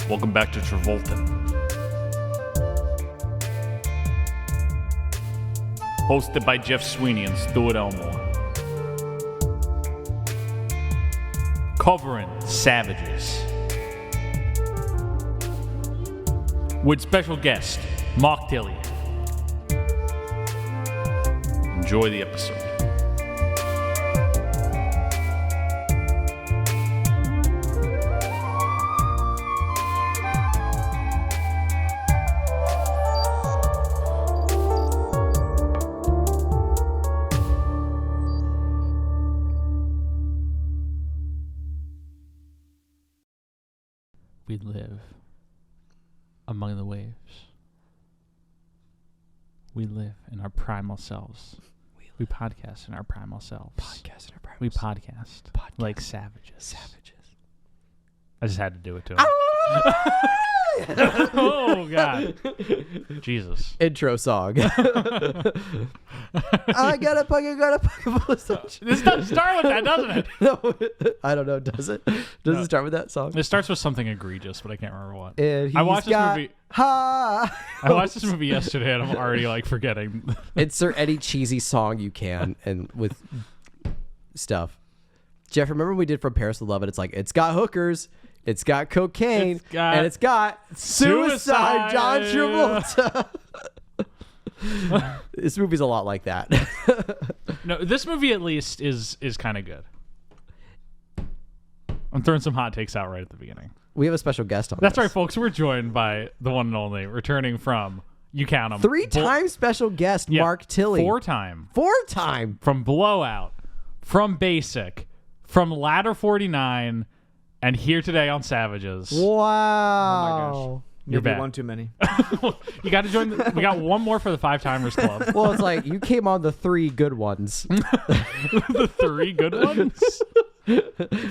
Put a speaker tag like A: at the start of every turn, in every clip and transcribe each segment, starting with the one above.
A: Welcome back to Travolting. Hosted by Jeff Sweeney and Stuart Elmore. Covering Savages. With special guest, Mark Tilley. Enjoy the episode. We live among the waves. We live in our primal selves. We podcast in our primal selves. We podcast like savages. I just had to do it to him. Oh, God. Jesus.
B: Intro song. I got a pocket bullet.
A: This doesn't start with that, doesn't it?
B: No, I don't know. Does it? Does it start with that song?
A: It starts with something egregious, but I can't remember what.
B: And
A: I watched this movie.
B: I
A: watched this movie yesterday, and I'm already like forgetting.
B: Insert any cheesy song you can, and with stuff. Jeff, remember we did From Paris to Love It? It's like it's got hookers. It's got cocaine, and it's got suicide. John Travolta. This movie's a lot like that.
A: No, this movie at least is kind of good. I'm throwing some hot takes out right at the beginning.
B: We have a special guest on.
A: That's right, folks. We're joined by the one and only, returning from, you count them,
B: 3-time special guest, Mark Tilley.
A: 4-time.
B: 4-time.
A: From Blowout, from Basic, from Ladder 49, and here today on Savages.
B: Wow.
C: Oh my gosh.
A: You're
C: Maybe
A: back.
C: one too many.
A: You got to join. We got one more for the 5-timers club.
B: Well, it's like you came on the 3 good ones.
A: The 3 good ones?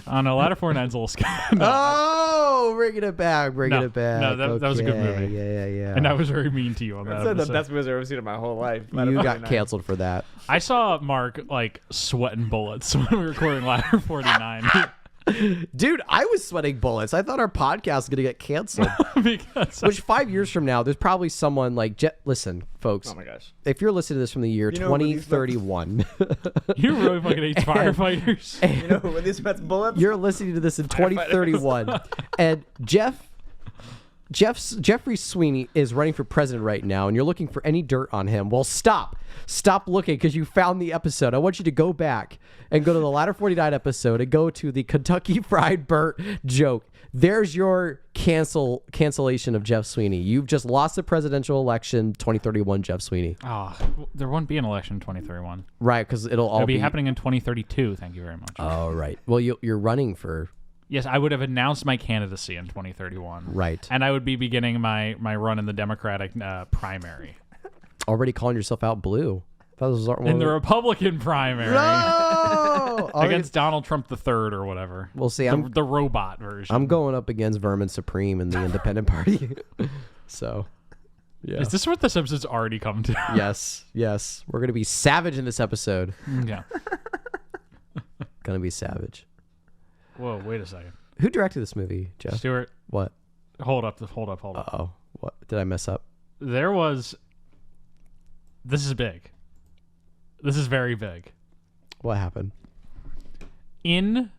A: Oh, no, Ladder 49's a little scary. No,
B: Oh, bringing it back.
A: No, that was a good movie.
B: Yeah.
A: And I was very mean to you on that
C: That's the
A: episode.
C: best movie I've ever seen in my whole life.
B: You got canceled for that.
A: I saw Mark like sweating bullets when we were recording Ladder 49.
B: Dude, I was sweating bullets. I thought our podcast was going to get canceled.
A: Because
B: Which 5 years from now, there's probably someone like, listen, folks.
C: Oh my gosh.
B: If you're listening to this from the year
C: You know when these
B: 2031,
A: you really fucking hate firefighters.
C: You know when these bets bullets?
B: you're listening to this in 2031, and Jeffrey Sweeney is running for president right now, and you're looking for any dirt on him. Well, stop looking, because you found the episode. I want you to go back and go to the Ladder 49 episode and go to the Kentucky Fried Burt joke. There's your cancellation of Jeff Sweeney. You've just lost the presidential election 2031, Jeff Sweeney.
A: Oh, there won't be an election in 2031.
B: Right, because it'll
A: be happening in 2032. Thank you very much.
B: Oh, right. Well, you're running for...
A: Yes, I would have announced my candidacy in 2031.
B: Right.
A: And I would be beginning my run in the Democratic primary.
B: Already calling yourself out blue. That was
A: In the Republican primary.
B: No!
A: Against Donald Trump III or whatever.
B: We'll see.
A: The robot version.
B: I'm going up against Vermin Supreme in the Independent Party. So, yeah.
A: Is this what this episode's already come to?
B: Yes. We're going to be savage in this episode.
A: Yeah.
B: Going to be savage.
A: Whoa, wait a second.
B: Who directed this movie, Jeff?
A: Stuart,
B: What?
A: hold up.
B: Uh-oh. What? Did I mess up?
A: There was... This is big. This is very big.
B: What happened?
A: In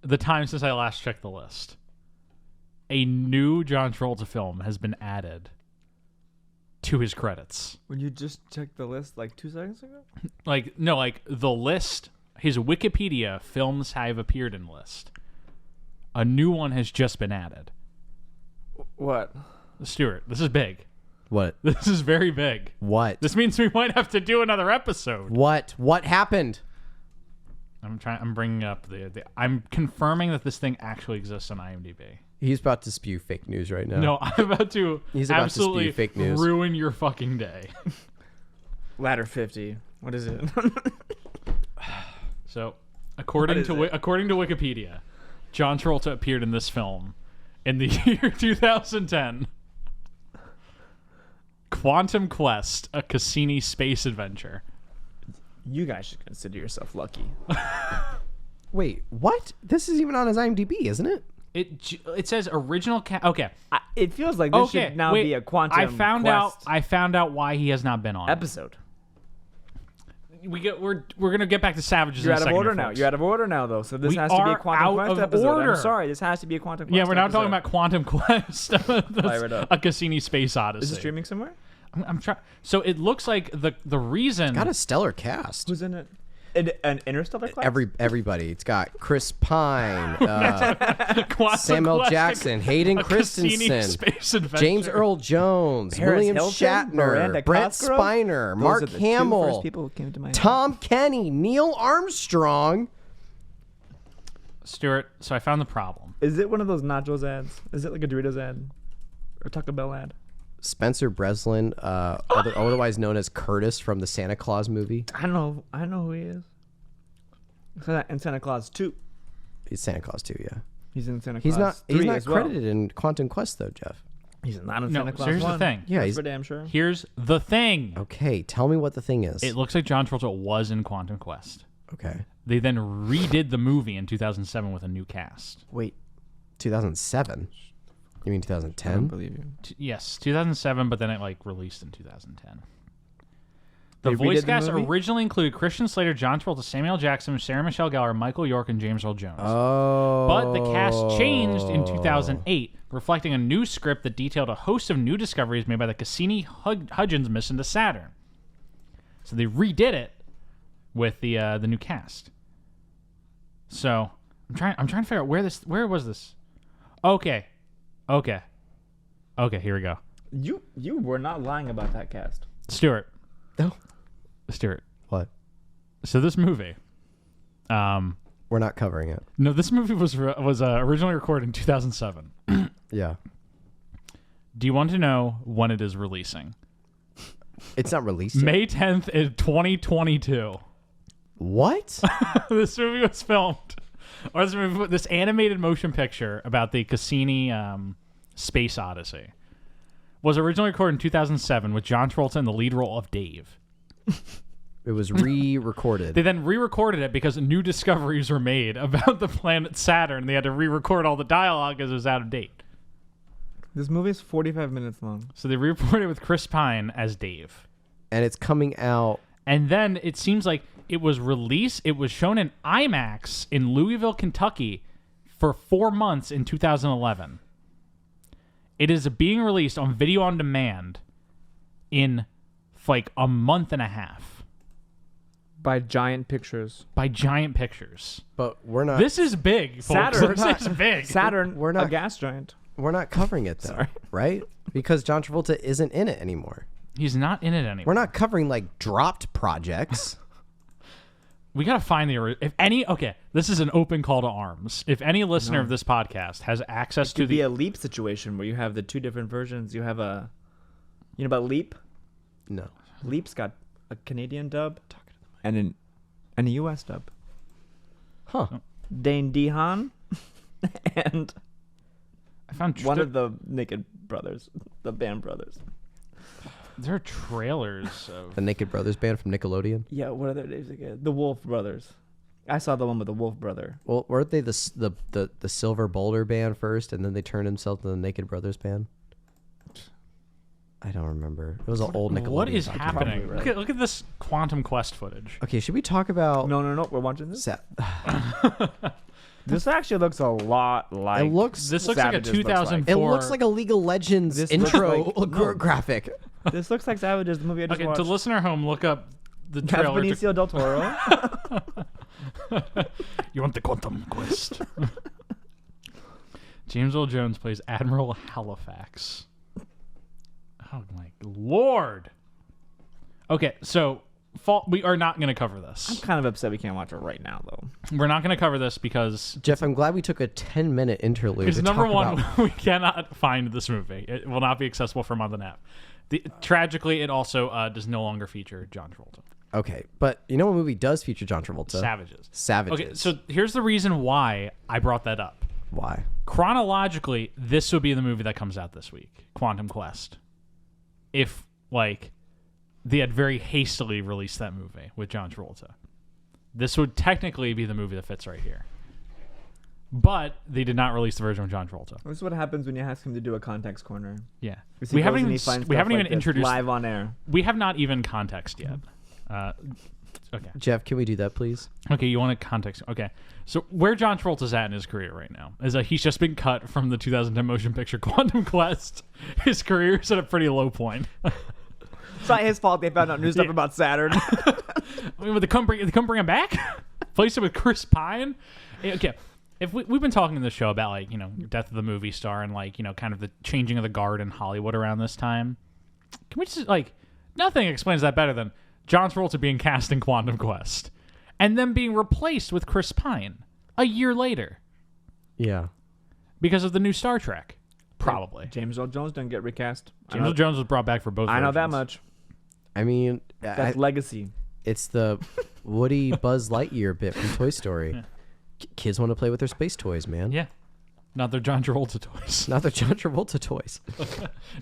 A: the time since I last checked the list, a new John Travolta film has been added to his credits.
C: When you just checked the list like 2 seconds ago?
A: The list, his Wikipedia films have appeared in list. A new one has just been added.
C: What?
A: Stuart, this is big.
B: What?
A: This is very big.
B: What?
A: This means we might have to do another episode.
B: What? What happened?
A: I'm bringing up I'm confirming that this thing actually exists on IMDb.
B: He's about to spew fake news right now.
A: No, I'm about to
B: He's about to
A: absolutely
B: spew fake news.
A: ruin your fucking day.
C: Ladder 50. What is it?
A: So, according to Wikipedia, John Travolta appeared in this film in the year 2010. Quantum Quest, a Cassini space adventure.
C: You guys should consider yourself lucky.
B: Wait, what? This is even on his IMDb, isn't it?
A: It says original cast. Okay.
C: It feels like this should now be a Quantum
A: I found out why he has not been on
C: episode.
A: We're gonna get back to Savages.
C: You're
A: in a
C: out of
A: second
C: order
A: here,
C: now.
A: folks.
C: You're out of order now, though. So this
A: We
C: has to be a
A: are
C: Quantum
A: out
C: Quest
A: of
C: episode.
A: order.
C: I'm sorry. This has to be a Quantum Quest.
A: Yeah, we're not
C: episode.
A: talking about Quantum Quest.
C: Fire it up.
A: A Cassini Space Odyssey.
C: Is it streaming somewhere?
A: I'm trying. So it looks like the reason.
B: Got a stellar cast.
C: Who's in it? An interstellar class?
B: Everybody. It's got Chris Pine,
A: Quantum
B: Samuel
A: Quest,
B: Jackson, Hayden
A: a Cassini
B: Christensen,
A: Space Adventure.
B: James Earl Jones,
C: Paris
B: William
C: Hilton,
B: Shatner,
C: Miranda
B: Brett
C: Cosgrove?
B: Spiner,
C: Those
B: Mark
C: are the two
B: Hamill,
C: first people who came to mind.
B: Tom Kenny, Neil Armstrong.
A: Stuart. So I found the problem.
C: Is it one of those nachos ads? Is it like a Doritos ad? Or Taco Bell ad?
B: Spencer Breslin, otherwise known as Curtis from the Santa Claus movie.
C: I know who he is. In Santa Claus 2.
B: He's Santa Claus too, yeah.
C: He's in Santa
B: He's
C: Claus
B: not
C: 3
B: not
C: as well.
B: credited in Quantum Quest though, Jeff.
C: He's not in
A: No,
C: Santa
A: so
C: Claus
A: here's
C: 1.
A: the thing.
B: Yeah,
C: That's
B: he's
C: for damn sure.
A: Here's the thing.
B: okay. Tell me what the thing is.
A: It looks like John Travolta was in Quantum Quest.
B: Okay.
A: They then redid the movie in 2007 with a new cast.
B: Wait, 2007? You mean
C: I don't
B: 2010?
C: believe you.
A: Yes, 2007, but then it released in 2010. The
C: They
A: voice
C: redid the
A: cast
C: movie?
A: originally included Christian Slater, John Travolta, Samuel Jackson, Sarah Michelle Gellar, Michael York, and James Earl Jones.
B: Oh.
A: But the cast changed in 2008, reflecting a new script that detailed a host of new discoveries made by the Cassini-Hudgens mission to Saturn. So they redid it with the new cast. So I'm trying to figure out where was this? Okay. Here we go.
C: You were not lying about that cast.
A: Stuart.
B: No.
A: Stuart.
B: What?
A: So this movie.
B: We're not covering it.
A: No, this movie was originally recorded in 2007.
B: Yeah.
A: Do you want to know when it is releasing?
B: It's not released yet.
A: May 10th in 2022.
B: What?
A: This movie was filmed. Or this animated motion picture about the Cassini Space Odyssey was originally recorded in 2007 with John Travolta in the lead role of Dave.
B: It was re-recorded.
A: They then re-recorded it because new discoveries were made about the planet Saturn. They had to re-record all the dialogue because it was out of date.
C: This movie is 45 minutes long.
A: So they re-recorded it with Chris Pine as Dave.
B: And it's coming out.
A: And then it seems like it was released. It was shown in IMAX in Louisville, Kentucky for 4 months in 2011. It is being released on video on demand in like a month and a half
C: By Giant Pictures.
A: by Giant Pictures.
B: But we're not.
A: This is big, folks.
C: Saturn.
A: This is big.
C: Saturn,
B: We're not-
C: a gas giant.
B: We're not covering it though,
C: Sorry.
B: right? Because John Travolta isn't in it anymore.
A: He's not in it anymore.
B: We're not covering like dropped projects.
A: We gotta find if any. Okay, this is an open call to arms. If any listener of this podcast has access to
C: Could be
A: the
C: a Leap situation where you have the two different versions. You have you know about Leap?
B: No.
C: Leap's got a Canadian dub and a U.S. dub.
B: Huh.
C: Dane DeHaan and
A: I found
C: one of the Naked Brothers, the band brothers.
A: there are trailers of
B: The Naked Brothers band from Nickelodeon.
C: Yeah, what are their names again? The Wolf Brothers. I saw the one with the Wolf Brother.
B: Well, weren't they the Silver Boulder band first, and then they turned themselves to the Naked Brothers band? I don't remember. It was an old Nickelodeon.
A: what is
B: documentary.
A: happening.
C: Probably right.
A: Look at this Quantum Quest footage.
B: Okay, should we talk about?
C: No, we're watching this.
B: Sa-
C: This actually looks a lot like.
B: it looks.
A: This looks like a
C: Savages looks like.
A: 2004.
B: It looks like a League of Legends
C: This
B: intro
C: looks like- no.
B: graphic.
C: This looks like Savages, the movie I just
A: Okay,
C: watched.
A: to listener home, look up the
C: That's
A: trailer.
C: Benicio del Toro.
A: You want the Quantum Quest? James Earl Jones plays Admiral Halifax. Oh my lord! Okay, so we are not going to cover
C: I'm
A: this.
C: kind of upset we can't watch it right now, though.
A: We're not going to cover this because
B: Jeff, I'm glad we took a 10-minute interlude.
A: because
B: to
A: number
B: talk
A: one,
B: about-
A: we cannot find this movie. It will not be accessible for a month and a half. Tragically, it also does no longer feature John Travolta.
B: Okay, but you know what movie does feature John Travolta?
A: Savages.
B: Savages.
A: Okay, so here's the reason why I brought that up.
B: Why?
A: Chronologically, this would be the movie that comes out this week, Quantum Quest. If, they had very hastily released that movie with John Travolta. This would technically be the movie that fits right here. But they did not release the version with John Travolta.
C: This is what happens when you ask him to do a context corner.
A: Yeah,
C: He
A: we
C: goes
A: haven't
C: and
A: even
C: he finds
A: we
C: stuff
A: haven't
C: like
A: even
C: this
A: introduced.
C: live on air.
A: We have not even context yet. Okay.
B: Jeff, can we do that, please?
A: Okay, you want a context? Okay, so where John Travolta's at in his career right now is that he's just been cut from the 2010 motion picture Quantum Quest. His career's at a pretty low point.
C: It's not his fault they found out new stuff about Saturn.
A: I mean, would they come bring him back? Place it with Chris Pine? Okay. If we've been talking in the show about, like, death of the movie star and, like, kind of the changing of the guard in Hollywood around this time, can we just, like, nothing explains that better than John Travolta being cast in Quantum Quest and then being replaced with Chris Pine a year later
B: Yeah.
A: because of the new Star Trek. Probably.
C: James Earl Jones didn't get recast.
A: James Earl Jones was brought back for both
C: I know that
A: versions.
C: much.
B: I mean,
C: That's legacy.
B: it's the Woody Buzz Lightyear bit from Toy Story.
A: Yeah.
B: Kids want to play with their space toys, man.
A: Yeah. Not their John Travolta toys.
B: Not their John Travolta toys.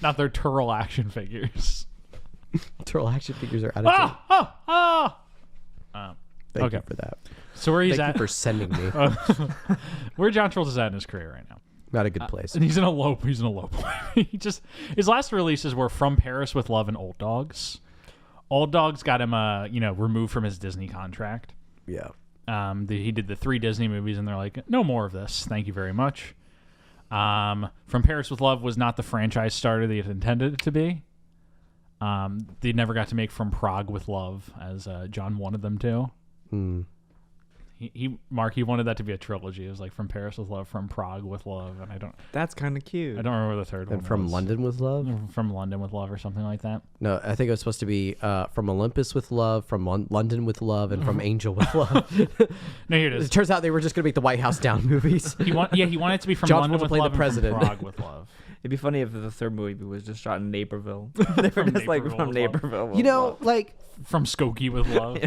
A: Not their Turtle action figures.
B: Turtle action figures are out of date. Thank you for that.
A: So where he's
B: Thank
A: at,
B: you for sending me.
A: where John Travolta's at in his career right now.
B: Not a good place.
A: And he's in a low point. His last releases were From Paris with Love and Old Dogs. Old Dogs got him removed from his Disney contract.
B: Yeah.
A: He did the 3 Disney movies, and they're like, no more of this. Thank you very much. From Paris with Love was not the franchise starter they had intended it to be. They never got to make From Prague with Love as John wanted them to. Mark, he wanted that to be a trilogy. It was like From Paris with Love, From Prague with Love, and
C: That's kind of cute.
A: I don't remember the third one.
B: And From London with Love?
A: From London with Love or something like that.
B: No, I think it was supposed to be From Olympus with Love, From London with Love, and From Angel with Love.
A: No, here it is.
B: It turns out they were just going to make the White House Down movies.
A: He wanted it to be From
B: John
A: London
B: Travolta
A: with
B: played
A: Love
B: the president.
A: and From Prague with Love.
C: It'd be funny if the third movie was just shot in Naperville. They were just like
A: Naperville
C: from
A: with
C: Naperville.
B: You know, like,
A: From Skokie with Love.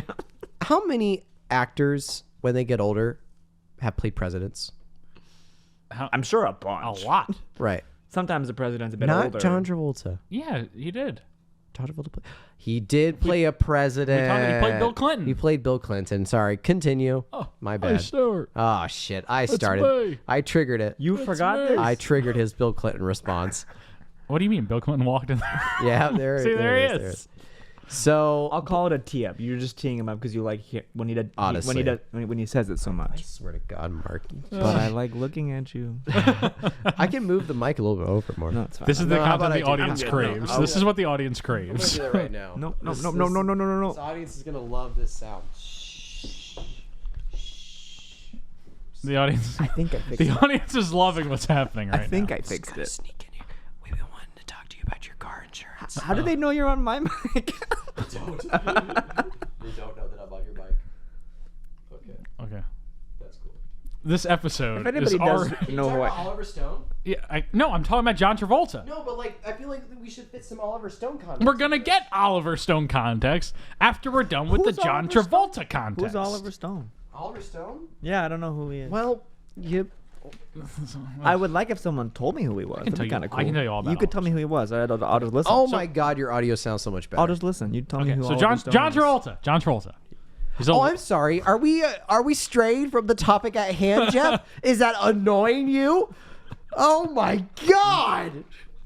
B: how many actors, when they get older, have played presidents?
C: I'm sure a bunch.
A: A lot.
B: Right.
C: Sometimes the president's a bit
B: Not
C: older.
B: John Travolta.
A: Yeah, he did.
B: John Travolta he did play a president.
A: He played Bill Clinton.
B: He played Bill Clinton. Sorry. Continue.
A: Oh,
B: My bad.
A: Stuart.
B: Oh, shit. I started.
A: me.
B: I triggered it.
C: You forgot
A: me.
C: this?
B: I triggered his Bill Clinton response.
A: What do you mean? Bill Clinton walked in there?
B: Yeah, there,
A: See, there he
B: there
A: is.
B: So
C: I'll call it a tee up. You're just teeing him up because you like when he did
B: Honestly.
C: when he says it so
B: I
C: much.
B: swear to God, Mark.
C: But I like looking at you.
B: I can move the mic a little bit over more.
C: No, it's fine.
A: This is the
B: No, how
A: content
B: about
A: the
B: I do-
A: audience
B: I'm good.
A: craves.
B: No,
A: This is what the audience
B: I'm gonna
A: craves.
B: do that right now.
C: No.
B: This audience is gonna love this sound.
A: The audience.
C: I think I fixed
A: The
C: it.
A: audience is loving what's happening right
C: I think
A: now.
C: I fixed it.
B: Sneak in here. We've been wanting to talk to you about your car insurance.
C: How do they know you're on my mic?
B: They don't know that I'm on your mic. Okay,
A: Okay.
B: that's cool.
A: This episode
C: If anybody
A: is
C: does
A: already.
C: know what,
B: Oliver Stone?
A: Yeah, no, I'm talking about John Travolta.
B: No, but like I feel like we should fit some Oliver Stone content.
A: We're gonna get Oliver Stone context after we're done with
C: Who's
A: the John
C: Oliver Stone?
A: Travolta context.
C: who's Oliver Stone?
B: Oliver Stone?
C: Yeah, I don't know who he is.
B: Well, you.
C: I would like if someone told me who he was. That'd
A: tell
C: be
A: you-
C: kind of cool.
A: I can tell you all about
C: You could tell
A: Oliver
C: me who he was. I'll just listen.
B: Oh my God, your audio sounds so much better.
C: I'll just listen. You tell me
A: Okay,
C: who
A: so
C: Oliver
A: John
C: Stone is.
A: Travolta. John Travolta. He's a-
B: Oh, I'm sorry. Are we strayed from the topic at hand, Jeff? Is that annoying you? Oh my God!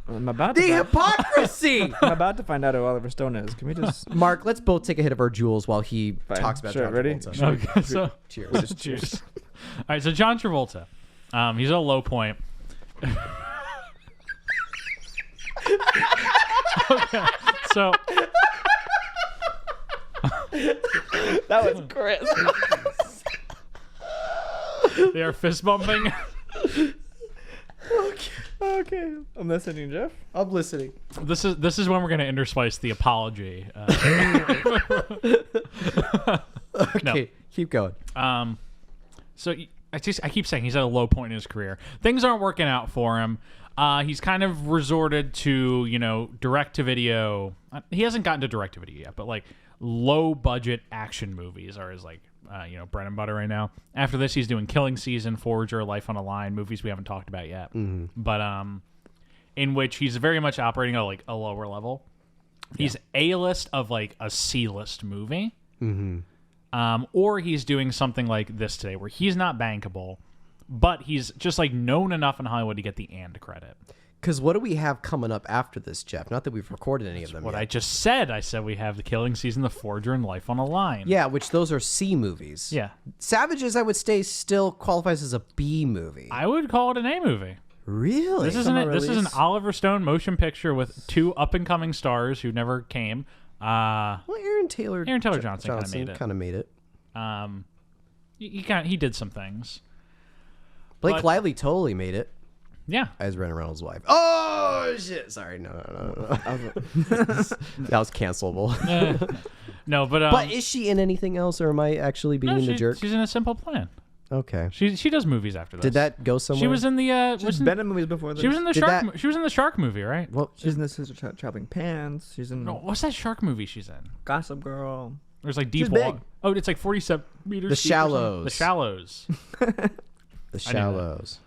C: I'm about
B: The
C: to
B: hypocrisy!
C: I'm about to find out who Oliver Stone is. Can we just
B: Mark, let's both take a hit of our jewels while he
C: Fine.
B: talks about
C: Sure,
B: John
C: ready?
B: Travolta.
A: Okay, so
B: Cheers.
A: cheers. All right, so John Travolta. He's at a low point. Okay, so
C: That was Chris.
A: they are fist bumping.
C: Okay. I'm listening, Jeff.
B: I'm listening.
A: This is when we're gonna intersplice the apology.
B: Okay, keep going.
A: So I keep saying he's at a low point in his career. Things aren't working out for him. He's kind of resorted to, direct to video. He hasn't gotten to direct to video yet, but like low budget action movies are his bread and butter right now. After this, he's doing Killing Season, Forager, Life on a Line, movies we haven't talked about yet. But in which he's very much operating at like a lower level. He's A-list of like a C-list movie. Or he's doing something like this today where he's not bankable, but he's just like known enough in Hollywood to get the and credit.
B: Because what do we have coming up after this, Jeff? Not that we've recorded any of them
A: What
B: yet.
A: I just said. I said we have The Killing Season, The Forger, and Life on a Line.
B: Yeah, which those are C movies.
A: Yeah.
B: Savages, I would say, still qualifies as a B movie.
A: I would call it an A movie.
B: Really?
A: This is an Oliver Stone motion picture with 2 up-and-coming stars who never came.
B: Well, Aaron Taylor
A: Johnson
B: kind of made it.
A: He did some things.
B: Blake
A: But-
B: Lively totally made it
A: Yeah.
B: as Ryan Reynolds' wife. Oh, shit. Sorry. No. That was cancelable.
A: No, but
B: But is she in anything else, or am I actually being the jerk?
A: she's in A Simple Plan.
B: Okay.
A: She does movies after this.
B: Did that go somewhere?
A: She was in the
C: She's been in movies before this.
A: she was in the
B: Did
A: shark
B: that-
A: she was in the shark movie, right?
B: Well,
C: She's in the Sister Traveling Pants. She's in
A: No, what's that shark movie she's in?
C: Gossip Girl.
A: There's like deep
C: She's
A: water.
C: big.
A: Oh, it's like 47 meters.
B: The
A: deep or something.
B: Shallows.
A: The Shallows.
B: The Shallows.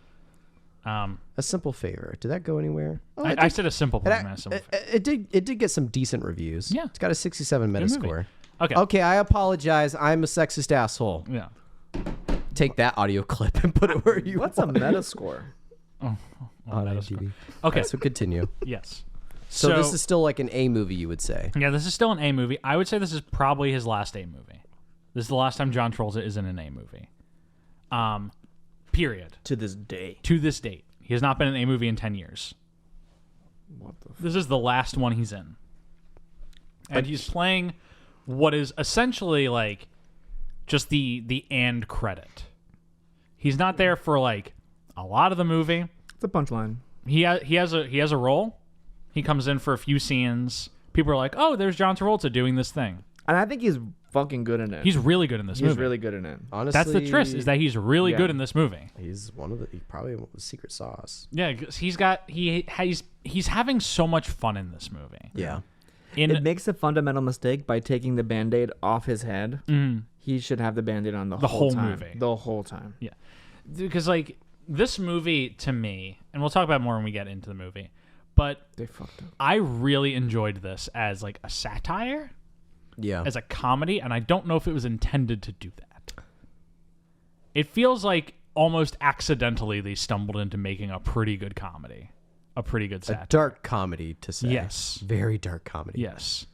A: Um,
B: A Simple Favor. Did that go anywhere? Oh,
A: I said A Simple Plan. not A Simple Favor.
B: It did get some decent reviews.
A: Yeah.
B: It's got a 67
A: movie.
B: Metascore.
A: Okay.
B: Okay, I apologize. I'm a sexist asshole.
A: Yeah.
B: Take that audio clip and put it where you
C: What's a
B: want.
C: Metascore?
B: on IMDb.
A: Okay.
B: So continue.
A: Yes.
B: So this is still like an A movie, you would say.
A: Yeah, this is still an A movie. I would say this is probably his last A movie. This is the last time John Travolta is in an A movie. Period.
C: To this day.
A: To this date. He has not been in an A movie in 10 years.
C: What the
A: This is the last one he's in. And he's playing what is essentially like just the and credit. He's not there for like a lot of the movie.
C: It's a punchline.
A: He has a role. He comes in for a few scenes. People are like, "Oh, there's John Travolta doing this thing."
C: And I think he's fucking good in it.
A: He's really good in this
C: He's
A: movie.
C: really good in it.
B: Honestly,
A: That's the twist, is that he's really good in this movie.
B: he's probably the secret sauce.
A: Yeah, 'cause he's having so much fun in this movie.
B: Yeah.
C: It makes a fundamental mistake by taking the Band-Aid off his head. He should have the Band-Aid on the
A: whole
C: time.
A: movie.
C: The whole time.
A: Yeah, because like this movie to me, and we'll talk about it more when we get into the movie, but
C: They fucked up.
A: I really enjoyed this as like a satire,
B: Yeah.
A: as a comedy, and I don't know if it was intended to do that. It feels like almost accidentally they stumbled into making a pretty good comedy, a pretty good satire.
B: A dark comedy, to say.
A: Yes.
B: Very dark comedy.
A: Yes.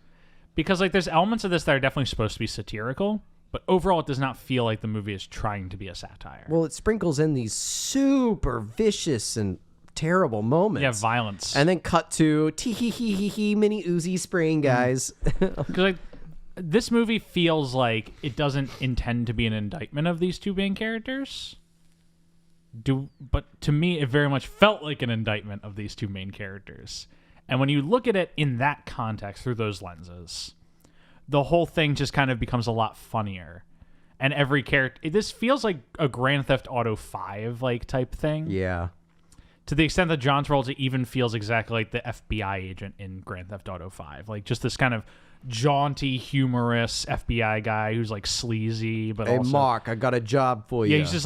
A: Because like there's elements of this that are definitely supposed to be satirical, but overall it does not feel like the movie is trying to be a satire.
B: Well, it sprinkles in these super vicious and terrible moments.
A: Yeah, violence.
B: And then cut to tee hee hee hee hee mini Uzi spraying guys.
A: Because like this movie feels like it doesn't intend to be an indictment of these two main characters. But to me, it very much felt like an indictment of these two main characters. And when you look at it in that context through those lenses, the whole thing just kind of becomes a lot funnier. And every character, this feels like a Grand Theft Auto 5 like type thing.
B: Yeah.
A: To the extent that John Travolta even feels exactly like the FBI agent in Grand Theft Auto 5. Like just this kind of jaunty, humorous FBI guy who's like sleazy, but
B: Hey,
A: also
B: Mark, I got a job for you.
A: yeah, he's just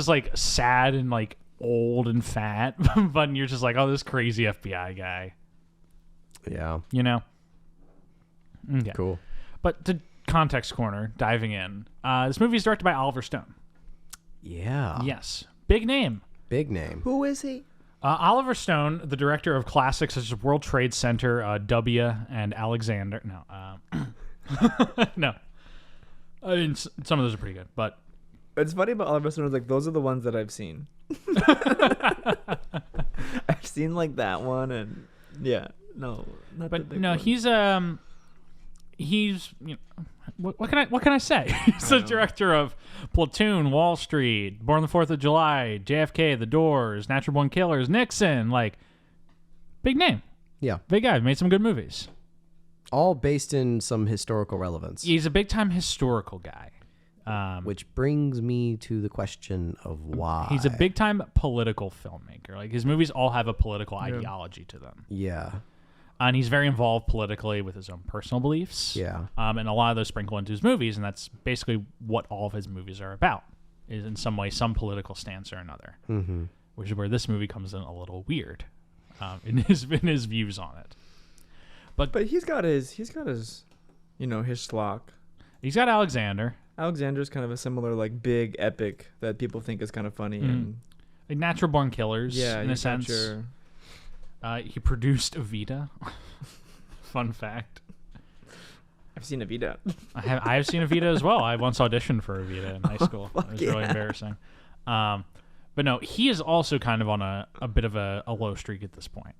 A: like sad and like old and fat, but you're just like, oh, this crazy FBI guy,
B: Yeah.
A: you know? Okay.
B: Cool.
A: But to context corner, diving in, this movie is directed by Oliver Stone.
B: Yeah.
A: Yes, big name.
B: Big name.
C: Who is he?
A: Oliver Stone, the director of classics such as World Trade Center, W, and Alexander. No, no. I mean, some of those are pretty good, but
C: It's funny about Oliver Stone. Like those are the ones that I've seen. I've seen like that one, and yeah, no, not the
A: but
C: big
A: no,
C: one.
A: he's you know, what can I say? He's the director of Platoon, Wall Street, Born on the 4th of July, JFK, The Doors, Natural Born Killers, Nixon. Like, big name,
B: Yeah.
A: big guy. Made some good movies.
B: All based in some historical relevance.
A: He's a big time historical guy.
B: Which brings me to the question of why.
A: He's a big time political filmmaker. Like his movies all have a political ideology to them.
B: Yeah.
A: And he's very involved politically with his own personal beliefs.
B: Yeah.
A: And a lot of those sprinkle into his movies, and that's basically what all of his movies are about, is in some way some political stance or another. Mm-hmm. Which is where this movie comes in a little weird in his views on it.
C: But he's got his, you know, his schlock.
A: He's got Alexander.
C: Alexander's kind of a similar like big epic that people think is kind of funny and
A: Like Natural Born Killers,
C: yeah,
A: in a sense. He produced Evita. Fun fact.
C: I've seen Evita.
A: I have seen Evita as well. I once auditioned for Evita in high school. It was really embarrassing. But no, he is also kind of on a bit of a low streak at this point.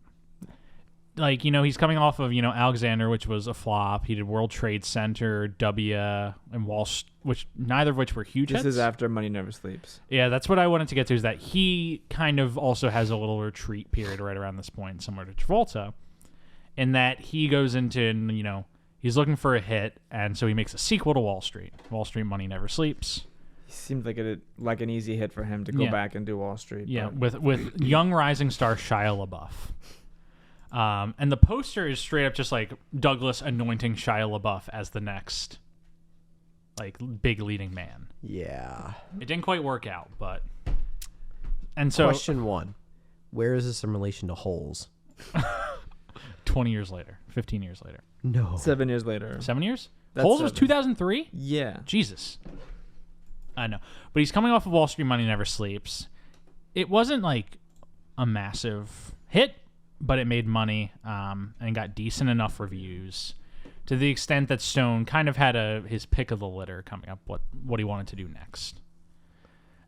A: Like, he's coming off of, Alexander, which was a flop. He did World Trade Center, W, and Wall Street, which neither of which were huge hits.
C: This is after Money Never Sleeps.
A: Yeah, that's what I wanted to get to, is that he kind of also has a little retreat period right around this point, similar to Travolta, in that he goes into, he's looking for a hit, and so he makes a sequel to Wall Street. Wall Street Money Never Sleeps.
C: He seemed like an easy hit for him to go back and do Wall Street.
A: Yeah, with young rising star Shia LaBeouf. And the poster is straight up just like Douglas anointing Shia LaBeouf as the next like big leading man.
B: Yeah.
A: It didn't quite work out, but and so
B: Question 1. Where is this in relation to Holes?
A: 20 years later, 15 years later.
B: No.
C: 7 years later.
A: 7 years?
C: That's
A: Holes was
C: 7.
A: 2003?
C: Yeah.
A: Jesus. I know. But he's coming off of Wall Street Money Never Sleeps. It wasn't like a massive hit, but it made money and got decent enough reviews to the extent that Stone kind of had his pick of the litter coming up what he wanted to do next.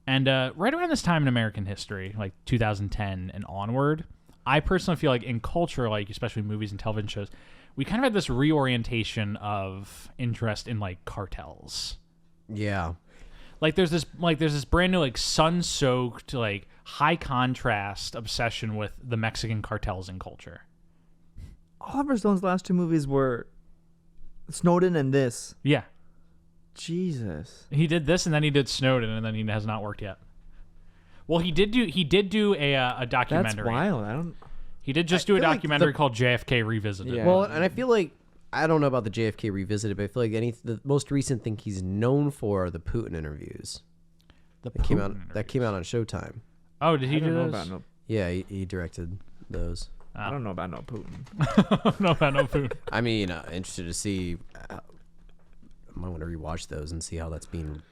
A: And right around this time in American history, like 2010 and onward, I personally feel like in culture, like especially movies and television shows, we kind of had this reorientation of interest in like cartels.
B: Yeah.
A: Like there's this brand new like sun-soaked like high contrast obsession with the Mexican cartels in culture.
C: Oliver Stone's last 2 movies were Snowden and this.
A: Yeah.
C: Jesus.
A: He did this and then he did Snowden and then he has not worked yet. Well, he did do a documentary.
C: That's wild.
A: He did just do a documentary called JFK Revisited.
C: Yeah.
B: Well, and I feel like, I don't know about the JFK Revisited, but I feel like the most recent thing he's known for are the Putin interviews. That came out on Showtime.
A: Oh, did he
C: I don't
A: do
C: know
A: those?
C: about no.
B: Yeah, he directed those.
C: I don't know about no Putin.
A: No, about no Putin.
B: I mean, interested to see. I might want to rewatch those and see how that's being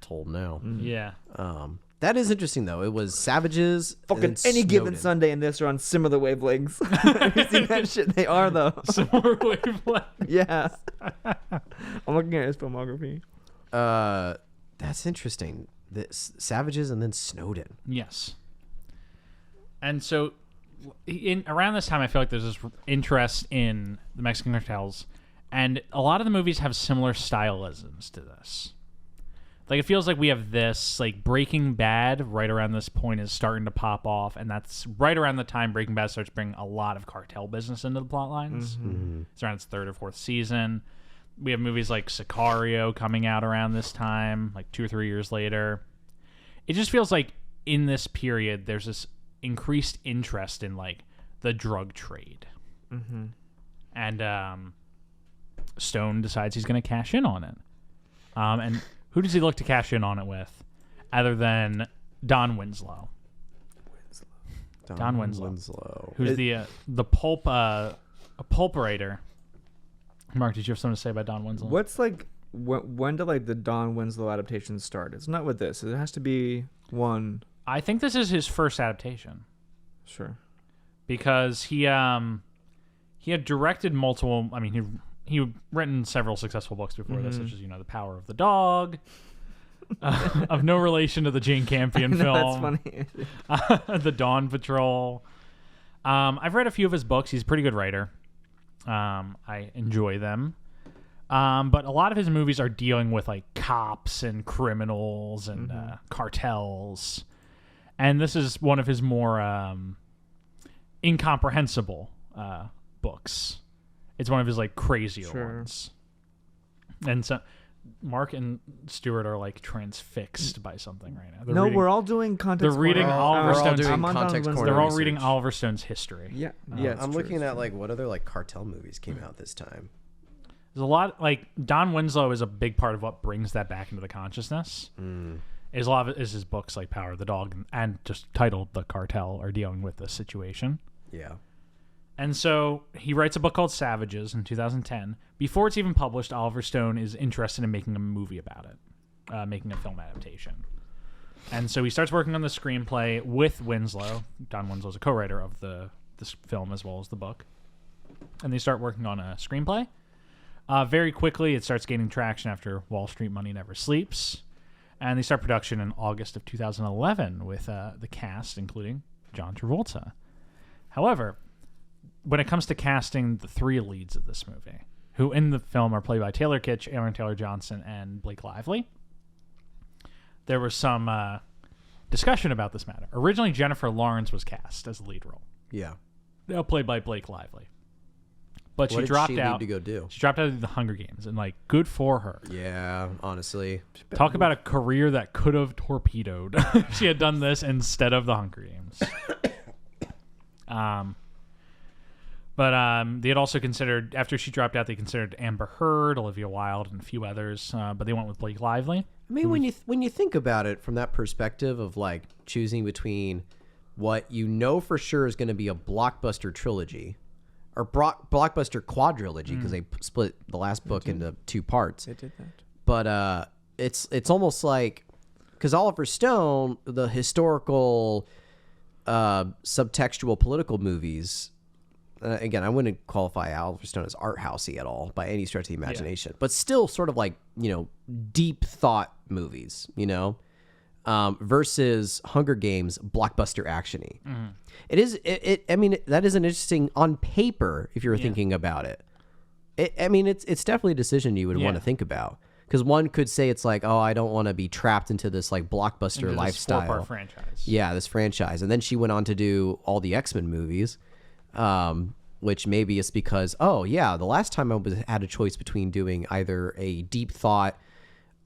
B: told now.
A: Yeah.
B: That is interesting though. It was Savages. and
C: Fucking
B: then
C: any given
B: Snowden.
C: Sunday and this are on similar wavelengths. Have you seen that shit? They are though.
A: Similar wavelength.
C: Yeah. I'm looking at his filmography.
B: That's interesting. Savages and then Snowden.
A: Yes. And so, around this time, I feel like there's this interest in the Mexican cartels, and a lot of the movies have similar stylisms to this. Like, it feels like we have this, like, Breaking Bad right around this point is starting to pop off, and that's right around the time Breaking Bad starts bringing a lot of cartel business into the plot lines. Mm-hmm. It's around its 3rd or 4th season. We have movies like Sicario coming out around this time, like 2 or 3 years later. It just feels like in this period, there's this increased interest in, like, the drug trade. Mm-hmm. And Stone decides he's going to cash in on it. And who does he look to cash in on it with, other than Don Winslow? Don Winslow. Who's the pulp writer. Mark, did you have something to say about Don Winslow?
C: What's like when did like the Don Winslow adaptations start? It's not with this. It has to be one.
A: I think this is his first adaptation.
C: Sure.
A: Because he had directed multiple. I mean, he written several successful books before this, such as The Power of the Dog, of no relation to the Jane Campion film.
C: That's funny.
A: The Dawn Patrol. I've read a few of his books. He's a pretty good writer. I enjoy them. But a lot of his movies are dealing with like cops and criminals and cartels. And this is one of his more incomprehensible books. It's one of his like crazier ones. And so Mark and Stuart are like transfixed by something right now.
C: We're all doing context.
A: They're reading Oliver Stone's.
B: They're
A: all reading Oliver Stone's history.
C: Yeah,
B: I'm looking at like what other like cartel movies came out this time.
A: There's a lot like Don Winslow is a big part of what brings that back into the consciousness. Is a lot of it is his books like Power of the Dog and just titled The Cartel are dealing with this situation.
B: Yeah.
A: And so he writes a book called Savages in 2010. Before it's even published, Oliver Stone is interested in making a movie about it, making a film adaptation. And so he starts working on the screenplay with Winslow. Don Winslow's a co-writer of this film as well as the book. And they start working on a screenplay. Very quickly, it starts gaining traction after Wall Street Money Never Sleeps. And they start production in August of 2011 with the cast, including John Travolta. However, when it comes to casting the three leads of this movie, who in the film are played by Taylor Kitsch, Aaron Taylor Johnson, and Blake Lively, there was some discussion about this matter. Originally, Jennifer Lawrence was cast as the lead role.
B: Yeah.
A: Now played by Blake Lively. But
B: What
A: she
B: did
A: dropped
B: she
A: out.
B: leave to go do?
A: She dropped out of the Hunger Games, and good for her.
B: Yeah, honestly.
A: Talk about a career that could have torpedoed if she had done this instead of the Hunger Games. But they had also considered, after she dropped out, they considered Amber Heard, Olivia Wilde, and a few others. But they went with Blake Lively.
B: I mean, when you think about it from that perspective of like choosing between what you know for sure is going to be a blockbuster trilogy or blockbuster quadrilogy, because they split the last book into two parts.
C: They did that.
B: But it's almost like, because Oliver Stone, the historical subtextual political movies, again, I wouldn't qualify Oliver Stone as art housey at all by any stretch of the imagination, but still sort of like, deep thought movies, versus Hunger Games blockbuster actiony. It is, I mean, that is an interesting on paper if you're thinking about it. It's definitely a decision you would want to think about. Because one could say it's like, oh, I don't want to be trapped into this like blockbuster
A: Into
B: lifestyle.
A: This 4-part franchise.
B: Yeah, this franchise. And then she went on to do all the X-Men movies, which maybe it's because, oh, yeah, the last time I had a choice between doing either a deep thought,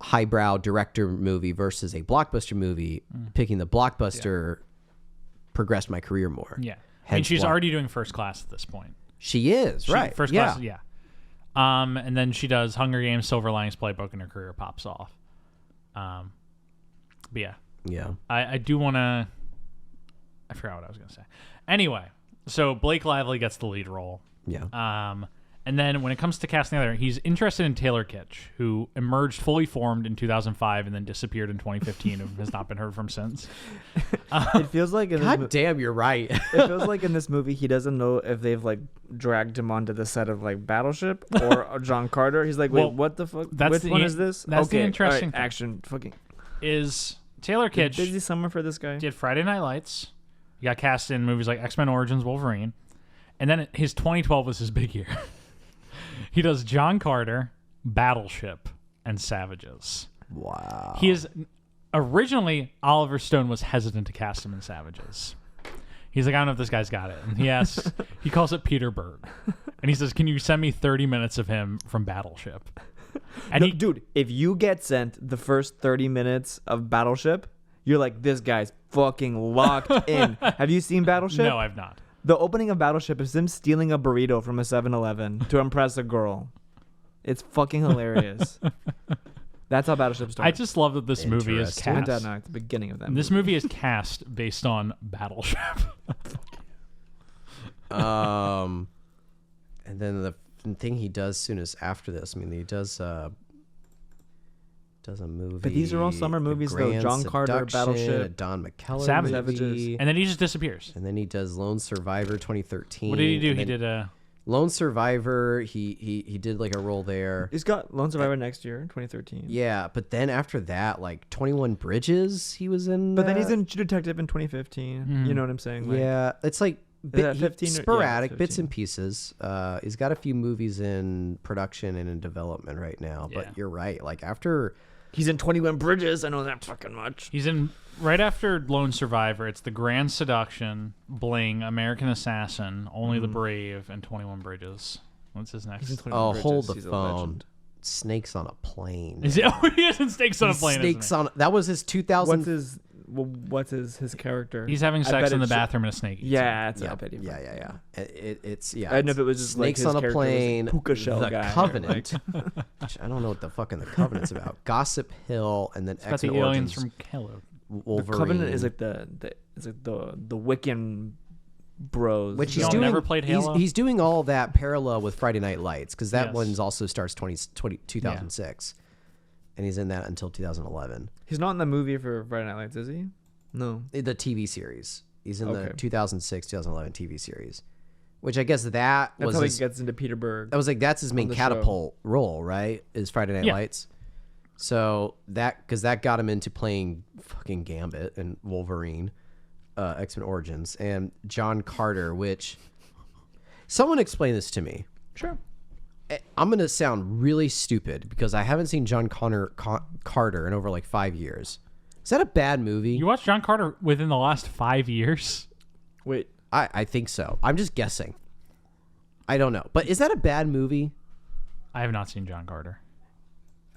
B: highbrow director movie versus a blockbuster movie, picking the blockbuster progressed my career more.
A: Yeah. I mean,
B: Hence
A: she's
B: why-
A: already doing First Class at this point.
B: She is, right.
A: First Class, yeah. And then she does Hunger Games, Silver Linings Playbook, and her career pops off. But yeah.
B: Yeah.
A: I do want to... I forgot what I was going to say. Anyway, so Blake Lively gets the lead role.
B: Yeah.
A: And then when it comes to casting the other, he's interested in Taylor Kitsch, who emerged fully formed in 2005 and then disappeared in 2015 and has not been heard from since.
C: It feels like
B: God damn, you're right.
C: it feels like in this movie he doesn't know if they've like dragged him onto the set of like Battleship or John Carter. He's like, wait,
A: Well,
C: what the fuck?
A: that's
C: Which one
A: the-
C: is this?
A: that's the
C: okay,
A: interesting
C: all right,
A: thing.
C: action. Fucking
A: Is Taylor Kitsch
C: busy summer for this guy.
A: did Friday Night Lights. He got cast in movies like X-Men Origins Wolverine. And then his 2012 was his big year. He does John Carter, Battleship, and Savages.
B: Wow.
A: He is originally Oliver Stone was hesitant to cast him in Savages. He's like, I don't know if this guy's got it. And he calls it Peter Berg. And he says, can you send me 30 minutes of him from Battleship? And
C: No,
A: he,
C: dude, if you get sent the first 30 minutes of Battleship, you're like, this guy's fucking locked in. Have you seen Battleship?
A: no, I've not.
C: The opening of Battleship is him stealing a burrito from a 7-Eleven to impress a girl. It's fucking hilarious. That's how Battleship starts.
A: I just love that this movie is
B: Interesting.
C: Went
A: cast.
C: down at the beginning of that.
A: This movie is cast based on Battleship.
B: And then the thing he does soonest after this, I mean, he does a movie.
C: But these are all summer
B: A
C: movies, though.
B: Grand
C: John Carter,
B: Seduction,
C: Battleship,
B: a Don McKellar
A: Savages.
B: movie,
A: And then he just disappears.
B: and then he does Lone Survivor 2013.
A: What did he do?
B: and
A: He
B: then
A: did a...
B: Lone Survivor. He did like a role there.
C: He's got Lone Survivor next year, 2013.
B: Yeah, but then after that, like 21 Bridges, he was in.
C: But then he's
B: that.
C: in True Detective in 2015. You know what I'm saying? Like,
B: Yeah, it's like
C: that 15 or- yeah,
B: sporadic bits
C: 15.
B: and pieces. He's got a few movies in production and in development right now.
A: Yeah.
B: But you're right. Like after,
C: He's in 21 Bridges. I know that fucking much.
A: He's in... Right after Lone Survivor, it's The Grand Seduction, Bling, American Assassin, Only the Brave, and 21 Bridges. What's his next?
C: He's in 21
B: oh,
C: Bridges.
B: hold the
C: He's a
B: phone.
C: legend.
B: Snakes on a Plane.
A: Is he? Oh, he is in Snakes on a Plane.
B: Snakes
A: isn't
B: on. That was his 2000.
C: What's his character?
A: he? He's having
C: I
A: sex
C: bet
A: in the
C: it's-
A: bathroom and a snake eats him.
C: Yeah, it's
B: Yeah,
C: I bet he
B: yeah. It's yeah.
C: I didn't know if it was just like
B: Snakes
C: his
B: on a
C: character was a
B: Plane.
C: puka shell
B: the
C: guy,
B: Covenant. Which I don't know what the fucking the Covenant's about. Gossip Hill and then
A: It's about
B: X-Men
A: the aliens
B: Origins
A: from Hello.
C: The
B: Wolverine.
C: Covenant is like the Wiccan bros.
B: Which
A: You
B: he's
A: all
B: doing.
A: never played Halo?
B: He's doing all that parallel with Friday Night Lights because that
A: Yes.
B: one's also starts 2006, and he's in that until 2011.
C: He's not in the movie for Friday Night Lights, is he? No.
B: The TV series. He's in the
C: Okay.
B: 2006, 2011 TV series, which I guess that
C: That's
B: was
C: how
B: his,
C: he gets into Peterburg.
B: that was like that's his main
C: the show.
B: catapult role, right? Is Friday Night
A: Yeah.
B: Lights. So because that got him into playing fucking Gambit and Wolverine, X-Men Origins, and John Carter, which someone explain this to me.
C: Sure.
B: I'm gonna sound really stupid because I haven't seen John Carter in over like 5 years. Is that a bad movie?
A: You watched John Carter within the last 5 years?
C: Wait.
B: I think so. I'm just guessing. I don't know, but is that a bad movie?
A: I have not seen John Carter.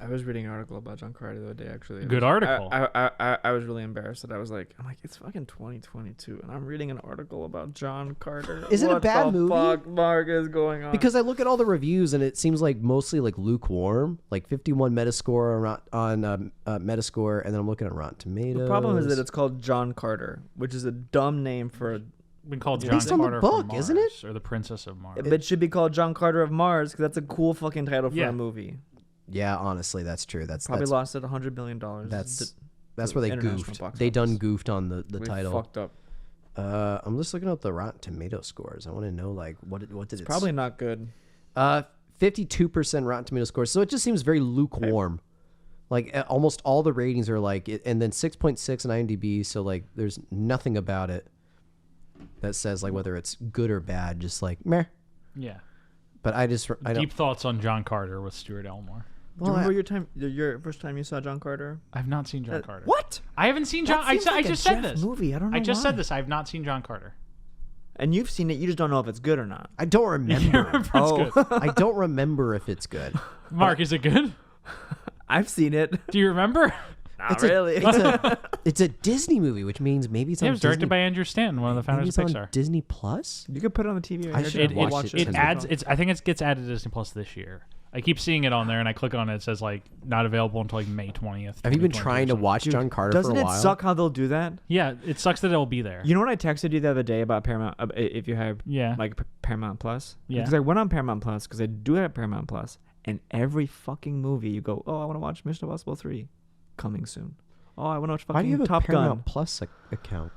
C: I was reading an article about John Carter the other day, actually. It
A: Good
C: was-
A: article.
C: I was really embarrassed that I'm like, it's fucking 2022, and I'm reading an article about John Carter.
B: Is it a
C: What
B: bad
C: the
B: movie?
C: fuck, Mark, is going on?
B: Because I look at all the reviews and it seems like mostly like lukewarm, like 51 Metascore on Metascore, and then I'm looking at Rotten Tomatoes.
C: the problem is that it's called John Carter, which is a dumb name for.
A: Been called John
B: Based on the
A: Carter
B: book,
A: from
B: isn't
A: Mars, or the Princess of Mars.
C: It should be called John Carter of Mars because that's a cool fucking title for
A: Yeah.
C: a movie.
B: Yeah, honestly, that's true. That's
C: Probably lost at $100 million.
B: that's where
C: to
B: they
C: international
B: goofed.
C: box
B: They done
C: office.
B: goofed on the
C: We
B: title.
C: fucked up.
B: I'm just looking up the Rotten Tomato scores. I want to know like what did it
C: Probably not good.
B: 52% Rotten Tomato scores. So it just seems very lukewarm. Like almost all the ratings are like, and then 6.6 on IMDb. So like, there's nothing about it that says like whether it's good or bad. Just like meh.
A: Yeah.
B: But I don't.
A: Deep thoughts on John Carter with Stuart Elmore.
C: Do you remember your first time you saw John Carter?
A: I've not seen John Carter.
C: What?
A: I haven't seen John.
C: That
A: I
C: seems like a
A: just said
C: Jeff
A: this.
C: movie. I don't know
A: I just
C: why.
A: said this. I have not seen John Carter.
C: And you've seen it. You just don't know if it's good or not.
B: I don't remember.
A: It's
C: Oh.
A: good.
B: I don't remember if it's good.
A: Mark, is it good?
C: I've seen it.
A: Do you remember?
C: Not really.
B: It's a Disney movie, which means maybe it's
A: Yeah,
B: on
A: it was directed
B: Disney.
A: by Andrew Stanton, one of the
B: Maybe
A: founders
B: it's
A: of
B: on
A: Pixar.
B: Disney Plus.
C: You could put it on the TV.
B: I
C: Right
B: should
C: here.
A: It,
B: watch
A: it,
B: it.
A: it adds. It's. I think it gets added to Disney Plus this year. I keep seeing it on there, and I click on it. It says like not available until like May 20th.
B: Have you been
A: 2022
B: trying to
A: or something.
B: watch John Carter for
C: Doesn't
B: a
C: it
B: while?
C: suck how they'll do that?
A: Yeah, it sucks that it'll be there.
C: You know what I texted you the other day about Paramount? If you have
A: Yeah.
C: like Paramount Plus,
A: Yeah.
C: Because I went on Paramount Plus because I do have Paramount Plus, and every fucking movie you go, oh, I want to watch Mission Impossible 3, coming soon. Oh, I want to watch fucking
B: Why do you have a
C: Top
B: Paramount
C: Gun.
B: Plus account?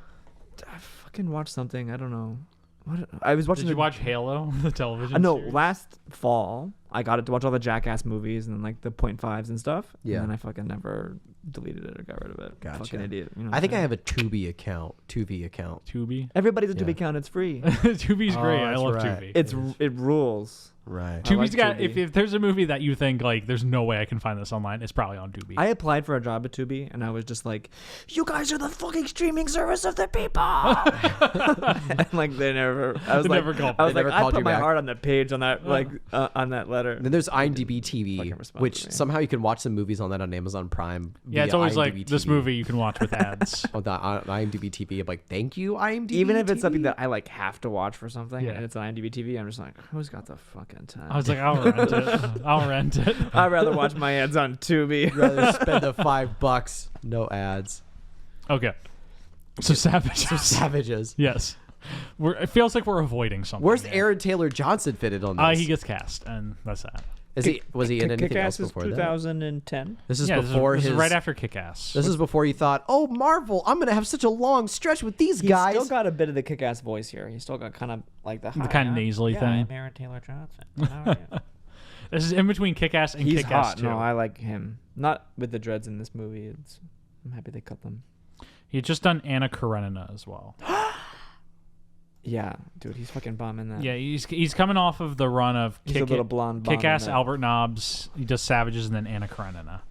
C: I fucking watched something. I don't know. What I was watching.
A: Did you watch Halo, the television?
C: No,
A: series?
C: last fall I got it to watch all the Jackass movies and then like the .5s and stuff.
B: Yeah.
C: And then I fucking never deleted it or got rid of it.
B: Gotcha.
C: Fucking idiot. You know
B: I think I
C: what
B: have a Tubi account.
A: Tubi.
C: Everybody's a
B: Yeah.
C: Tubi account. It's free.
A: Tubi's
B: Oh,
A: great. I
B: that's
A: love
B: right.
A: Tubi.
C: It rules.
B: Right.
A: Tubi's
C: like
A: got.
C: Tubi.
A: If there's a movie that you think like there's no way I can find this online, it's probably on Tubi.
C: I applied for a job at Tubi and I was just like, you guys are the fucking streaming service of the people. And like they never. I was
A: They
C: like,
A: never called-
C: I was
B: they
C: like,
B: never
C: I
B: called
C: put
B: you
C: my
B: back.
C: heart on the page on that on that letter.
B: Then there's IMDb TV,
C: Fucking respond
B: which
C: to me.
B: somehow you can watch the movies on that on Amazon Prime.
A: yeah, it's
B: via
A: always
B: IMDb
A: like this
B: TV.
A: movie you can watch with ads.
B: On IMDb TV. I'm like, thank you, IMDb.
C: Even if it's something
B: TV.
C: that I like have to watch for something
A: Yeah.
C: and it's on IMDb TV, I'm just like, who's got the fucking time?
A: I was like, I'll rent it. I'll rent it.
C: I'd rather watch my ads on Tubi.
B: rather spend the $5, no ads.
A: Okay. So Savage.
B: Savages.
A: Yes. It feels like we're avoiding something.
B: Where's
A: here.
B: Aaron Taylor Johnson fitted on this?
A: He gets cast, and that's that.
B: Was he in anything else
C: Kick-Ass is
B: before that?
C: 2010.
B: This is
A: Yeah,
B: before
A: this
B: his.
A: is right after Kick-Ass.
B: This is before he thought, "Oh, Marvel, I'm gonna have such a long stretch with these
C: He's
B: guys."
C: still got a bit of the Kick-Ass voice here. He's still got kind of like the
A: kind of nasally
C: yeah,
A: thing.
C: I'm Aaron Taylor Johnson. How are you?
A: This is in between Kick-Ass and
C: He's
A: Kick-Ass
C: hot.
A: 2.
C: No, I like him. Not with the dreads in this movie. I'm happy they cut them.
A: He had just done Anna Karenina as well.
C: Yeah, dude, he's fucking bombing that.
A: Yeah, he's coming off of the run of
C: He's a little blonde bomb in
A: Kick-Ass,
C: that.
A: Albert Nobbs. He does Savages and then Anna Karenina.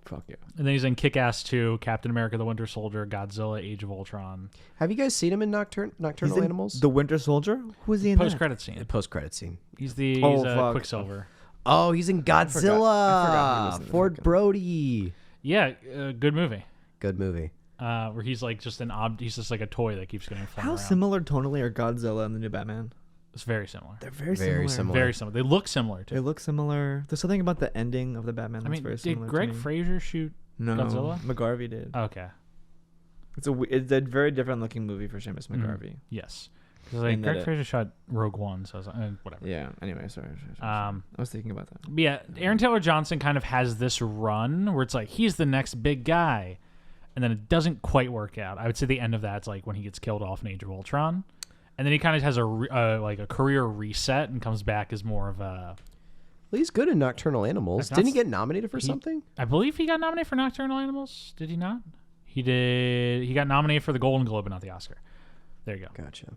C: Fuck yeah.
A: And then he's in Kick-Ass 2, Captain America: The Winter Soldier, Godzilla: Age of Ultron.
B: Have you guys seen him in Nocturnal
C: He's in
B: Animals?
C: The Winter Soldier? Who is he in that?
A: Post-credit scene.
B: Post-credit scene.
A: He's the
C: Oh, fuck.
A: Quicksilver.
B: Oh, he's in
C: forgot he was
B: Godzilla.
C: in the
B: Ford
C: fucking-
B: Brody.
A: Yeah, good movie.
B: Good movie.
A: Where he's like just he's just like a toy that keeps getting flung
C: How
A: around.
C: similar tonally are Godzilla and the new Batman?
A: It's very similar.
C: They're very,
B: Very
C: similar.
B: similar.
A: Very similar. They look similar
C: They
A: too.
C: look similar. There's something about the ending of the Batman
A: I
C: that's
A: mean,
C: very
A: did
C: similar.
A: Greg
C: to me.
A: Fraser shoot?
C: No,
A: Godzilla?
C: McGarvey did.
A: Okay.
C: It's a very different looking movie for Seamus McGarvey.
A: Yes. Because like Greg Fraser shot Rogue One, so I was like, whatever.
C: Yeah. Anyway, sorry.
A: I
C: was thinking about that.
A: But yeah, Aaron Taylor Johnson kind of has this run where it's like he's the next big guy, and then it doesn't quite work out. I would say the end of that's like when he gets killed off in Age of Ultron, and then he kind of has a career reset and comes back as more of a.
B: Well, he's good in Nocturnal Animals. Didn't he get nominated for something?
A: I believe he got nominated for Nocturnal Animals. Did he not? He did. He got nominated for the Golden Globe, but not the Oscar. There you go.
B: Gotcha.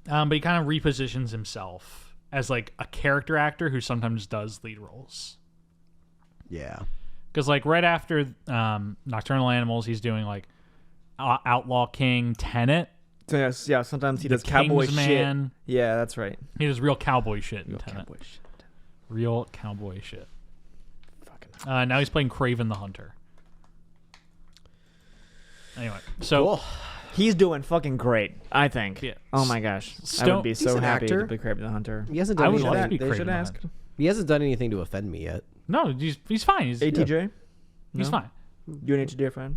A: But he kind of repositions himself as like a character actor who sometimes does lead roles.
B: Yeah.
A: Because like right after Nocturnal Animals, he's doing like Outlaw King, Tenet.
C: So yeah, sometimes he
A: The
C: does cowboy
A: Kingsman.
C: shit. Yeah, that's right.
A: He does real cowboy shit in Tenet.
C: Cowboy shit.
A: Real cowboy shit.
C: Fucking.
A: Now he's playing Kraven the Hunter. Anyway, so
B: Cool.
C: He's doing fucking great, I think.
A: Yeah.
C: Oh my gosh. I would be
B: He's
C: so
B: an
C: happy
B: actor.
C: to be Kraven the Hunter.
B: He hasn't
A: I
B: done
A: would
B: anything.
A: love to be
C: They
A: Kraven
C: should
A: the
C: ask.
A: Hunter.
B: He hasn't done anything to offend me yet.
A: No, he's fine. He's
C: ATJ?
A: He's
C: No?
A: fine.
C: You and ATJ friend?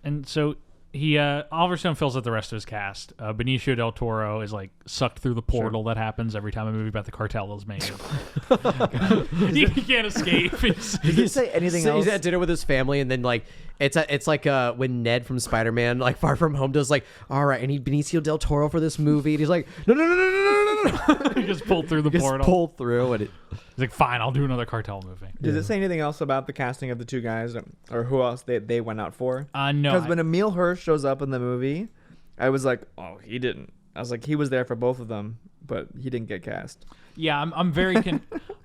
A: And so he Oliver Stone fills out the rest of his cast. Benicio del Toro is like sucked through the portal that happens every time a movie about the cartel is made. he can't escape.
C: Did you say anything else?
B: He's at dinner with his family, and then like it's like when Ned from Spider-Man, like Far From Home, does like, all right, I need Benicio del Toro for this movie, and he's like, no.
A: He just pulled through the portal.
B: Pulled through, and
A: He's like, fine, I'll do another cartel movie.
C: Does it say anything else about the casting of the two guys, or who else they went out for?
A: No.
C: Because when Emil Hirsch shows up in the movie, I was like, oh, he didn't. I was like, he was there for both of them, but he didn't get cast.
A: Yeah, I'm very.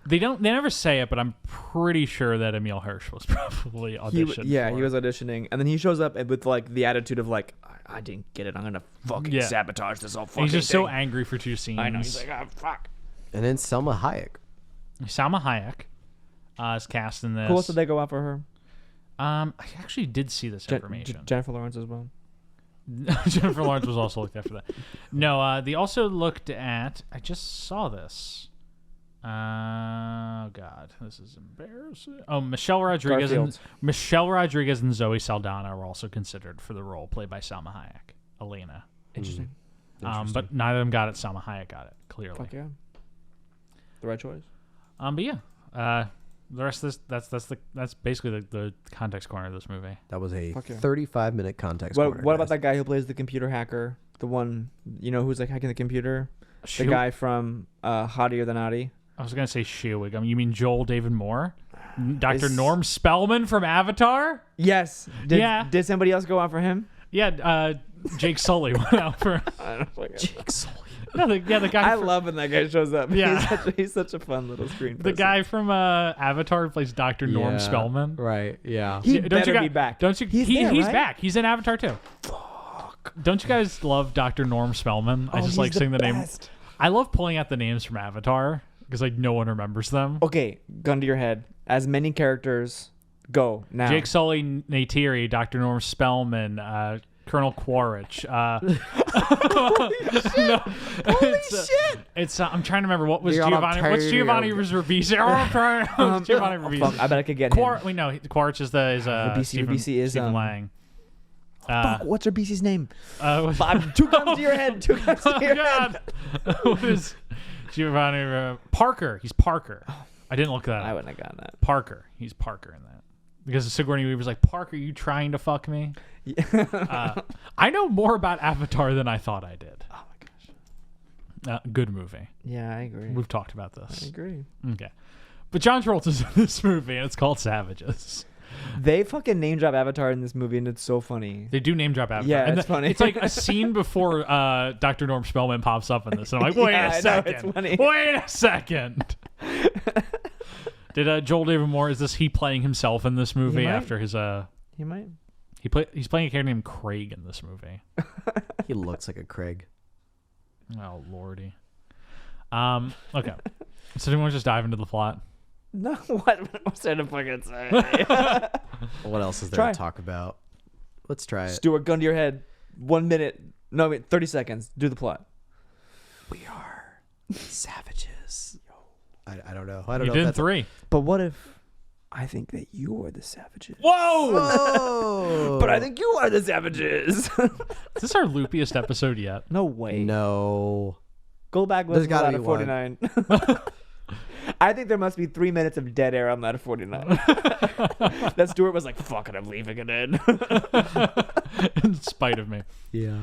A: They never say it, but I'm pretty sure that Emil Hirsch was probably auditioned.
C: He was auditioning, and then he shows up with like the attitude of like, I didn't get it. I'm gonna fucking sabotage this whole fucking
A: He's just
C: thing.
A: so angry for two scenes.
C: I know. He's like, oh fuck.
B: then Selma Hayek.
A: Salma Hayek is cast in this.
C: Who else did they go out for her?
A: I actually did see this information.
C: Jennifer Lawrence as well.
A: Jennifer Lawrence was also looked after that. No, they also looked at. I just saw this. Oh God, this is embarrassing. Oh, Michelle Rodriguez and Zoe Saldana were also considered for the role played by Salma Hayek, Elena.
C: Interesting.
A: But neither of them got it. Salma Hayek got it clearly.
C: Fuck yeah. The right choice.
A: But yeah, the rest of this that's basically the context corner of this movie.
B: That was a
C: Fuck yeah.
B: 35-minute context.
C: What about that guy who plays the computer hacker? The one, who's like hacking the computer? The guy from Hottie or the Naughty?
A: I was gonna say Shewick. You mean Joel David Moore? Dr. Norm Spellman from Avatar?
C: Yes. Did somebody else go out for him?
A: Yeah, Jake Sully went out for
B: Jake Sully?
A: No, the guy.
C: I love when that guy shows up.
A: Yeah.
C: He's such a fun little screen person.
A: The guy from Avatar who plays Dr. Norm Spellman.
B: Right, yeah.
C: He better be back.
A: Don't you?
C: He's
A: He's
C: right?
A: back. He's in Avatar too.
C: Fuck.
A: Don't you guys love Dr. Norm Spellman? I just like saying the name. I love pulling out the names from Avatar because like no one remembers them.
C: Okay, gun to your head. As many characters, go now.
A: Jake Sully, Neytiri, Dr. Norm Spellman, Colonel Quaritch.
B: Holy shit!
A: It's I'm trying to remember what was
B: You're on
A: Giovanni. What's Giovanni Ribisi? What's Giovanni Ribisi?
C: Fuck, I bet I could get him.
A: Wait, no, Quaritch is
C: Ribisi is
A: Stephen Lang.
C: Fuck, what's Ribisi's name?
A: What-
C: Two guns to your head. Two guns to your head.
A: What is Giovanni Parker? He's Parker. I didn't look that up.
C: I wouldn't have gotten that.
A: Parker. He's Parker in that. Because Sigourney Weaver's like, Parker, you trying to fuck me? I know more about Avatar than I thought I did.
C: Oh my gosh.
A: Good movie.
C: Yeah, I agree.
A: We've talked about this.
C: I agree.
A: Okay. But John Travolta's in this movie, and it's called Savages.
C: They fucking name drop Avatar in this movie, and it's so funny.
A: They do name drop Avatar.
C: Yeah,
A: and
C: it's funny.
A: It's like a scene before Dr. Norm Spellman pops up in this. And I'm like, wait
C: Yeah,
A: a
C: I know,
A: second.
C: it's funny.
A: Wait a second. Did Joel David Moore, is he playing himself in this movie after his
C: He might.
A: he's playing a character named Craig in this movie.
B: He looks like a Craig.
A: Oh lordy. Okay. So do you want to just dive into the plot?
C: No, what was I to fucking say?
B: What else is there
C: Try.
B: to talk about? Let's try it.
C: Stuart, gun to your head. 1 minute. No, wait, 30 seconds. Do the plot.
B: We are savages. I don't know. I don't
A: You
B: know.
A: did
B: if
A: in
B: that's
A: 3.
C: But what if I think that you are the savages.
A: Whoa!
B: Oh.
C: But I think you are the savages.
A: Is this our loopiest episode yet?
C: No way.
B: No.
C: Go back
B: There's
C: with
B: gotta
C: Ladder
B: be one.
C: 49. I think there must be 3 minutes of dead air on Ladder 49. That Stuart was like, fuck it, I'm leaving it in.
A: In spite of me.
B: Yeah.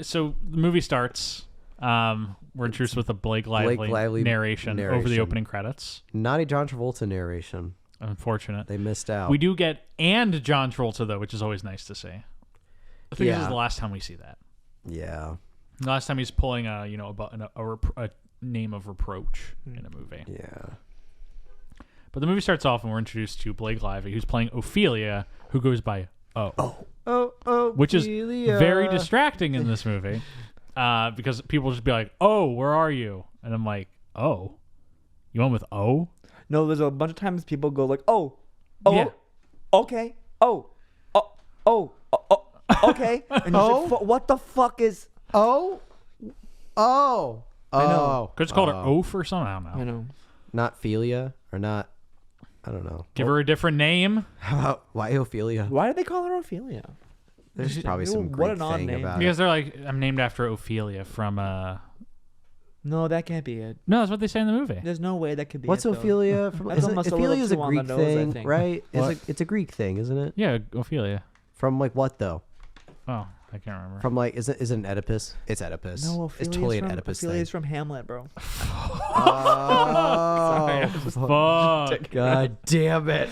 A: So the movie starts. We're introduced with a Blake Lively narration over the opening credits.
B: Not a John Travolta narration.
A: Unfortunate.
B: They missed out.
A: We do get and John Travolta though, which is always nice to see. I think this is the last time we see that.
B: Yeah.
A: The last time he's pulling a name of reproach in a movie.
B: Yeah.
A: But the movie starts off and we're introduced to Blake Lively, who's playing Ophelia, who goes by O. Which is very distracting in this movie. Because people just be like, "Oh, where are you?" And I'm like, "Oh, you went with O?"
C: No, there's a bunch of times people go like, oh,
A: Yeah.
C: okay, okay. And you're like, what the fuck is...
B: Oh.
C: I know.
A: Could just call her Oaf or something. I don't know.
C: I know.
B: Not Philia or not. I don't know.
A: Give her a different name.
B: How about why Ophelia?
C: Why did they call her Ophelia?
B: There's probably some
C: What
B: Greek
C: an odd
B: thing
C: name.
B: about
A: Because
B: it.
A: they're like, I'm named after Ophelia from
C: No, that can't be it.
A: No, that's what they say in the movie.
C: There's no way that could be
B: What's
C: it, though.
B: Ophelia from?
C: That's almost a little
B: Ophelia is a
C: too on the
B: Greek
C: nose, I
B: thing,
C: think.
B: right?
A: What?
B: It's a Greek thing, isn't it?
A: Yeah, Ophelia.
B: From like what though?
A: Oh, I can't remember.
B: From like is it an Oedipus? It's Oedipus.
C: No,
B: it's totally an Oedipus
C: Ophelia's
B: thing.
C: from Hamlet, bro.
B: Oh,
A: Fuck.
B: God damn it!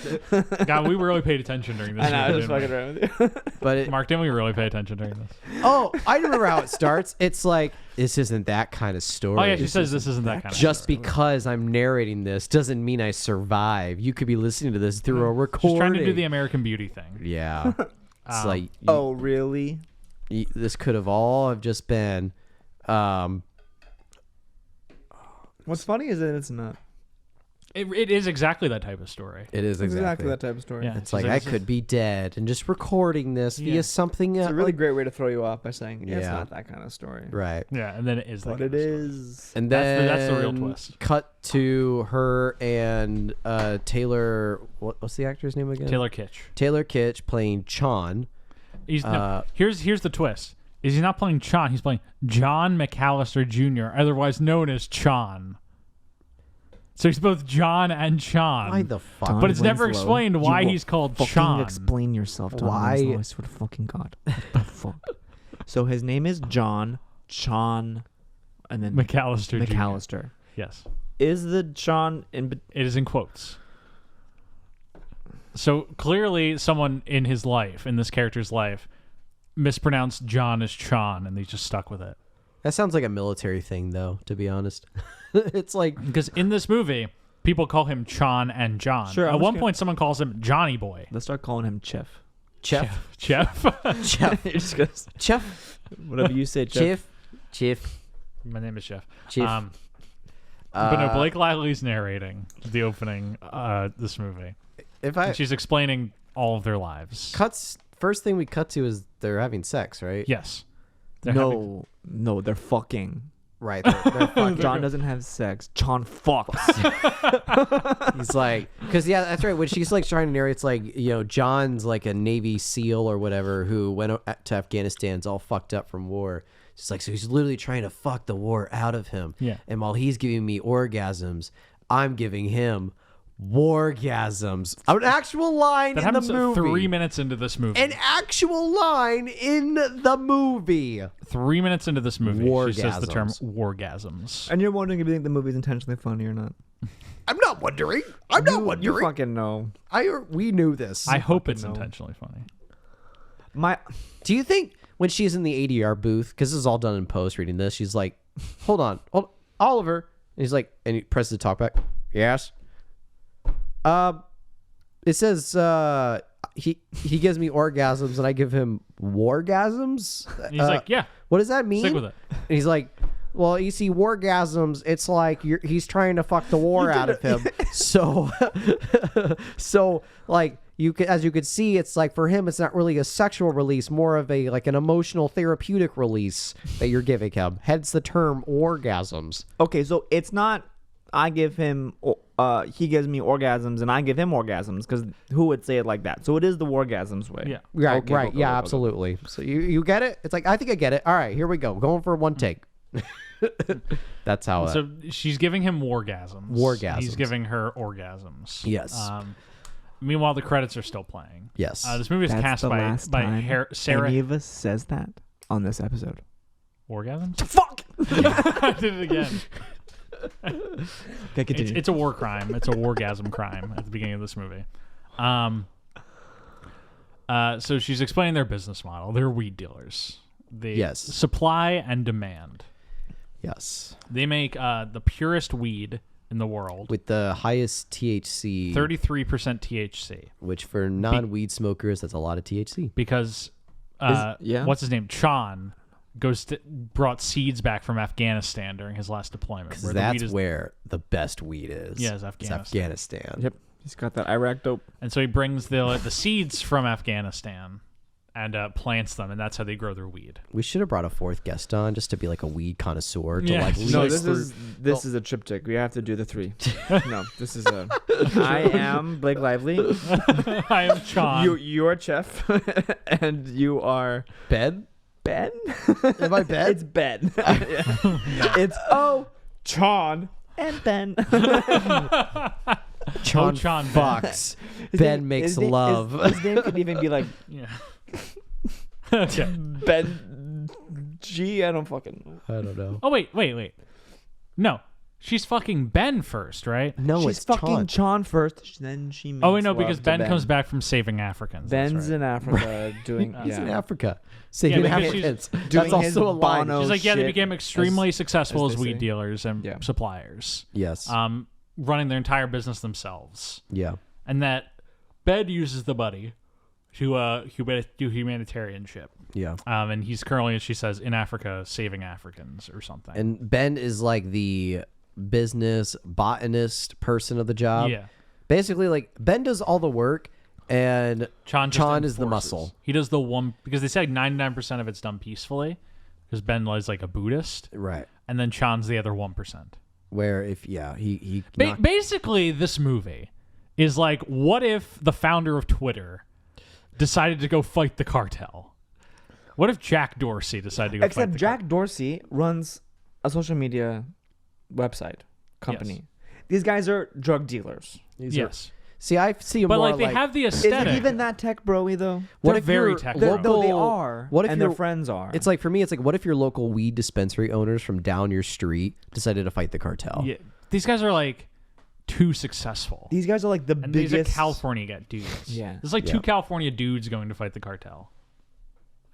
A: God, we really paid attention during this.
C: I know, I was just
A: movie,
C: fucking
A: didn't
C: around with you.
B: But
A: we? Mark, didn't we really pay attention during this?
B: oh, I remember how it starts. It's like this isn't that kind of story.
A: Oh yeah, she says this isn't that kind of
B: Just
A: story.
B: because I'm narrating this doesn't mean I survive. You could be listening to this through a recording.
A: She's trying to do the American Beauty thing.
B: Yeah. It's like
C: Oh, really?
B: this could have all have just been
C: What's funny is that it's not.
A: It is exactly that type of story.
B: it is
C: Exactly that type of story.
A: Yeah.
B: It's
A: She's
B: like I
A: this
B: could
A: is-
B: be dead and just recording this
A: Yeah.
B: via something
C: It's a really
B: like-
C: great way to throw you off by saying, it's
B: Yeah.
C: not that kind of story.
B: right.
A: Yeah, and then it is that
C: But
A: kind
C: it
A: of story.
C: is.
B: And
A: That's
B: then
A: the real twist.
B: Cut to her and Taylor. What's the actor's name again?
A: Taylor Kitsch.
B: Taylor Kitsch playing Chon.
A: He's here's the twist. Is he's not playing Chon, he's playing John McAllister Jr., otherwise known as Chon. So he's both John and Chon.
B: Why the fuck?
A: But it's never
C: Winslow,
A: explained why
C: you will
A: he's called
C: fucking
A: Chon.
C: explain yourself, Tom
B: Why?
C: Winslow, I swear to fucking God. What the fuck? So his name is John, and then
A: McAllister Jr.
C: McAllister.
A: Yes.
C: Is the John in...
A: It is in quotes. So clearly someone in his life, in this character's life, mispronounced John as Chon, and they just stuck with it.
B: That sounds like a military thing, though. To be honest, it's like
A: Because in this movie, people call him Chon and John.
C: Sure, I'm
A: At
C: just
A: one
C: gonna-
A: point, someone calls him Johnny Boy.
C: Let's start calling him Chef.
B: Chef,
A: Chef.
B: Chef,
C: You're just gonna...
B: Chef,
C: Whatever you say, Chef.
B: Chef.
A: My name is Chef.
B: Chef.
A: But no, Blake Lively's narrating the opening this movie.
B: If I
A: And she's explaining all of their lives.
B: cuts, first thing we cut to is they're having sex, right?
A: Yes. They're having-
C: No, they're fucking.
B: Right. They're fucking.
C: John doesn't have sex. John fucks.
B: He's like, because yeah, that's right. When she's like trying to narrate, it's like John's like a Navy SEAL or whatever who went to Afghanistan's all fucked up from war. It's like so he's literally trying to fuck the war out of him.
A: Yeah.
B: And while he's giving me orgasms, I'm giving him wargasms. An actual line
A: that
B: in the
A: happens
B: movie.
A: 3 minutes into this movie.
B: An actual line in the movie.
A: 3 minutes into this movie, she says the term
B: Wargasms.
A: wargasms.
C: And you're wondering if you think the movie's intentionally funny or not.
B: I'm not wondering. I'm not
C: You
B: wondering.
C: fucking know.
B: We knew this.
A: I hope it's
C: know.
A: intentionally funny.
B: Do you think when she's in the ADR booth, because this is all done in post reading this, she's like, hold on, Oliver. And he's like, and he presses the talk back. Yes. It says he gives me orgasms and I give him wargasms.
A: And he's like, yeah,
B: What does that mean?
A: stick with it.
B: And he's like, well, you see, wargasms, it's like he's trying to fuck the war out of him. So, like as you could see, it's like for him, it's not really a sexual release, more of a like an emotional therapeutic release that you're giving him. Hence the term orgasms.
C: Okay, so it's not. I give him he gives me orgasms and I give him orgasms, because who would say it like that? So it is the orgasms way.
A: Yeah.
B: Right,
C: Okay,
B: right.
C: go,
B: Yeah,
C: go, go.
B: absolutely. So you get it? It's like, I think I get it. All right, here we go. Going for one take. That's how
A: So she's giving him wargasms.
B: Wargasms.
A: He's giving her orgasms.
B: Yes.
A: Meanwhile, the credits are still playing.
B: Yes.
A: This movie is
C: That's
A: cast
C: the
A: by
C: last time
A: Sarah.
C: any of us says that on this episode.
A: Orgasms?
C: Fuck.
A: I did it again.
C: Okay, continue.
A: It's a war crime. It's a wargasm crime at the beginning of this movie. So she's explaining their business model. They're weed dealers. They
B: Yes.
A: supply and demand.
B: Yes.
A: They make the purest weed in the world.
B: With the highest THC,
A: 33% THC.
B: which for non-weed smokers, that's a lot of THC.
A: Because
C: yeah.
A: what's his name? Chan brought seeds back from Afghanistan during his last deployment.
B: Because
A: where the weed
B: that's
A: is,
B: where the best weed is.
A: Yeah, it's
B: It's
A: Afghanistan.
B: Afghanistan.
C: Yep. He's got that Iraq dope.
A: and so he brings the seeds from Afghanistan and plants them, and that's how they grow their weed.
B: We should have brought a fourth guest on just to be like a weed connoisseur. To
A: Yeah.
B: like
A: No,
B: lead
C: No,
B: us
C: this
B: through-
C: is a triptych. We have to do the 3. No, this is a. I am Blake Lively.
A: I am Chan.
C: You're Chef, and you are
B: Ben.
C: Ben.
B: Am I Ben?
C: It's Ben. It's Chon and Ben.
B: Chon
A: Chon Ben.
B: fucks. Ben makes love.
C: His name could even be like
A: Yeah. Okay.
C: Ben G. I don't fucking know.
B: I don't know.
A: Oh, wait. No. She's fucking Ben first, right?
B: No,
C: She's
B: it's
C: fucking
B: Chon.
C: Chon first. Then she. Makes
A: Oh, wait, no,
C: love
A: because
C: to
A: Ben comes back from saving Africans. that's
C: Ben's
A: right.
C: in Africa doing.
B: He's in
C: yeah.
B: Africa. Saving
A: because
B: Africans.
C: doing
B: That's
C: his
B: also a line.
C: Bono
A: She's like, yeah, they
C: shit,
A: became extremely
C: as
A: successful
C: they
A: as weed
C: say.
A: dealers and
C: Yeah.
A: suppliers,
B: Yes.
A: running their entire business themselves.
B: Yeah.
A: And that Ben uses the money to do humanitarianship.
B: Yeah.
A: And he's currently, as she says, in Africa saving Africans or something.
B: And Ben is like the business botanist person of the job.
A: yeah.
B: Basically, like Ben does all the work, and
A: Chan
B: is the
A: enforces.
B: muscle.
A: He does the one, because they said 99% of it's done peacefully, because Ben is like a Buddhist,
B: Right.
A: and then Chan's the other 1%.
B: Where if he
A: Basically, this movie is like, what if the founder of Twitter decided to go fight the cartel? What if Jack Dorsey decided to go fight
C: Except
A: the
C: Jack Dorsey runs a social media website company.
A: Yes.
C: These guys are drug dealers.
A: Yes.
B: see, I see him
A: But
B: more
A: like they have the
C: Is it
A: aesthetic.
C: even that tech broy though?
B: What
A: They're
B: if
A: very
B: your
A: technical.
C: No, they
B: local-
C: are.
B: What if
C: and their
B: your
C: friends are?
B: It's like for me, it's like what if your local weed dispensary owners from down your street decided to fight the cartel?
A: Yeah, these guys are like too successful.
C: these guys are like the
A: and
C: biggest.
A: these are California dudes.
C: Yeah.
A: There's like
B: Yeah.
A: two California dudes going to fight the cartel.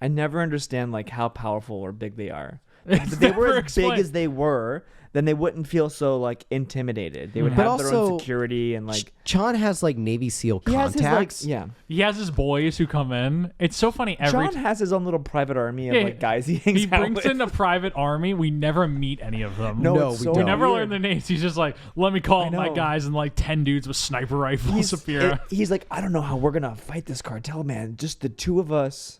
C: I never understand like how powerful or big they are.
A: It's
C: If they were
A: never
C: as big
A: explained.
C: as they were, then they wouldn't feel so like intimidated. They would
B: But
C: have their
B: also,
C: own security and like
B: Chon has like Navy SEAL
C: he has
B: contacts.
C: his like yeah.
A: He has his boys who come in. It's so funny. Every
C: John has his own little private army of
A: Yeah,
C: like guys he hangs
A: he
C: out
A: brings
C: with.
A: in a private army. We never meet any of them.
B: No,
C: it's
B: we
C: so
B: don't.
A: We never
C: weird.
A: learn their names. He's just like, let me call
C: I
A: up my
C: know.
A: guys, and like 10 dudes with sniper rifles appear.
C: He's like, I don't know how we're gonna fight this cartel, man. Just the two of us.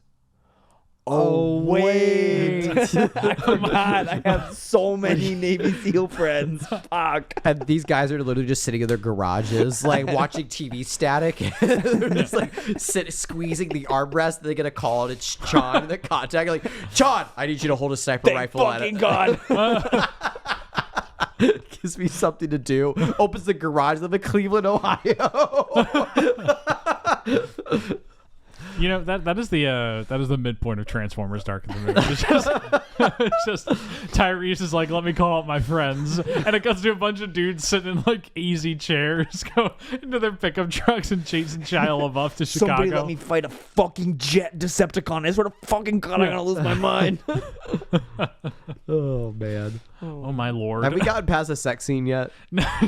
B: Oh, wait.
C: Come on, I have so many Navy SEAL friends. Fuck.
B: And these guys are literally just sitting in their garages, like watching TV static. They're just like squeezing the armrest. They get a call, and it's Chon in the contact. Like, Chon, I need you to hold a sniper rifle at
C: Fucking
B: it.
C: God.
B: Gives me something to do. Opens the garage of Cleveland, Ohio.
A: You know, that is the midpoint of Transformers: Dark of the Moon. It's just Tyrese is like, let me call up my friends, and it goes to a bunch of dudes sitting in like easy chairs, go into their pickup trucks and chasing Shia LaBeouf to Chicago.
C: Somebody let me fight a fucking jet Decepticon. I swear to fucking God, I'm gonna lose my mind.
B: Oh man.
A: Oh my lord!
B: Have we gotten past the sex scene yet?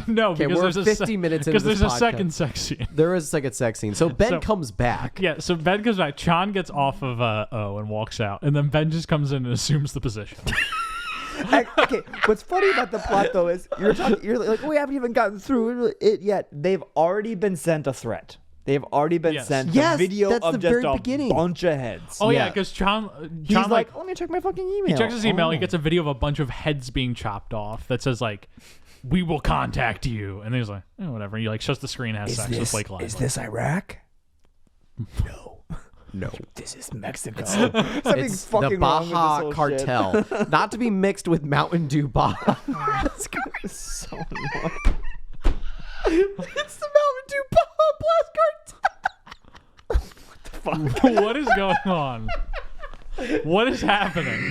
A: No, because
B: we're
A: there's a
B: 50 minutes into
A: because
B: this
A: there's a
B: podcast.
A: second sex scene.
B: There is a second sex scene. So Ben
A: So-
B: comes back.
A: Yeah, so Ben comes back. Chan gets off of O and walks out, and then Ben just comes in and assumes the position.
C: Okay, what's funny about the plot though is you're like, we haven't even gotten through it yet. They've already been sent a threat. They've already been
A: Yes.
C: sent
B: Yes,
C: a video
B: that's
C: of
B: the
C: just
B: very
C: a
B: beginning.
C: bunch of heads.
A: Oh yeah,
B: Yeah.
A: because Chan
C: He's
A: like
C: like, let me check my fucking email.
A: he checks his email. He
C: Oh.
A: gets a video of a bunch of heads being chopped off that says like we will contact you. And he's like, whatever. And he like shuts the screen and has sex with Blake Lively.
C: Is this Iraq? No. This is Mexico.
B: It's the Baja Cartel, not to be mixed with Mountain Dew Baja.
C: This guy is so annoying.
B: It's the Mountain Dew Baja Blast Cartel.
A: What is going on? What is happening?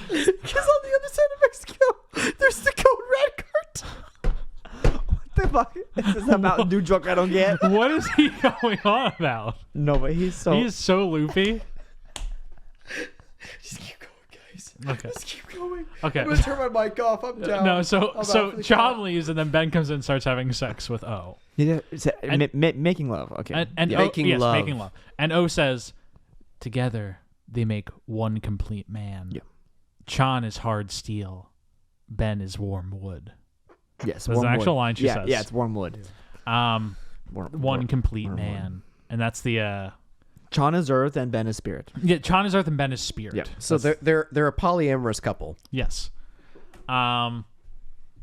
B: Because on the other side of Mexico, there's the Code Red Cartel.
C: What the fuck? Is this a Mountain Dew joke I don't get?
A: What is he going on about?
C: No, but he's so...
A: He is so loopy.
B: Just keep going, guys.
A: Okay.
B: Just keep going.
A: Okay.
B: I'm gonna turn my mic off. I'm down.
A: No,
B: I'm
A: so
B: out for the
A: John
B: count.
A: leaves and then Ben comes in and starts having sex with O.
C: Yeah, making love. Okay.
A: And
B: Yeah.
A: O,
B: Making
A: yes,
B: love.
A: making love. And O says, together they make one complete man.
C: Yeah.
A: Chan is hard steel. Ben is warm wood.
C: Yes,
A: That's an actual line she says.
C: Yeah, it's warm wood.
A: One complete
C: warm
A: man.
C: wood.
A: And that's the
C: Chan is earth and Ben is spirit.
A: yeah, Chan is earth and Ben is spirit.
C: Yeah.
B: So they're a polyamorous couple,
A: Yes.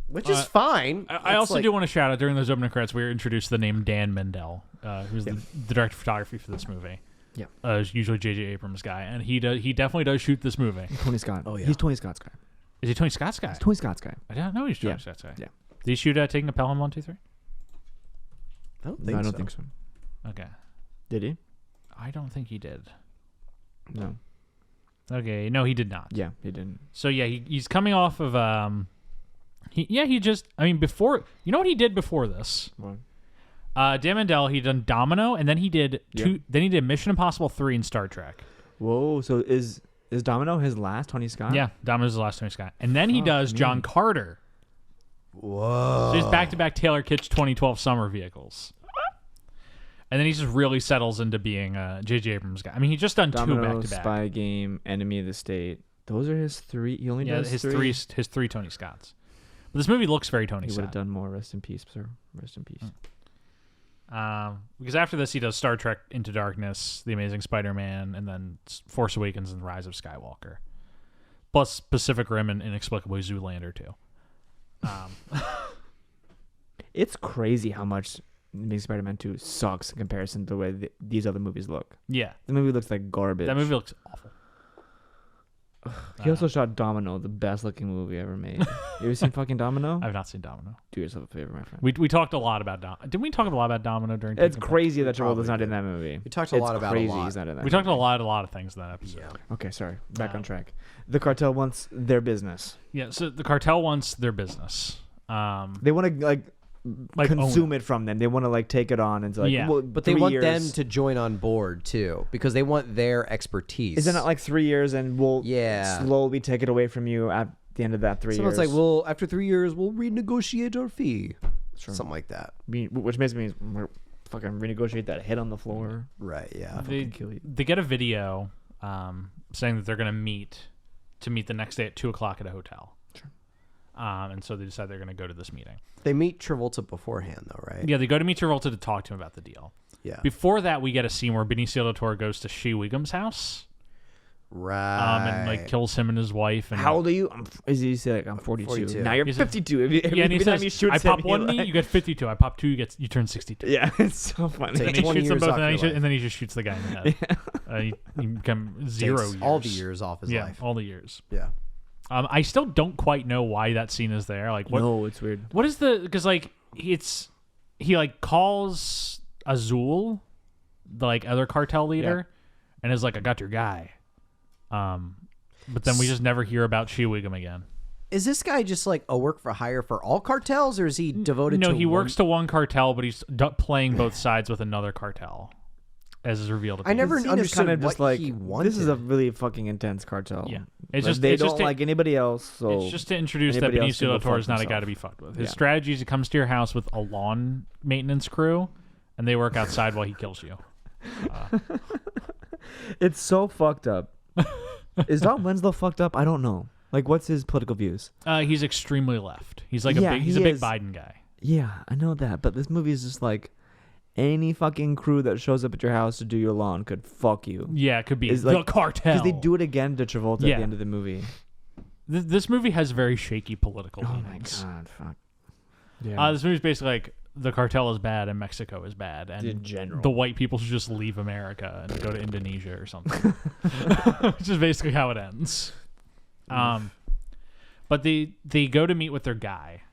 B: which is fine.
A: I also do want to shout out during those opening credits we were introduced to the name Dan Mendel, who's the director of photography for this movie.
C: Yeah.
A: Usually J.J. Abrams guy, and he definitely does shoot this movie.
C: Tony Scott.
B: Oh, yeah.
C: He's Tony Scott's guy.
A: Is he Tony Scott's guy?
C: He's Tony Scott's guy.
A: I didn't know he's Tony
C: Yeah.
A: Scott's guy.
C: Yeah.
A: Did he shoot Taking a Pelham 1, 2, 3?
B: I don't
C: No,
B: think
C: I don't
B: so.
C: think so.
A: Okay.
C: Did he?
A: I don't think he did.
C: No.
A: Okay, no, he did not.
C: Yeah, he didn't.
A: So yeah, he's coming off of before, you know what he did before this?
C: What?
A: Dan Mendel, he done Domino, and then he did Mission Impossible 3 and Star Trek.
C: Whoa, so is Domino his last Tony Scott?
A: Yeah, Domino's the last Tony Scott. And then he
C: Fuck
A: does
C: me.
A: John Carter.
B: Whoa.
A: So he's back-to-back Taylor Kitsch 2012 summer vehicles. And then he just really settles into being a J.J. Abrams guy. I mean, he's just done
C: Domino,
A: two back-to-back.
C: Spy Game, Enemy of the State. Those are his three. He only does
A: his
C: three.
A: three Tony Scotts. But this movie looks very Tony
C: He would have
A: Scott.
C: done more. Rest in peace, sir. Rest in peace.
A: Because after this, he does Star Trek Into Darkness, The Amazing Spider-Man, and then Force Awakens and Rise of Skywalker. Plus Pacific Rim and inexplicably Zoolander, too.
C: It's crazy how much Amazing Spider-Man 2 sucks in comparison to the way these other movies look.
A: Yeah.
C: The movie looks like garbage.
A: That movie looks awful.
C: He also shot Domino, the best looking movie ever made. You ever seen fucking Domino?
A: I've not seen Domino.
C: Do yourself a favor, my friend.
A: We talked a lot about Domino. Didn't we talk a lot about Domino during
C: It's
A: Taking
C: crazy that
B: Probably
C: Travolta's not
B: did.
C: in that movie.
B: We talked a lot about
C: crazy
B: a lot.
C: he's not in that
A: We talked a
C: movie.
A: lot of things in that episode.
B: Yeah.
C: Okay, sorry. Back on track. The cartel wants their business.
A: Yeah, so the cartel wants their business.
C: They want to
A: Like,
C: consume it from them. They want to take it on and
A: Yeah.
C: well,
B: But they
C: 3
B: want
C: years.
B: them to join on board too, because they want their expertise.
C: Is it not 3 years and we'll slowly take it away from you at the end of that 3
B: So
C: years?
B: it's like, well, after 3 years, we'll renegotiate our fee.
C: Sure.
B: Something like that.
C: Which makes me fucking renegotiate that hit on the floor.
B: Right, yeah.
A: They,
C: kill you.
A: they get a video saying that they're going to meet the next day at 2 o'clock at a hotel.
C: Sure.
A: And so they decide they're going to go to this meeting.
B: They meet Travolta beforehand, though, right?
A: Yeah, they go to meet Travolta to talk to him about the deal.
B: Yeah.
A: Before that, we get a scene where Benicio del Toro goes to Shea Wiggum's house
B: Right.
A: and kills him and his wife. And
C: How old are you? Is he say I'm 42.
B: 42.
C: Now you're
A: He said-
C: 52.
A: Yeah, and he
C: Every time
A: says,
C: he shoots
A: I pop
C: him,
A: one knee, you get 52. I pop two, you turn 62.
C: Yeah, it's so funny.
B: Take
A: And he
B: 20
A: shoots them
B: years
A: both,
B: off
A: and then,
B: your life.
A: and then he just shoots the guy in the head. He become 0
B: Takes
A: years.
B: all the years off his
A: Yeah,
B: life.
A: all the years.
B: Yeah.
A: I still don't quite know why that scene is there. Like, what?
C: No, it's weird.
A: What is the? Because he calls Azul, the other cartel leader, and is like, "I got your guy." But then we just never hear about Shea Wiggum again.
B: Is this guy just a work for hire for all cartels, or is he devoted to
A: No, he
B: one?
A: works to one cartel, but he's playing both sides with another cartel, as is revealed. At the
B: I never
C: The scene is
B: understood
C: kind of just
B: what he wanted.
C: this is a really fucking intense cartel.
A: Yeah. It's
C: Like,
A: just-
C: they
A: it's
C: don't
A: just a-
C: like anybody else. So
A: It's just to introduce that
C: anybody else can
A: Benicio del
C: go
A: Toro is
C: fuck
A: not a guy
C: himself.
A: to be fucked with. His
C: Yeah.
A: strategy is he comes to your house with a lawn maintenance crew, and they work outside while he kills you.
C: it's so fucked up. Is Don Winslow fucked up? I don't know. What's his political views?
A: He's extremely left. He's
C: Yeah,
A: he's a
C: he
A: big
C: is.
A: Biden guy.
C: Yeah, I know that. But this movie is just any fucking crew that shows up at your house to do your lawn could fuck you.
A: Yeah, it could be
C: Is
A: the cartel.
C: Because they do it again to Travolta at
A: Yeah.
C: the end of the movie.
A: This movie has very shaky political
C: Oh my
A: leanings.
C: god, fuck. Yeah.
A: This movie's basically like the cartel is bad and Mexico is bad, and
C: In general.
A: the white people should just leave America and go to Indonesia or something. Which is basically how it ends. But they go to meet with their guy,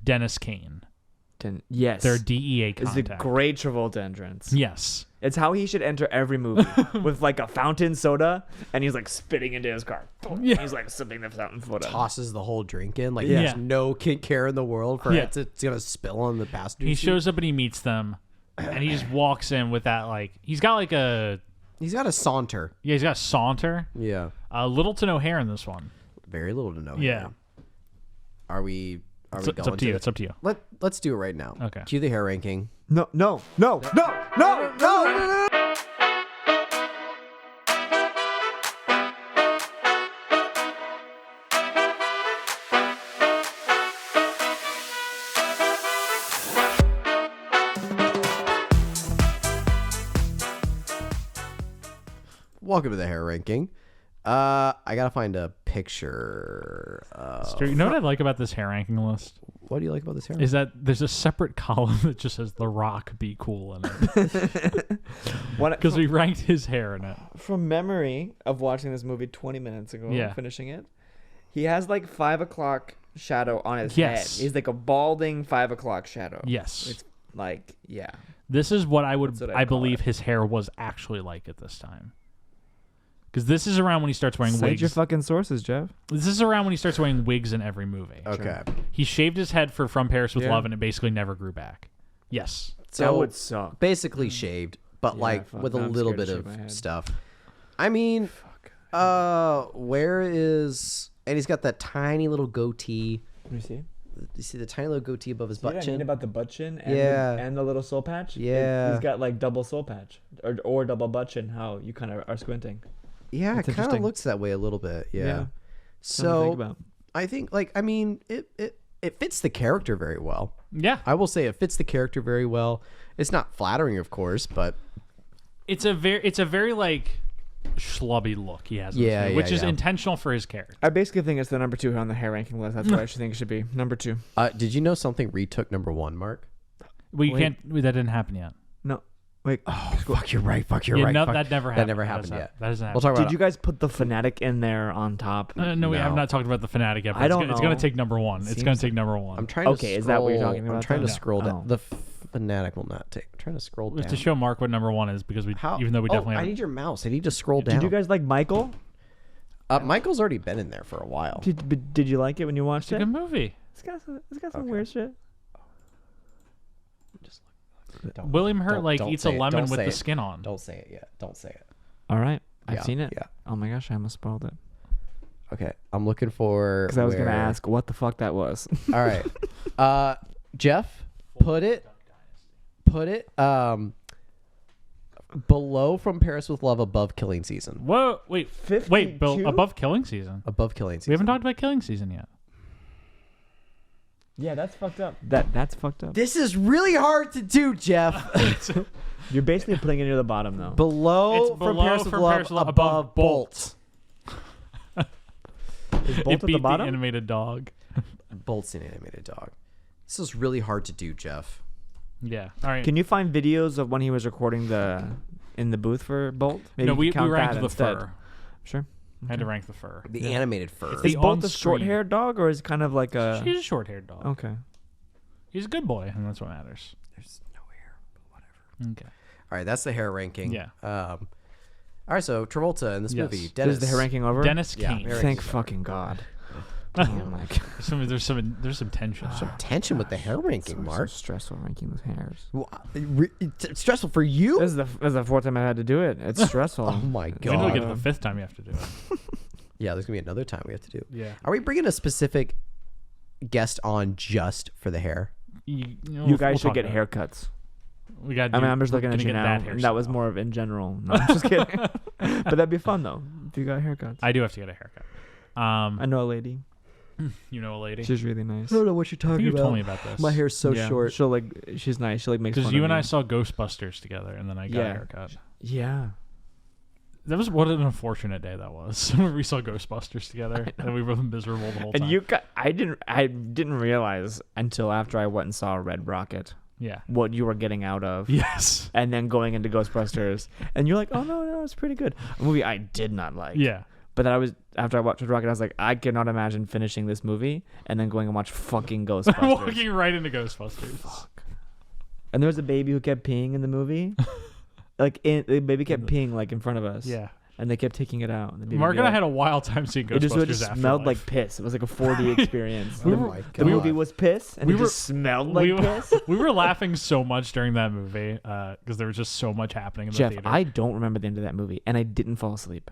A: Dennis Kane,
C: Yes.
A: their DEA
C: It's
A: contact.
C: a great Travolta entrance.
A: Yes.
C: It's how he should enter every movie with like a fountain soda, and he's like spitting into his car.
A: Yeah.
C: He's like sipping the fountain soda.
B: Tosses the whole drink in. Like
A: Yeah.
B: there's no care in the world for
A: Yeah.
B: it's gonna spill on the passenger
A: He
B: seat.
A: shows up and he meets them, and he just walks in with that like he's got like a
B: He's got a saunter.
A: he's got a saunter,
B: Yeah.
A: little to no hair in this one.
B: Very little to no.
A: Yeah.
B: hair. Are we
A: It's
B: going
A: up to you. It's up to you.
B: Let's do it right now.
A: Okay.
B: Cue the hair ranking.
C: No.
B: Welcome to the hair ranking. I gotta find a picture.
A: You know what I like about this hair ranking list
B: What do you like about this hair?
A: is that there's a separate column that just says The Rock be cool in it because we ranked his hair in it.
C: From memory of watching this movie 20 minutes ago,
A: Yeah.
C: finishing it, he has like 5 o'clock shadow on his
A: Yes.
C: head. He's like a balding 5 o'clock shadow.
A: Yes,
C: It's like, yeah.
A: this is what
C: That's what
A: I
C: I'd call
A: believe
C: it.
A: his hair was actually like at this time. Because this is around when he starts wearing
C: Cite
A: wigs.
C: your fucking sources, Jeff.
A: This is around when he starts wearing wigs in every movie.
B: Okay.
A: He shaved his head for From Paris with
C: Yeah.
A: Love, and it basically never grew back. Yes.
B: So
C: that would suck.
B: basically shaved, but
C: Yeah,
B: like
C: fuck,
B: with a
C: now I'm
B: little
C: scared
B: bit
C: to shave my
B: of
C: head.
B: stuff. I mean, where is? And he's got that tiny little goatee.
C: Let me see.
B: You see the tiny little goatee above his
C: See what
B: butt
C: I mean
B: chin?
C: about the butt chin and,
B: Yeah.
C: and the little soul patch?
B: Yeah.
C: He's got like double soul patch or double butt chin, how you kind of are squinting.
B: Yeah,
C: That's
B: it kind of
C: interesting.
B: looks that way a little bit. Yeah.
C: Yeah. Something to think
B: So
C: about.
B: I think, like, I mean, it fits the character very well.
A: Yeah.
B: I will say it fits the character very well. It's not flattering, of course, but
A: It's a very like schlubby look he has, in this
B: Yeah,
A: movie,
B: yeah,
A: which is
B: yeah.
A: intentional for his character.
C: I basically think it's the number 2 on the hair ranking list. That's what I should think it should be. Number 2.
B: did you know something retook number 1, Mark?
A: We
C: Wait.
A: can't. That didn't happen yet.
C: No. Wait.
B: Oh, fuck, you're right. Fuck, you're
A: Yeah,
B: right.
A: no,
B: fuck.
A: that never
B: That
A: happened.
B: never
A: That
B: happened
A: doesn't
B: yet.
A: happen. That doesn't happen.
B: We'll talk about
C: Did you guys put the Fanatic in there on top?
A: No, we have
B: No.
A: not talked about the Fanatic yet. But
C: I
A: it's
C: don't
A: gonna- It's going
C: know.
A: to take number 1. It's
C: Seems-
A: going to take number 1.
B: I'm trying to
C: Okay, is that what you're
B: scroll-
C: talking about
B: I'm trying
C: then?
B: to scroll down.
C: Oh.
B: The Fanatic will not take. I'm trying to scroll
A: We have
B: down.
A: to show Mark what number 1 is because we,
B: How?
A: even though we definitely
B: I
A: haven't.
B: need your mouse. I need to scroll down.
C: Did you guys like Michael?
B: Michael's already been in there for a while.
C: Did you like it when you watched
A: It's a
C: it?
A: good movie.
C: It's got some
B: Okay.
C: weird shit.
B: Just don't-
A: William Hurt
B: don't-
A: like
B: don't
A: eats
B: say
A: a
B: it.
A: lemon
B: Don't
A: with
B: say
A: the
B: it.
A: skin on.
B: Don't say it yet. Don't say it.
C: All right. I've
B: Yeah,
C: seen it.
B: Yeah.
C: Oh my gosh, I almost spoiled it.
B: Okay. I'm looking for.
C: Because I was going to
B: where-
C: ask what the fuck that was.
B: All right. Jeff, put it below From Paris with Love, above Killing Season.
A: Whoa! Wait,
C: 52?
A: above Killing Season.
B: Above Killing Season.
A: We haven't talked about Killing Season yet.
C: Yeah, that's fucked up. That's fucked up.
B: This is really hard to do, Jeff.
C: You're basically putting it near the bottom though.
B: below,
A: It's
B: From
A: below
B: Paris with
A: From
B: Love,
A: Paris with Love,
B: above Bolt.
C: Is Bolt
A: It
C: at
A: beat
C: the bottom?
A: animated dog.
B: Bolt's an animated dog. This is really hard to do, Jeff.
A: Yeah. All right.
C: Can you find videos of when he was recording in the booth for Bolt? Maybe
A: no,
C: you
A: we
C: can count
A: ranked
C: that
A: the
C: instead.
A: fur.
C: Sure.
A: I had to rank the fur.
B: The animated fur.
A: It's the
C: Is Bolt a
A: on-screen.
C: short-haired dog or is it kind of like a?
A: He's a short-haired dog.
C: Okay.
A: He's a good boy, and that's what matters.
B: There's no hair, but whatever.
A: Okay.
B: All right, that's the hair ranking.
A: Yeah.
B: All right, so Travolta in this
A: Yes.
B: movie.
C: Is
B: Dennis.
C: the hair ranking over?
A: Dennis
B: Yeah,
A: Kane.
B: hair
C: Thank
B: ranking's
C: fucking God. Damn, like
A: There's some tension.
B: Some tension with the hair ranking,
C: so
B: Mark.
C: stressful ranking those hairs.
B: It's stressful for you?
C: This is the fourth time I had to do it. It's stressful.
B: Oh my
A: Wait till we get to
B: god.
A: the 5th time you have to do it.
B: Yeah, there's gonna be another time we have to do.
A: Yeah.
B: Are we bringing a specific guest on just for the hair?
A: You
C: You guys should get haircuts.
A: We got.
C: I mean, I'm just looking at you now. And that was
A: hairstyle.
C: more of in general. No, I'm just kidding. But that'd be fun though if you got haircuts.
A: I do have to get a haircut.
C: I know a lady.
A: You know a lady.
C: She's really nice.
B: I don't know what you're
A: I think
B: talking
A: you
B: about.
A: told me about this.
B: My hair's so
C: Yeah,
B: short.
C: She'll like. She's nice. She like makes.
A: Because
C: fun
A: you
C: of
A: and
C: me.
A: I saw Ghostbusters together, and then I got a
C: Yeah.
A: haircut.
C: Yeah.
A: That was what an unfortunate day that was. We saw Ghostbusters together, and we were miserable the whole time.
C: And I didn't realize until after I went and saw Red Rocket
A: yeah.
C: what you were getting out of.
A: Yes.
C: And then going into Ghostbusters, and you're like, oh no, it's pretty good. A movie I did not like.
A: Yeah.
C: But then after I watched Red Rocket, I was like, I cannot imagine finishing this movie and then going and watch fucking Ghostbusters.
A: Walking right into Ghostbusters.
C: Fuck. And there was a baby who kept peeing in the movie. The baby kept peeing like in front of us.
A: Yeah.
C: And they kept taking it out. And
A: Mark and I had a wild time seeing Ghostbusters.
C: It just smelled like piss. It was like a 4D experience. The movie was piss, and it just smelled like piss.
A: We were laughing so much during that movie because there was just so much happening in the
C: Jeff,
A: theater.
C: I don't remember the end of that movie, and I didn't fall asleep.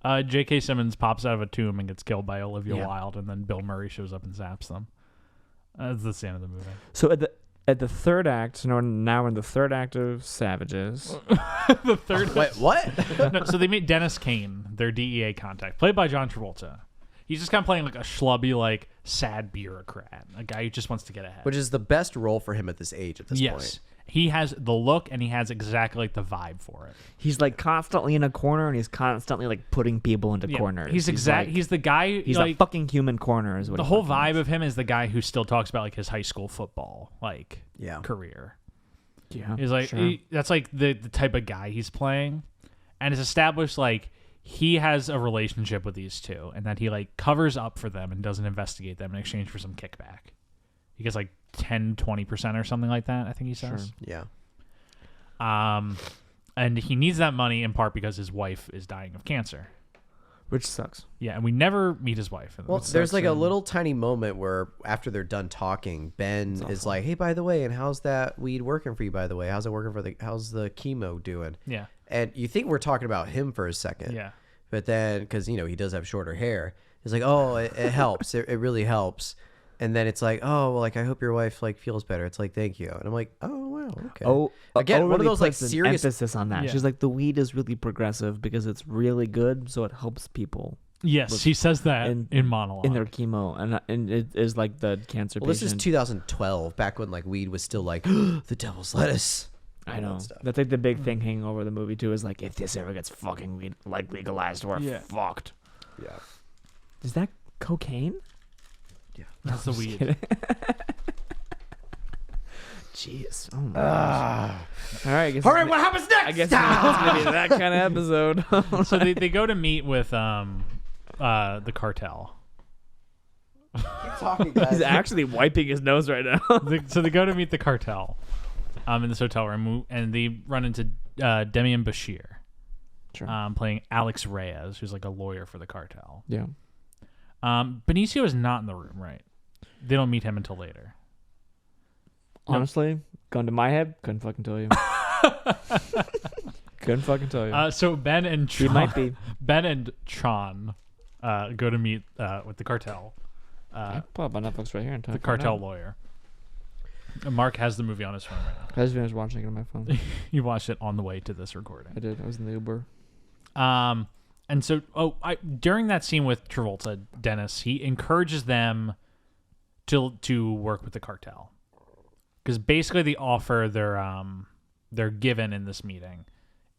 A: J.K. Simmons pops out of a tomb and gets killed by Olivia Wilde, and then Bill Murray shows up and zaps them. That's the end of the movie.
C: So at the third act, so now in the third act of Savages.
A: The third.
B: Wait, what?
A: No, so they meet Dennis Kane, their DEA contact, played by John Travolta. He's just kind of playing like a schlubby, like sad bureaucrat, a guy who just wants to get ahead.
B: Which is the best role for him at this age. At this point.
A: He has the look and he has exactly like the vibe for it.
C: He's like constantly in a corner, and he's constantly like putting people into corners.
A: He's the guy.
C: He's
A: like,
C: a fucking human corner. Is what
A: the
C: he
A: whole
C: fucking
A: vibe
C: is.
A: of him is the guy who still talks about like his high school football career.
C: Yeah,
A: He's like that's like the type of guy he's playing, and it's established like he has a relationship with these two, and that he like covers up for them and doesn't investigate them in exchange for some kickback. He gets like 10-20% or something like that, I think he says.
B: Yeah.
A: And he needs that money in part because his wife is dying of cancer.
C: which sucks.
A: Yeah, and we never meet his wife.
B: Well, there's like a little tiny moment where after they're done talking, Ben is like, "Hey, by the way, and how's that weed working for you? By the way, how's it working for how's the chemo doing?"
A: Yeah.
B: And you think we're talking about him for a second.
A: Yeah.
B: But then, because he does have shorter hair, he's like, "Oh, it helps. It really helps." And then it's like, "Oh, well, like I hope your wife like feels better." It's like, "Thank you." And I'm like, "Oh, wow, okay."
C: Oh,
B: again, one of
C: really
B: those like
C: puts an
B: serious
C: emphasis on that.
A: Yeah.
C: She's like, the weed is really progressive because it's really good, so it helps people.
A: Yes, she says that in monologue.
C: In their chemo, and it is like the cancer
B: Well,
C: patient.
B: this is 2012, back when like weed was still like the devil's lettuce.
C: I know. That's like the big thing hanging over the movie too. Is like, if this ever gets fucking legalized, we're fucked.
B: Yeah.
C: Is that cocaine?
B: Yeah.
A: That's the weed.
C: Jeez. Oh my gosh. All right. I guess
B: All right, what happens next?
C: I guess it's gonna be that kind of episode.
A: So they go to meet with the cartel.
B: Keep talking, guys.
C: He's actually wiping his nose right now.
A: So they go to meet the cartel in this hotel room, and they run into Demian Bashir, playing Alex Reyes, who's like a lawyer for the cartel.
C: Yeah.
A: Benicio is not in the room, right? They don't meet him until later.
C: Honestly, gun to my head, couldn't fucking tell you. Couldn't fucking tell you.
A: So Ben and Tron,
C: He might be.
A: Ben and Tron go to meet with the cartel.
C: I'll pull up my Netflix right here and talk
A: The cartel lawyer. Mark has the movie on his phone right now.
C: I just finished watching it on my phone.
A: You watched it on the way to this recording.
C: I did. I was in the Uber.
A: And so, during that scene with Travolta, Dennis, he encourages them to work with the cartel, because basically the offer they're given in this meeting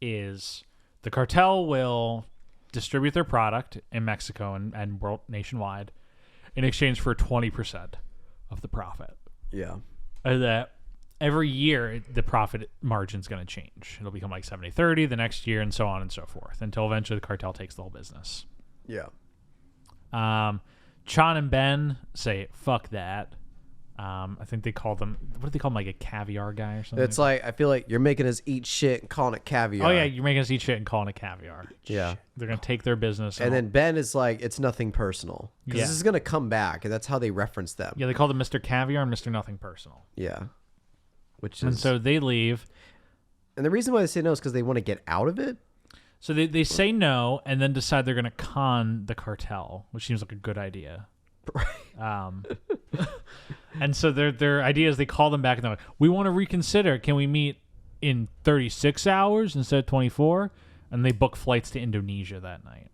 A: is the cartel will distribute their product in Mexico and world nationwide in exchange for 20% of the profit.
B: Yeah.
A: That every year the profit margin is going to change. It'll become like 70-30 the next year, and so on and so forth, until eventually the cartel takes the whole business.
B: Yeah.
A: Chon and Ben say fuck that. I think they call them, what do they call him, like a caviar guy or something?
B: It's like, I feel like you're making us eat shit and calling it caviar.
A: Oh yeah, you're making us eat shit and calling it caviar.
B: Yeah.
A: They're gonna take their business,
B: And then Ben is like, it's nothing personal. Because
A: Yeah.
B: this is going to come back, and that's how they reference them.
A: yeah, they call them Mr. Caviar and Mr. Nothing Personal.
B: Yeah. Which is,
A: And so they leave.
B: and the reason why they say no is because they want to get out of it.
A: So they say no, and then decide they're gonna con the cartel, which seems like a good idea. And so their idea is they call them back and they're like, we want to reconsider. Can we meet in 36 hours instead of 24? And they book flights to Indonesia that night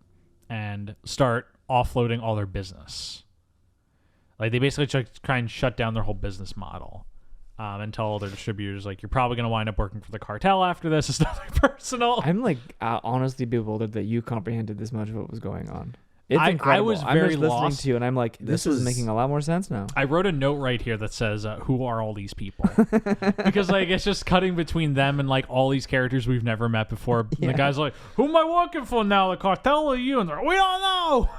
A: and start offloading all their business. Like they basically try and shut down their whole business model. and tell all their distributors, like, you're probably going to wind up working for the cartel after this. It's nothing personal.
C: I'm like honestly bewildered that you comprehended this much of what was going on. It's
A: I
C: incredible.
A: was
C: I'm
A: very
C: just listening
A: lost.
C: to you, and I'm like, this is making a lot more sense now.
A: I wrote a note right here that says, who are all these people? Because, like, it's just cutting between them and, like, all these characters we've never met before. And the guy's like, who am I working for now, the cartel or you? And they're like, we don't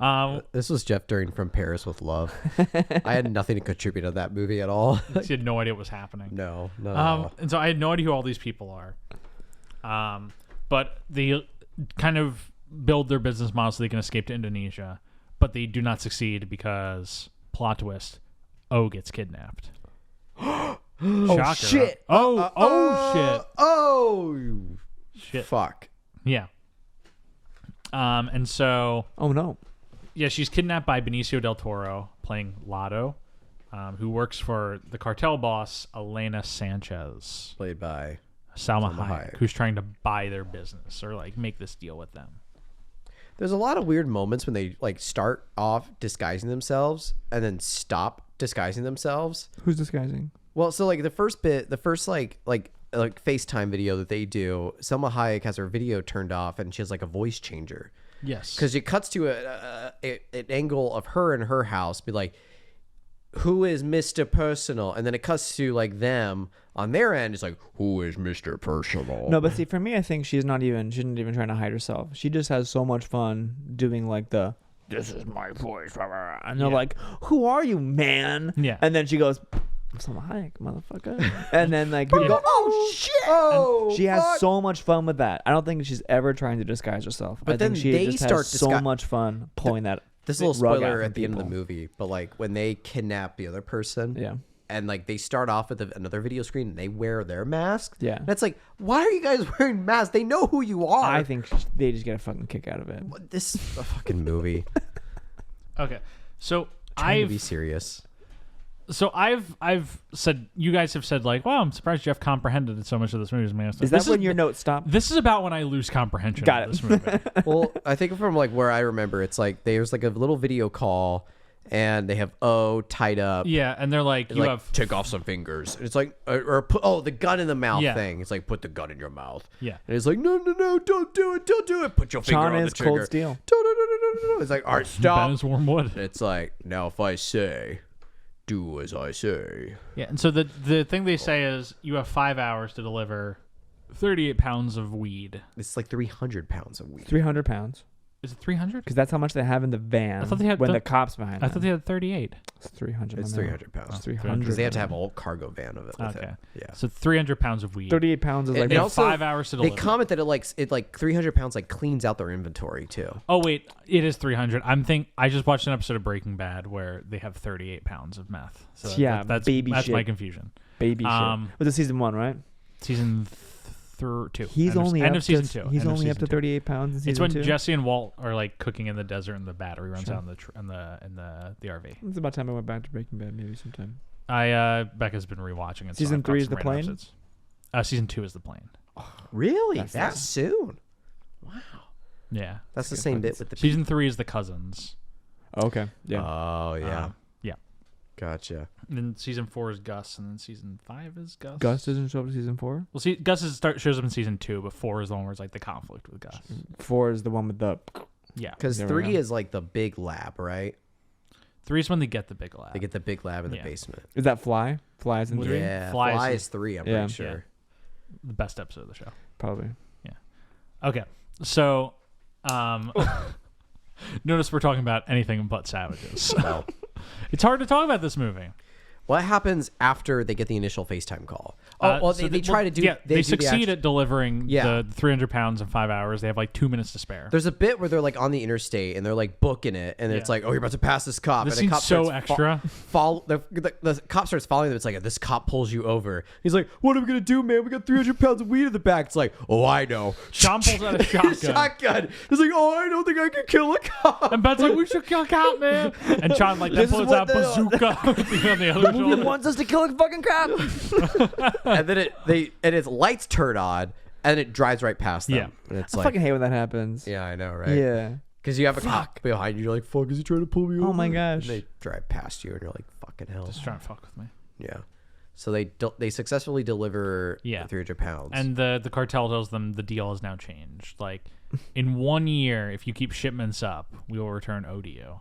A: know.
B: This was Jeff during From Paris with Love. I had nothing to contribute to that movie at all.
A: She had no idea what was happening.
B: No, no.
A: And so I had no idea who all these people are. But they kind of build their business model so they can escape to Indonesia, but they do not succeed because, plot twist, O gets kidnapped.
B: Oh,
A: Shocker,
B: shit.
A: huh?
B: Oh,
A: shit.
B: fuck.
A: Yeah. And so,
C: Oh no.
A: yeah, she's kidnapped by Benicio del Toro, playing Lotto, who works for the cartel boss, Elena Sanchez,
B: Played by
A: Salma
B: Salma
A: Hayek,
B: Hayek.
A: who's trying to buy their business or, like, make this deal with them.
B: There's a lot of weird moments when they like start off disguising themselves and then stop disguising themselves.
C: Who's disguising?
B: Well, so like the first like FaceTime video that they do, Selma Hayek has her video turned off and she has like a voice changer
A: Yes.
B: because it cuts to an angle of her in her house, be like, who is Mr. Personal? And then it cuts to like them on their end. It's like, who is Mr. Personal?
C: No, but see, for me, I think she's not even trying to hide herself. She just has so much fun doing like this is my voice, and they're like, who are you, man?
A: Yeah.
C: And then she goes, I'm Salma Hayek, motherfucker. And then like people go,
B: oh shit! Oh,
C: she has
B: fuck.
C: so much fun with that. I don't think she's ever trying to disguise herself.
B: But
C: I
B: then
C: think she
B: they
C: just
B: start
C: has so much fun pulling that.
B: This is a little
C: rug out
B: spoiler
C: from
B: at the end of the
C: people.
B: movie, but like when they kidnap the other person,
C: Yeah.
B: and like they start off with another video screen and they wear their mask,
C: Yeah.
B: and it's like, why are you guys wearing masks? They know who you are.
C: I think they just get a fucking kick out of it.
B: This is a fucking movie.
A: Okay. So
B: Trying to be serious.
A: I've said, you guys have said, like, wow, I'm surprised Jeff comprehended so much of this movie.
C: Is that when your notes stop?
A: This is about when I lose comprehension
C: Got
A: of
C: it.
A: this movie.
B: Well, I think from like where I remember, it's like there's like a little video call, and they have O tied up.
A: Yeah, and they're like, you
B: Like,
A: have
B: take off some fingers. And it's like, or put the gun in the mouth
A: Yeah.
B: thing. It's like, put the gun in your mouth.
A: Yeah.
B: And it's like, no, don't do it. Put your finger
C: Sean
B: on the
C: is
B: trigger.
C: Cold Steel.
B: No. It's like, all right, stop.
A: Ben is warm wood.
B: It's like, now if I say, do as I say.
A: Yeah, and so the thing they say is you have 5 hours to deliver 38 pounds of weed.
B: It's like 300 pounds of weed.
C: 300 pounds.
A: Is it 300?
C: Because that's how much they have in the van
A: I thought they had
C: when
A: the-
C: the cops behind
A: I
C: them.
A: thought they had 38.
C: It's 300.
B: It's
C: my man.
B: 300 pounds.
C: It's 300.
B: Because they have to have a whole cargo van of it with
A: Okay.
B: it. Yeah.
A: So 300 pounds of weed.
C: 38 pounds is
B: And
C: like
A: They
B: it
A: have
B: also-
A: 5 hours to
B: They
A: deliver.
B: comment that it like 300 pounds like cleans out their inventory too.
A: Oh wait, it is 300. I just watched an episode of Breaking Bad where they have 38 pounds of meth. So
C: Yeah,
A: that's
C: baby
A: that's my
C: shit.
A: confusion.
C: baby
A: Um,
C: shit. Was it season 1, right?
A: Season 2.
C: He's
A: end
C: only
A: of, end
C: up
A: of season
C: to,
A: 2.
C: He's
A: End of
C: only up
A: season
C: to
A: 2.
C: 38 pounds in season
A: It's when
C: 2.
A: Jesse and Walt are like cooking in the desert and the battery runs
C: Sure.
A: out in the RV.
C: It's about time I went back to Breaking Bad, maybe sometime.
A: Becca's been rewatching it.
C: Season
A: I've got
C: 3 is
A: some
C: the
A: random
C: plane?
A: episodes. Season 2 is the plane.
B: Really?
C: That's
B: That
C: nice.
B: soon?
A: Yeah.
B: That's the
C: good
B: same
C: fucking
B: bit with the
A: Season 3 is the cousins.
C: Oh, okay. Yeah.
B: Oh yeah.
A: Yeah.
B: Gotcha.
A: And then season 4 is Gus, and then season 5 is Gus.
C: Gus doesn't show up to season 4?
A: Well, see, Gus shows up in season 2, but 4 is the one where it's like the conflict with Gus.
C: 4 is the one with the...
A: Yeah.
B: Because
C: There we
B: 3
C: go.
B: is like the big lab, right?
A: 3 is when they get the big lab.
B: They get the big lab in
A: Yeah.
B: the basement.
C: Is that Fly? Fly is in
A: What
C: 3?
A: do you-
B: Yeah.
A: Fly
B: Fly
A: is-
B: is 3, I'm
C: Yeah.
B: pretty sure.
A: the best episode of the show.
C: Probably.
A: Okay. So, notice we're talking about anything but savages.
B: Well,
A: It's hard to talk about this movie.
B: what happens after they get the initial FaceTime call? Oh, well,
A: So
B: they try to do.
A: Yeah, they
B: do the
A: succeed
B: action-
A: at delivering
B: Yeah.
A: the 300 pounds in 5 hours. They have like 2 minutes to spare.
B: There's a bit where they're like on the interstate and they're like booking it, and it's
A: Yeah.
B: like, oh, you're about to pass this cop.
A: This
B: and the
A: seems
B: cop
A: so
B: starts
A: extra.
B: The cop starts following them. It's like, this cop pulls you over. He's like, what are we gonna do, man? We got 300 pounds of weed in the back. It's like, oh, I know.
A: Sean pulls out a shotgun.
B: Shotgun. He's like, oh, I don't think I can kill a cop.
A: And Ben's like, we should kill a cop, man. And Sean like then
C: This is
A: pulls
C: what
A: out
C: the-
A: bazooka on the other
C: He
A: shoulder.
C: wants us to kill a fucking cop!
B: And then its lights turn on, and it drives right past them.
A: Yeah.
B: And it's
C: I
B: like,
C: fucking hate when that happens.
B: yeah, I know, right?
C: Yeah.
B: Because you have a cop behind you. You're like, fuck, is he trying to pull me over?
C: Oh my gosh.
B: And they drive past you, and you're like, fucking hell.
A: Just trying to fuck with me.
B: Yeah. So they successfully deliver 300 pounds.
A: And the cartel tells them the deal has now changed. Like, in 1 year, if you keep shipments up, we will return O to you.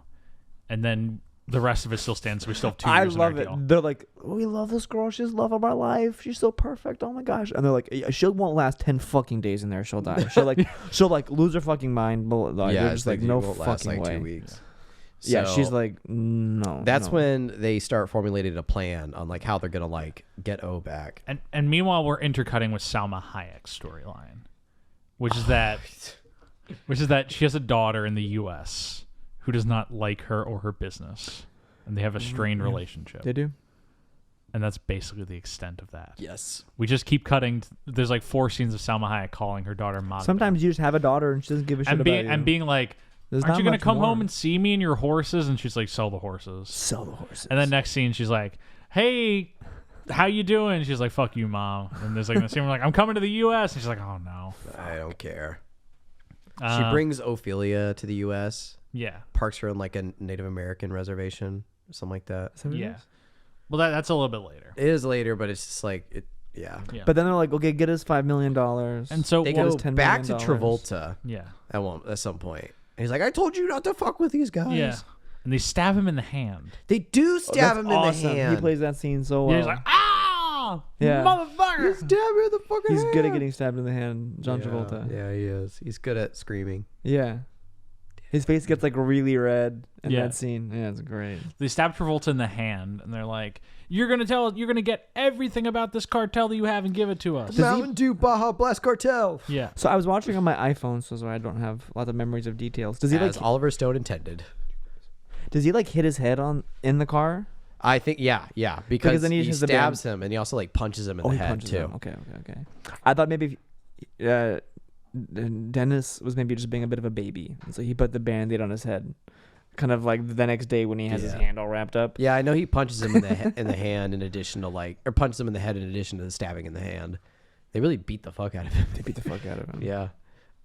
A: And then the rest of it still stands. So we still have 2 years
C: I love
A: in our
C: it.
A: deal.
C: They're like, we love this girl. She's the love of our life. She's so perfect. Oh my gosh. And they're like, she won't last 10 fucking days in there. She'll die. She'll lose her fucking mind. But like, they're just like, no
B: won't
C: fucking
B: last, like,
C: way.
B: 2 weeks.
C: Yeah,
B: So
C: she's like, no.
B: that's
C: no.
B: when they start formulating a plan on like how they're gonna like get O back.
A: And meanwhile, we're intercutting with Salma Hayek's storyline, which is that she has a daughter in the U.S. who does not like her or her business, and they have a strained relationship.
C: They do.
A: And that's basically the extent of that.
B: Yes.
A: We just keep cutting. There's like 4 scenes of Salma Hayek calling her daughter Magda.
C: Sometimes you just have a daughter and she doesn't give a shit about you.
A: And being like,
C: There's
A: aren't
C: not
A: you going to
C: much
A: come
C: more.
A: home and see me and your horses? And she's like, sell the horses.
C: Sell the horses.
A: And then next scene, she's like, hey, how you doing? She's like, fuck you, mom. And there's like the scene where like, I'm coming to the U.S. And she's like, oh, no.
B: I don't care. She brings Ophelia to the U.S.
A: Yeah.
B: Parks her in like a Native American reservation or something like that.
A: Yeah. Well, that's a little bit later.
B: It is later, but it's just like it. Yeah.
C: But then they're like, okay, get us $5 million.
A: And so
B: They
C: What
B: go
C: is $10
B: back to
C: million?
B: Travolta
A: yeah.
B: at some point. And he's like, I told you not to fuck with these guys.
A: Yeah. And they stab him in the hand.
B: They do stab him
C: awesome.
B: in the hand.
C: He plays that scene so well.
A: Yeah, he's like, ah!
C: Yeah.
A: Motherfucker!
B: Stab him in the fucking
C: He's
B: hand.
C: good at getting stabbed in the hand, John
B: Yeah.
C: Travolta.
B: Yeah, he is. He's good at screaming.
C: Yeah. His face gets like really red in
A: Yeah.
C: that scene. Yeah, it's great.
A: They stab Travolta in the hand, and they're like, you're gonna get everything about this cartel that you have and give it to us.
B: Mountain Dew Baja Blast Cartel.
A: Yeah.
C: So I was watching on my iPhone, so I don't have lots of memories of details. Does he
B: As
C: like
B: Oliver Stone intended.
C: hit his head in the car?
B: I think, yeah, because
C: then he
B: he
C: has the
B: stabs him and he also like punches him in the
C: he
B: head
C: punches
B: too.
C: him. Okay. I thought maybe Dennis was maybe just being a bit of a baby, and so he put the Band-Aid on his head, kind of like the next day when he has his
B: Yeah.
C: hand all wrapped up.
B: Yeah, I know he punches him in the in the hand in addition to or punches him in the head in addition to the stabbing in the hand. They really beat the fuck out of him.
C: They beat the fuck out of him.
B: Yeah.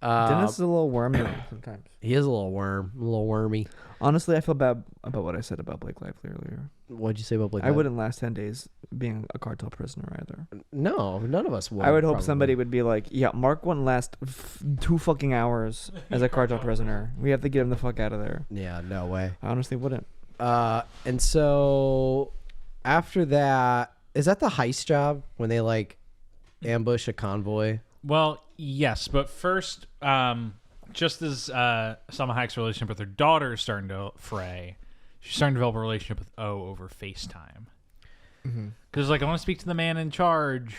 C: Dennis is a little wormy sometimes.
B: He is a little wormy.
C: Honestly, I feel bad about what I said about Blake Lively earlier.
B: What'd you say about Blake?
C: I wouldn't last 10 days being a cartel prisoner either.
B: No, none of us would.
C: I would hope
B: probably.
C: somebody would be like, yeah, Mark wouldn't last 2 fucking hours as a cartel prisoner. We have to get him the fuck out of there.
B: Yeah, no way.
C: I honestly wouldn't.
B: And so after that, is that the heist job when they like ambush a convoy?
A: Well, yes, but first, just as Salma Hayek's relationship with her daughter is starting to fray, she's starting to develop a relationship with O over FaceTime. Because like, I want to speak to the man in charge,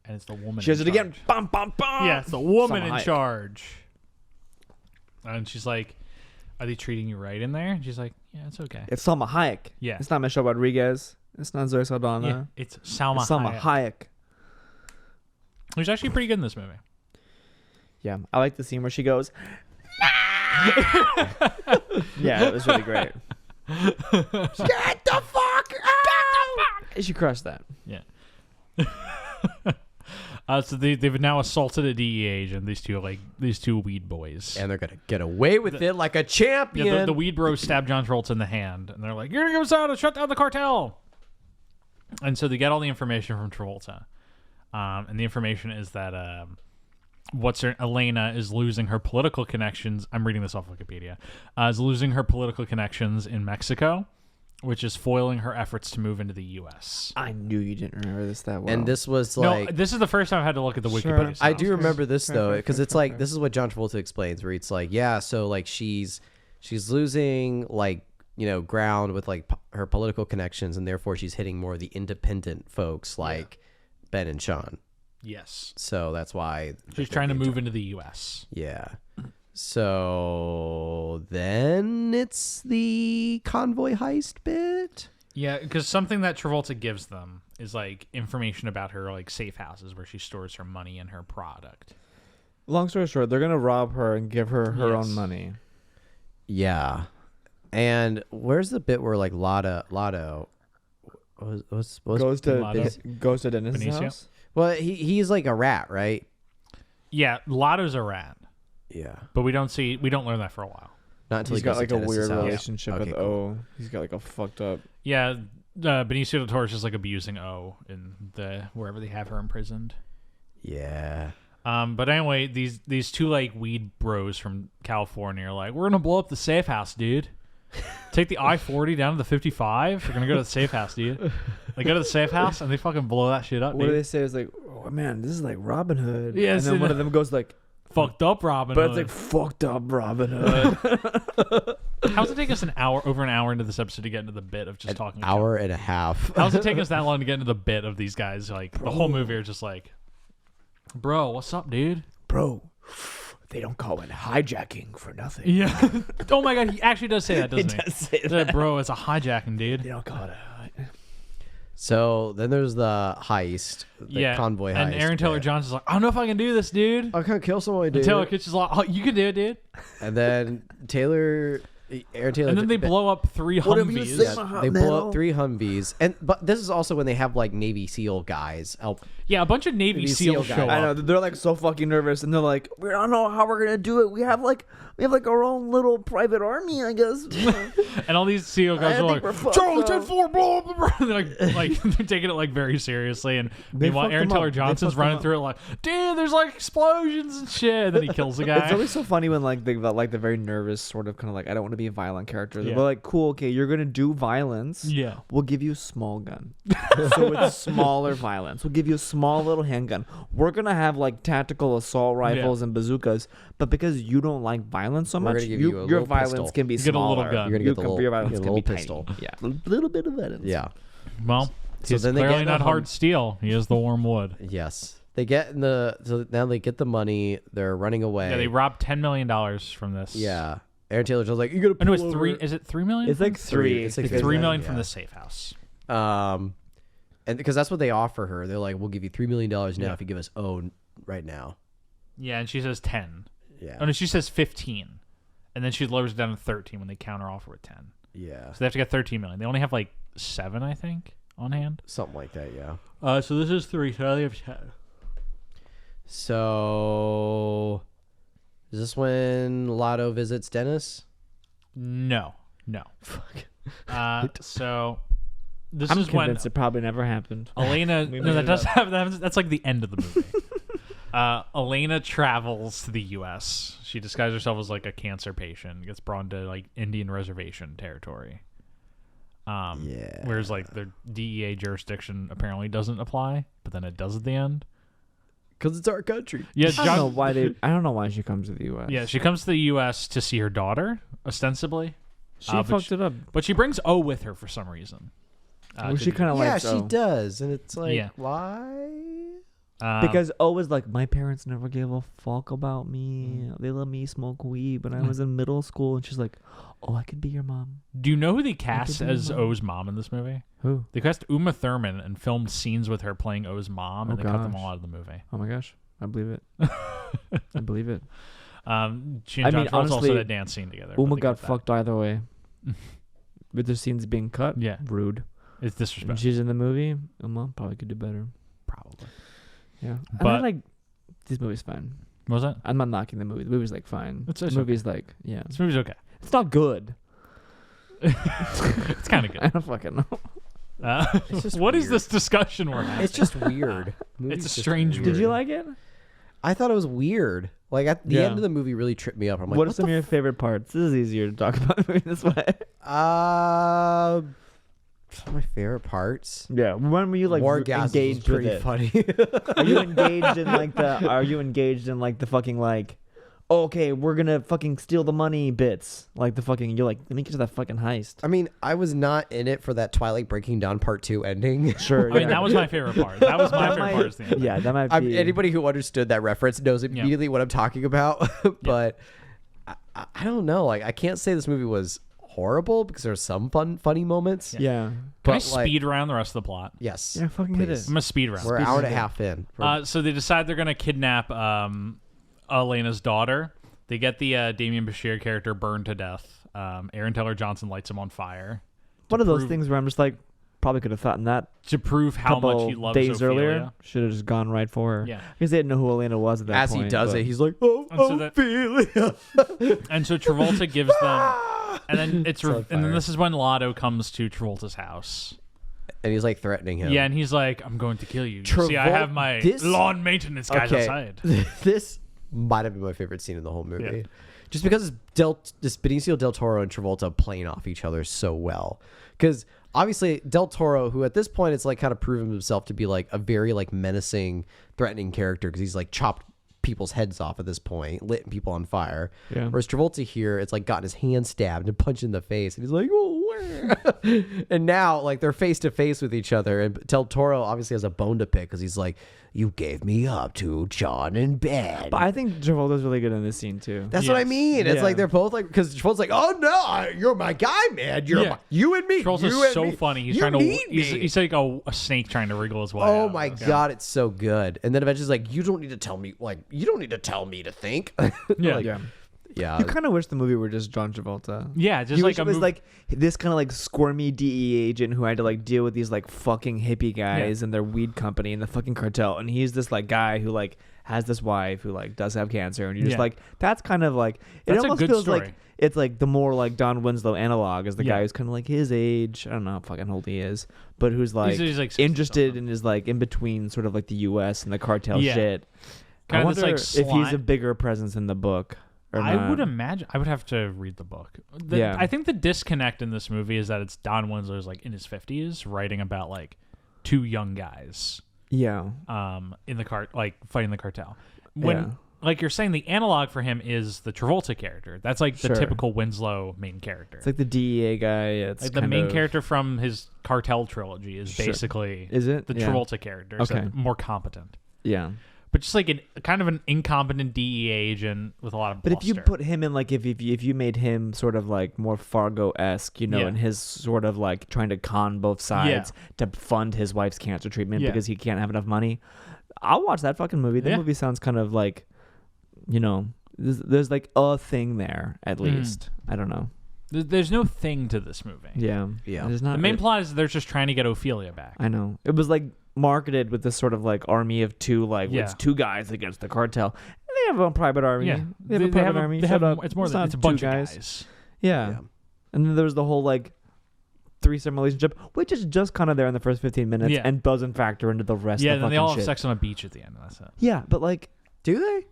A: and it's the woman.
C: She does
A: in
C: it again.
A: charge.
C: Bum, bum, bum.
A: Yeah, it's the woman
C: Salma
A: in
C: Hayek.
A: charge. And she's like, "Are they treating you right in there?" And she's like, "Yeah, it's okay."
C: It's Salma Hayek.
A: Yeah.
C: It's not Michelle Rodriguez. It's not Zoe Saldana.
A: Yeah, it's Salma
C: It's Salma
A: Hayek.
C: Hayek.
A: Who's actually pretty good in this movie.
C: Yeah, I like the scene where she goes. Yeah, it was really great.
B: Get the fuck out!
C: She crushed that.
A: Yeah. So they've now assaulted a DEA agent. These two weed boys.
B: And they're gonna get away with it like a champion.
A: Yeah, the weed bros stab John Travolta in the hand, and they're like, "You're gonna give us out to shut down the cartel." And so they get all the information from Travolta, and the information is that Elena is losing her political connections. I'm reading this off Wikipedia. Is losing her political connections in Mexico, which is foiling her efforts to move into the U.S.
C: I knew you didn't remember this that well.
B: And this was like
A: No, this is the first time I've had to look at the
C: Sure.
A: Wikipedia.
B: I
A: stuff.
B: do remember this though,
C: fair,
B: because
C: fair,
B: it's
C: fair,
B: like
C: fair.
B: this is what John Travolta explains, where it's like, yeah, so like she's losing like ground with like her political connections, and therefore she's hitting more of the independent folks like Ben and Sean.
A: Yes,
B: So that's why
A: she's trying to move into the U.S.
B: Yeah. So then it's the convoy heist bit.
A: Yeah, because something that Travolta gives them is like information about her like safe houses where she stores her money and her product.
C: Long story short, they're gonna rob her and give her her
A: Yes.
C: own money.
B: Yeah. And where's the bit where like Lotto was
C: Goes to
A: Benicio?
C: goes to Dennis's
A: Benicio?
C: house.
B: well he's like a rat, right?
A: Yeah, Lotto's a rat,
B: Yeah.
A: but we don't learn that for a while.
B: Not until
C: He's
B: he
C: got
B: goes
C: like
B: to
C: a
B: Dennis's
C: weird
B: house.
C: relationship
B: Okay,
C: with
B: cool.
C: O. He's got like a fucked up.
A: Yeah, Benicio del Toro is just like abusing O in wherever they have her imprisoned.
B: Yeah.
A: But anyway, these two like weed bros from California are like, we're gonna blow up the safe house, dude. Take the I-40 down to the 55. We're gonna go to the safe house, dude. They go to the safe house and they fucking blow that shit up.
C: What
A: dude.
C: do they say? It's like, oh man, this is like Robin Hood.
A: Yeah,
C: and then one of them goes like,
A: fucked up Robin
C: but
A: Hood.
C: it's like fucked up Robin Hood.
A: How's it take us over an hour into this episode to get into the bit of just talking?
B: Hour and a half.
A: How's it take us that long to get into the bit of these guys? Like the whole movie are just like, bro, what's up, dude?
C: Bro, they don't call it hijacking for nothing.
A: Yeah. Oh my god, he actually does say that, doesn't he?
C: Does say
A: Yeah,
C: that.
A: bro, it's a hijacking, dude.
C: They don't call it
B: So then there's the heist, the convoy heist.
A: And Aaron Taylor Johnson's like, I don't know if I can do this, dude.
B: I can't kill someone, dude.
A: And Taylor Kitsch is like, oh, you can do it, dude.
B: And then Aaron Taylor.
A: And then they blow up 3
C: Whatever you
A: Humvees.
C: say.
B: They blow up 3 Humvees, but this is also when they have like Navy SEAL guys help.
A: Yeah, a bunch of Navy
B: Navy
A: SEALs
B: SEAL
A: show up.
B: guys.
C: I know they're like so fucking nervous, and they're like, we don't know how we're gonna do it. We have like our own little private army, I guess.
A: And all these SEAL guys
C: I
A: are
C: think
A: like,
C: we're fucked
A: Charlie
C: up."
A: 10-4, blah, blah, blah. They're like they're taking it like very seriously. And meanwhile,
C: fucked
A: Aaron
C: them up.
A: Taylor
C: They
A: Johnson's
C: fucked them
A: running
C: up.
A: through it like, dude, there's like explosions and shit. And then he kills the guy.
C: It's always so funny when like the very nervous sort of kind of like I don't want to be a violent character.
A: Yeah.
C: They're like, cool, okay, you're gonna do violence.
A: Yeah.
C: We'll give you a small gun. So it's smaller violence. We'll give you a small little handgun. We're gonna have like tactical assault rifles and bazookas, but because you don't like violence so
B: We're
C: much,
B: gonna give you a
C: your
B: little
C: violence
B: pistol.
C: can be
A: You get a little
C: smaller.
A: gun.
B: You're gonna get the little,
C: your violence
B: you get a
C: can be
B: little
C: tiny.
B: pistol.
C: Yeah, a little bit of violence.
B: Yeah.
A: Well, he's
B: then they
A: clearly
B: get
A: not
B: a
A: hard steel. He is the warm wood.
B: Yes. They get so now they get the money. They're running away.
A: Yeah, they robbed $10 million from this.
B: Yeah. Aaron Taylor John's like, you gotta
A: I know
B: pull
A: it's
B: over.
A: 3. Is it 3 million?
C: It's like three.
B: It's like
C: because-
A: 3 million from
B: yeah.
A: the safe house.
B: And because that's what they offer her. They're like, we'll give you $3 million now
A: Yeah.
B: if you give us O right now.
A: Yeah, and she says 10.
B: Yeah.
A: Oh no, she says 15, and then she lowers it down to 13 when they counter offer with 10.
B: Yeah.
A: So they have to get 13 million. They only have like 7, I think, on hand.
B: Something like that. Yeah.
A: So this is 3. So they have 10.
B: So is this when Lotto visits Dennis?
A: No.
B: Fuck.
A: So this
C: I'm
A: is when
C: convinced it probably never happened.
A: Elena.
C: We
A: No,
C: made
A: that
C: it
A: does
C: up.
A: have. That's like the end of the movie. Elena travels to the U.S. She disguises herself as like a cancer patient. Gets brought into like Indian reservation territory.
B: Yeah.
A: Whereas like their DEA jurisdiction apparently doesn't apply, but then it does at the end.
B: Because it's our country.
A: Yeah,
C: I don't know why she comes to the U.S.
A: Yeah, she comes to the U.S. to see her daughter, ostensibly.
C: she
A: but
C: fucked it up.
A: But she brings O with her for some reason.
C: Well, she kind of
B: Yeah,
C: like
B: she does. And it's like,
A: Yeah.
B: why?
C: because O was like, my parents never gave a fuck about me. They let me smoke weed when I was in middle school, and she's like, oh, I could be your mom.
A: do you know who they cast
C: could be
A: as
C: mom.
A: O's mom in this movie?
C: Who?
A: They cast Uma Thurman and filmed scenes with her playing O's mom, and
C: Oh,
A: they cut them
C: gosh.
A: all out of the movie.
C: Oh my gosh, I believe it. I believe it.
A: She and
C: I
A: John
C: mean,
A: Travolta also
C: honestly,
A: had a dance scene together. but
C: Uma
A: they
C: got
A: cut that.
C: fucked either way. With the scenes being cut.
A: Yeah.
C: Rude.
A: It's
C: When
A: disrespectful.
C: she's in the movie, Uma probably could do better.
A: Probably.
C: Yeah.
A: But-
C: and I like this movie's fine.
A: What was that?
C: I'm not knocking the movie. The movie's like fine.
A: It's
C: The movie's like, yeah.
A: This movie's okay.
C: It's not good.
A: It's kind of
C: I
A: good.
C: don't fucking know.
B: It's just
A: What is
B: weird.
A: this discussion we're having?
B: It's just weird. Movie's
A: It's a
B: just
A: strange
B: weird.
C: Did you like it?
B: I thought it was weird. Like at the
C: Yeah.
B: end of the movie really tripped me up. I'm like,
C: what are some of your favorite parts? This is easier to talk about the movie this way.
B: Some of my favorite parts.
C: Yeah. When were you like
B: Wargasms was
C: engaged with
B: pretty
C: it?
B: funny.
C: Are you engaged in like the? Are you engaged in like the fucking like? Oh, okay, we're gonna fucking steal the money bits. Like the fucking. You're like, let me get to that fucking heist.
B: I mean, I was not in it for that Twilight Breaking Dawn Part 2 ending.
C: Sure.
A: I mean, that was my favorite part. That was my favorite part. Is the end.
C: Yeah, that might be.
B: Anybody who understood that reference knows immediately what I'm talking about. But I don't know. Like, I can't say this movie was horrible because there's some funny moments.
C: Yeah.
A: Can I
B: But, like-
A: speed around the rest of the plot?
B: Yes.
C: Yeah, fucking hit
B: please.
C: it.
A: I'm gonna speed round.
B: We're an hour and a half in.
A: So they decide they're gonna kidnap Elena's daughter. They get the Damien Bashir character burned to death. Aaron Taylor Johnson lights him on fire.
C: One of those
A: prove-
C: things where I'm just like, probably could have thought in that
A: To prove how
C: couple
A: much he loves
C: days
A: Ophelia.
C: earlier. Should have just gone right for her.
A: Yeah.
C: Because they didn't know who Elena was at that
B: As
C: point.
B: he does
C: but-
B: it, he's like, oh,
A: And so that-
B: Ophelia.
A: And so Travolta gives them, and then
B: on
A: and then
B: fire.
A: this is when Lotto comes to Travolta's house,
B: and he's like threatening him.
A: Yeah, and he's like, I'm going to kill you. You see, I have my lawn maintenance guys outside.
B: This might have been my favorite scene in the whole movie.
A: Yeah.
B: Just because this Benicio del Toro and Travolta playing off each other so well. Because obviously Del Toro, who at this point it's like kind of proven himself to be like a very like menacing, threatening character because he's like chopped people's heads off at this point, lit people on fire.
C: Yeah.
B: Whereas Travolta here, it's like gotten his hand stabbed and punched in the face, and he's like, oh, where? And now like they're face to face with each other, and Del Toro obviously has a bone to pick because he's like, you gave me up to John in bed.
C: But I think Travolta's really good in this scene too.
B: That's what I mean. It's
C: Yeah.
B: like they're both like, because Travolta's like, oh no, you're my guy, man. You and me.
A: Travolta's
B: you and
A: so
B: me.
A: funny. He's
B: You
A: trying to.
B: need
A: He's,
B: me.
A: he's like a snake trying to wriggle his way
B: Oh
A: out.
B: my god, it's so good. And then eventually he's like, you don't need to tell me. Like, you don't need to tell me to think.
A: Yeah.
B: Like,
C: Yeah.
B: yeah.
C: You kind of wish the movie were just John Travolta.
A: Yeah, just
C: You
A: like
C: wish it was like this kind of like squirmy DEA agent who had to like deal with these like fucking hippie guys and their weed company and the fucking cartel, and he's this like guy who like has this wife who like does have cancer, and you're just like, that's kind of like
A: That's
C: it
A: a
C: almost
A: good
C: feels
A: story.
C: like it's like the more like Don Winslow analog is the
A: Yeah.
C: guy who's kind of like his age. I don't know how fucking old he is, but who's like,
A: He's like 60
C: interested
A: something.
C: and is like in between sort of like the U.S. and the cartel
A: Yeah.
C: shit.
A: Kind
C: I
A: of this,
C: wonder
A: like,
C: if he's a
A: slime-
C: bigger presence in the book. Or
A: I
C: not.
A: would imagine. I would have to read the book.
C: Yeah.
A: I think the disconnect in this movie is that it's Don Winslow's like in his 50s writing about like two young guys
C: Yeah.
A: in the cart, like fighting the cartel. When
C: Yeah.
A: like you're saying, the analog for him is the Travolta character. That's like the
C: Sure.
A: typical Winslow main character.
C: It's like the DEA guy. It's
A: Like the
C: kind
A: main
C: of-
A: character from his cartel trilogy is
C: Sure.
A: basically
C: Is it?
A: the
C: Yeah.
A: Travolta character. So
C: Okay.
A: more competent.
C: Yeah.
A: But just like kind of an incompetent DEA agent with a lot of
C: But
A: bluster.
C: if you put him in like if you made him sort of like more Fargo-esque, you know,
A: Yeah.
C: and his sort of like trying to con both sides to fund his wife's cancer treatment
A: Yeah.
C: because he can't have enough money, I'll watch that fucking movie. The
A: Yeah.
C: movie sounds kind of like, you know, there's like a thing there at least. I don't know.
A: There's no thing to this movie.
C: Yeah.
B: Yeah.
C: There's not
A: The main plot is they're just trying to get Ophelia back.
C: I know. It was like marketed with this sort of like army of two, like
A: Yeah.
C: it's two guys against the cartel. They have a private army.
A: Yeah,
C: They have a private army.
A: They have
C: Shut up.
A: it's more than
C: not
A: it's a
C: two
A: bunch of guys.
C: Yeah.
B: Yeah.
C: And then there's the whole like threesome relationship, which is just kind of there in the first 15 minutes
A: Yeah.
C: and doesn't factor into the rest
A: Yeah,
C: of the
A: then they
C: fucking
A: all have
C: shit.
A: sex on a beach at the end. And that's it.
C: Yeah, but like
B: Do they?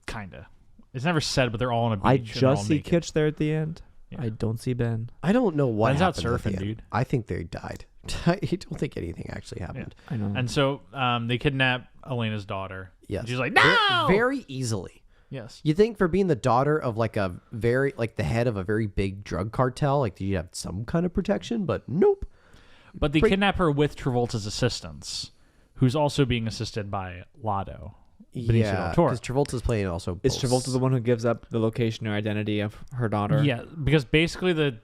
A: Kinda. It's never said, but they're all on a beach.
C: I
A: and they're all
C: just see
A: naked.
C: Kitch there at the end.
A: Yeah.
C: I don't see Ben.
B: I don't know what
A: Ben's out
B: happened at the
A: surfing,
B: end.
A: dude.
B: I think they died. I don't think anything actually happened.
C: I know.
A: And so they kidnap Elena's daughter.
B: Yes.
A: And she's like,
B: Ve-
A: no!
B: Very easily.
A: Yes.
B: You think for being the daughter of like a very like the head of a very big drug cartel, like do you have some kind of protection? But nope.
A: But they kidnap her with Travolta's assistance, who's also being assisted by Lotto. Benicio
B: Yeah,
A: del Toro.
B: because Travolta's playing also.
C: Is
B: both.
C: Travolta the one who gives up the location or identity of her daughter?
A: Yeah, because basically the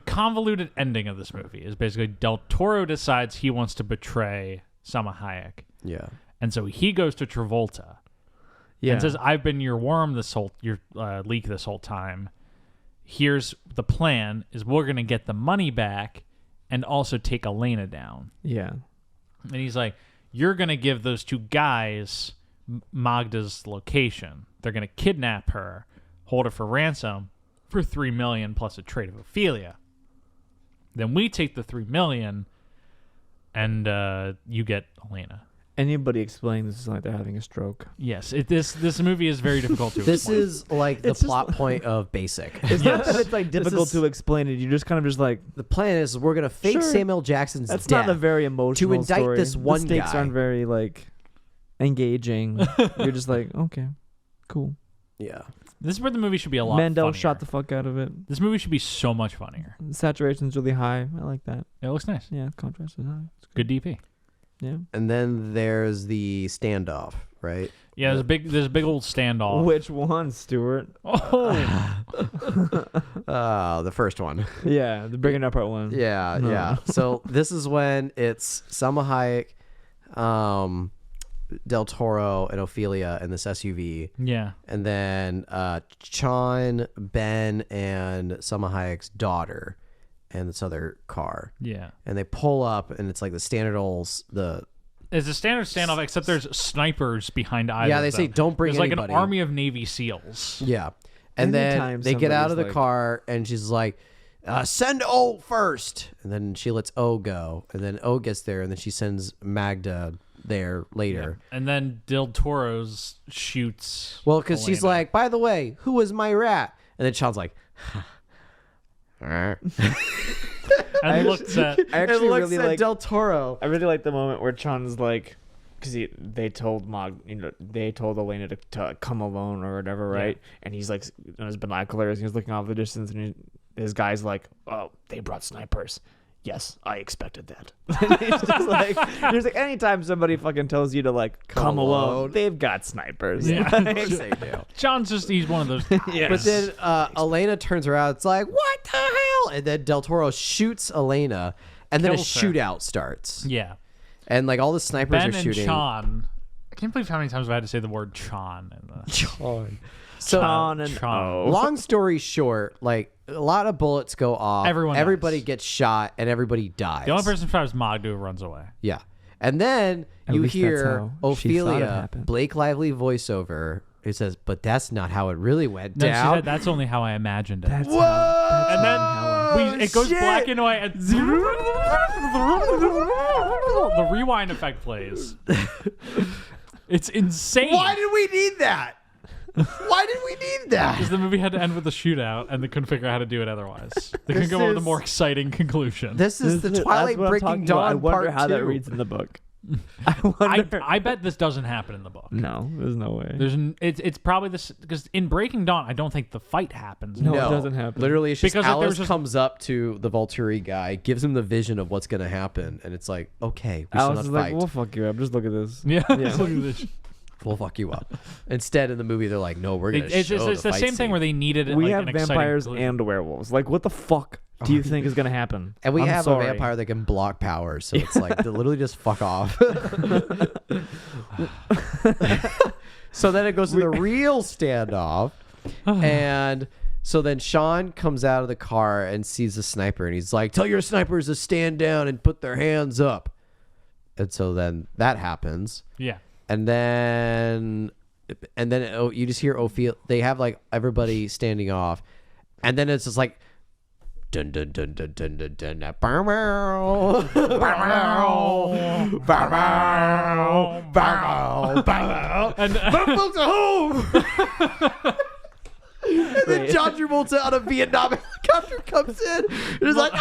A: convoluted ending of this movie is basically Del Toro decides he wants to betray Salma Hayek.
B: Yeah.
A: And so he goes to Travolta and says, I've been your leak this whole time. Here's the plan is we're going to get the money back and also take Elena down.
C: Yeah.
A: And he's like, you're going to give those two guys Magda's location. They're going to kidnap her, hold her for ransom for $3 million plus a trade of Ophelia. Then we take the $3 million and you get Elena.
C: Anybody explain this is like they're having a stroke.
A: Yes, this movie is very difficult to
B: This
A: explain.
B: is like the
C: It's just
B: plot point of Basic.
C: It's not that
A: Yes.
C: it's like difficult
B: is-
C: to explain it. You just kind of just like
B: The plan is we're gonna fake
C: Sure.
B: Samuel Jackson's
C: that's
B: death.
C: not a very emotional
B: to indict
C: story.
B: this one
C: the stakes
B: guy.
C: aren't very like engaging. You're just like, okay, cool.
B: Yeah.
A: This is where the movie should be a lot
C: Mandel
A: funnier.
C: shot the fuck out of it.
A: This movie should be so much funnier.
C: Saturation's really high. I like that.
A: It looks nice.
C: Yeah, contrast is high. It's
A: Good DP.
C: Yeah.
B: And then there's the standoff, right?
A: Yeah, there's a big old standoff.
C: Which one, Stuart?
A: Oh,
B: The first one.
C: Yeah, the bringing up part one.
B: Yeah,
C: No.
B: yeah. So this is when it's Salma Hayek, Del Toro, and Ophelia in this SUV.
A: yeah.
B: And then Sean, Ben, and Salma Hayek's daughter and this other car.
A: Yeah.
B: And they pull up, and it's like the standard old...
A: It's a standard standoff, except there's snipers behind either.
B: Yeah, they
A: of
B: say
A: them.
B: don't bring
A: There's like
B: anybody.
A: an army of Navy SEAls.
B: Yeah. And then
C: Anytime
B: they get out of the
C: somebody's like-
B: car, and she's like, send O first. And then she lets O go. And then O gets there, and then she sends Magda there later.
A: Yeah. And then Del Toro's shoots.
B: Well, because she's like, by the way, who was my rat? And then Sean's like,
A: and looks at
C: I actually
B: looks
C: really
B: at
C: like
B: Del Toro.
C: I really like the moment where Chan's like, because they told they told Elena to come alone or whatever, right? Yeah. And he's like on his binoculars, and he's looking off the distance, and his guy's like, "Oh, they brought snipers." Yes, I expected that. He's like, anytime somebody fucking tells you to like come alone, they've got snipers.
A: Yeah,
B: they do.
A: John's he's one of those guys.
B: Yeah. But then Elena turns around. It's like, what the hell? And then Del Toro shoots Elena, and then a shootout starts.
A: Yeah.
B: And like all the snipers
A: Ben
B: are shooting.
A: And Sean. I can't believe how many times I had to say the word Chon.
B: Sean. So,
A: Chon.
B: Long story short, like a lot of bullets go off. Everybody gets shot, and everybody dies.
A: The only person who is Magda who runs away.
B: Yeah. And then you hear Ophelia, Blake Lively voiceover. It says, but that's not how it really went down.
A: She said, that's only how I imagined it.
B: Whoa!
A: And then it goes black and white, and the rewind effect plays. It's insane.
B: Why did we need that? Why did we need that?
A: Because the movie had to end with a shootout, and they couldn't figure out how to do it otherwise. They couldn't come up with a more exciting conclusion.
B: This is the Twilight Breaking Dawn.
C: I wonder how that
B: 2.
C: reads in the book.
A: I bet this doesn't happen in the book.
C: No, there's no way.
A: It's probably this, because in Breaking Dawn, I don't think the fight happens.
C: No, it doesn't happen.
B: Literally, it's just
A: because
B: Alice comes up to the Volturi guy, gives him the vision of what's going to happen, and it's like, okay, we
C: Alice
B: should
C: is
B: not
C: like,
B: fight.
C: we'll fuck you up. Just look at this.
A: Yeah. Look at this.
B: We'll fuck you up. Instead, in the movie, they're like, no, we're going to show
A: It's the same thing where they needed
C: we have vampires and werewolves. Like, what the fuck do you think is going to happen?
B: And we have a vampire that can block power, so it's like, they literally just fuck off. So then it goes to the real standoff. And so then Sean comes out of the car and sees the sniper, and he's like, tell your snipers to stand down and put their hands up. And so then that happens.
A: Yeah.
B: And then you just hear Ophelia. They have like everybody standing off, and then it's just like dun dun dun dun dun dun dun dun bow and folks are home. And then John Travolta on a Vietnam helicopter comes in. And is like,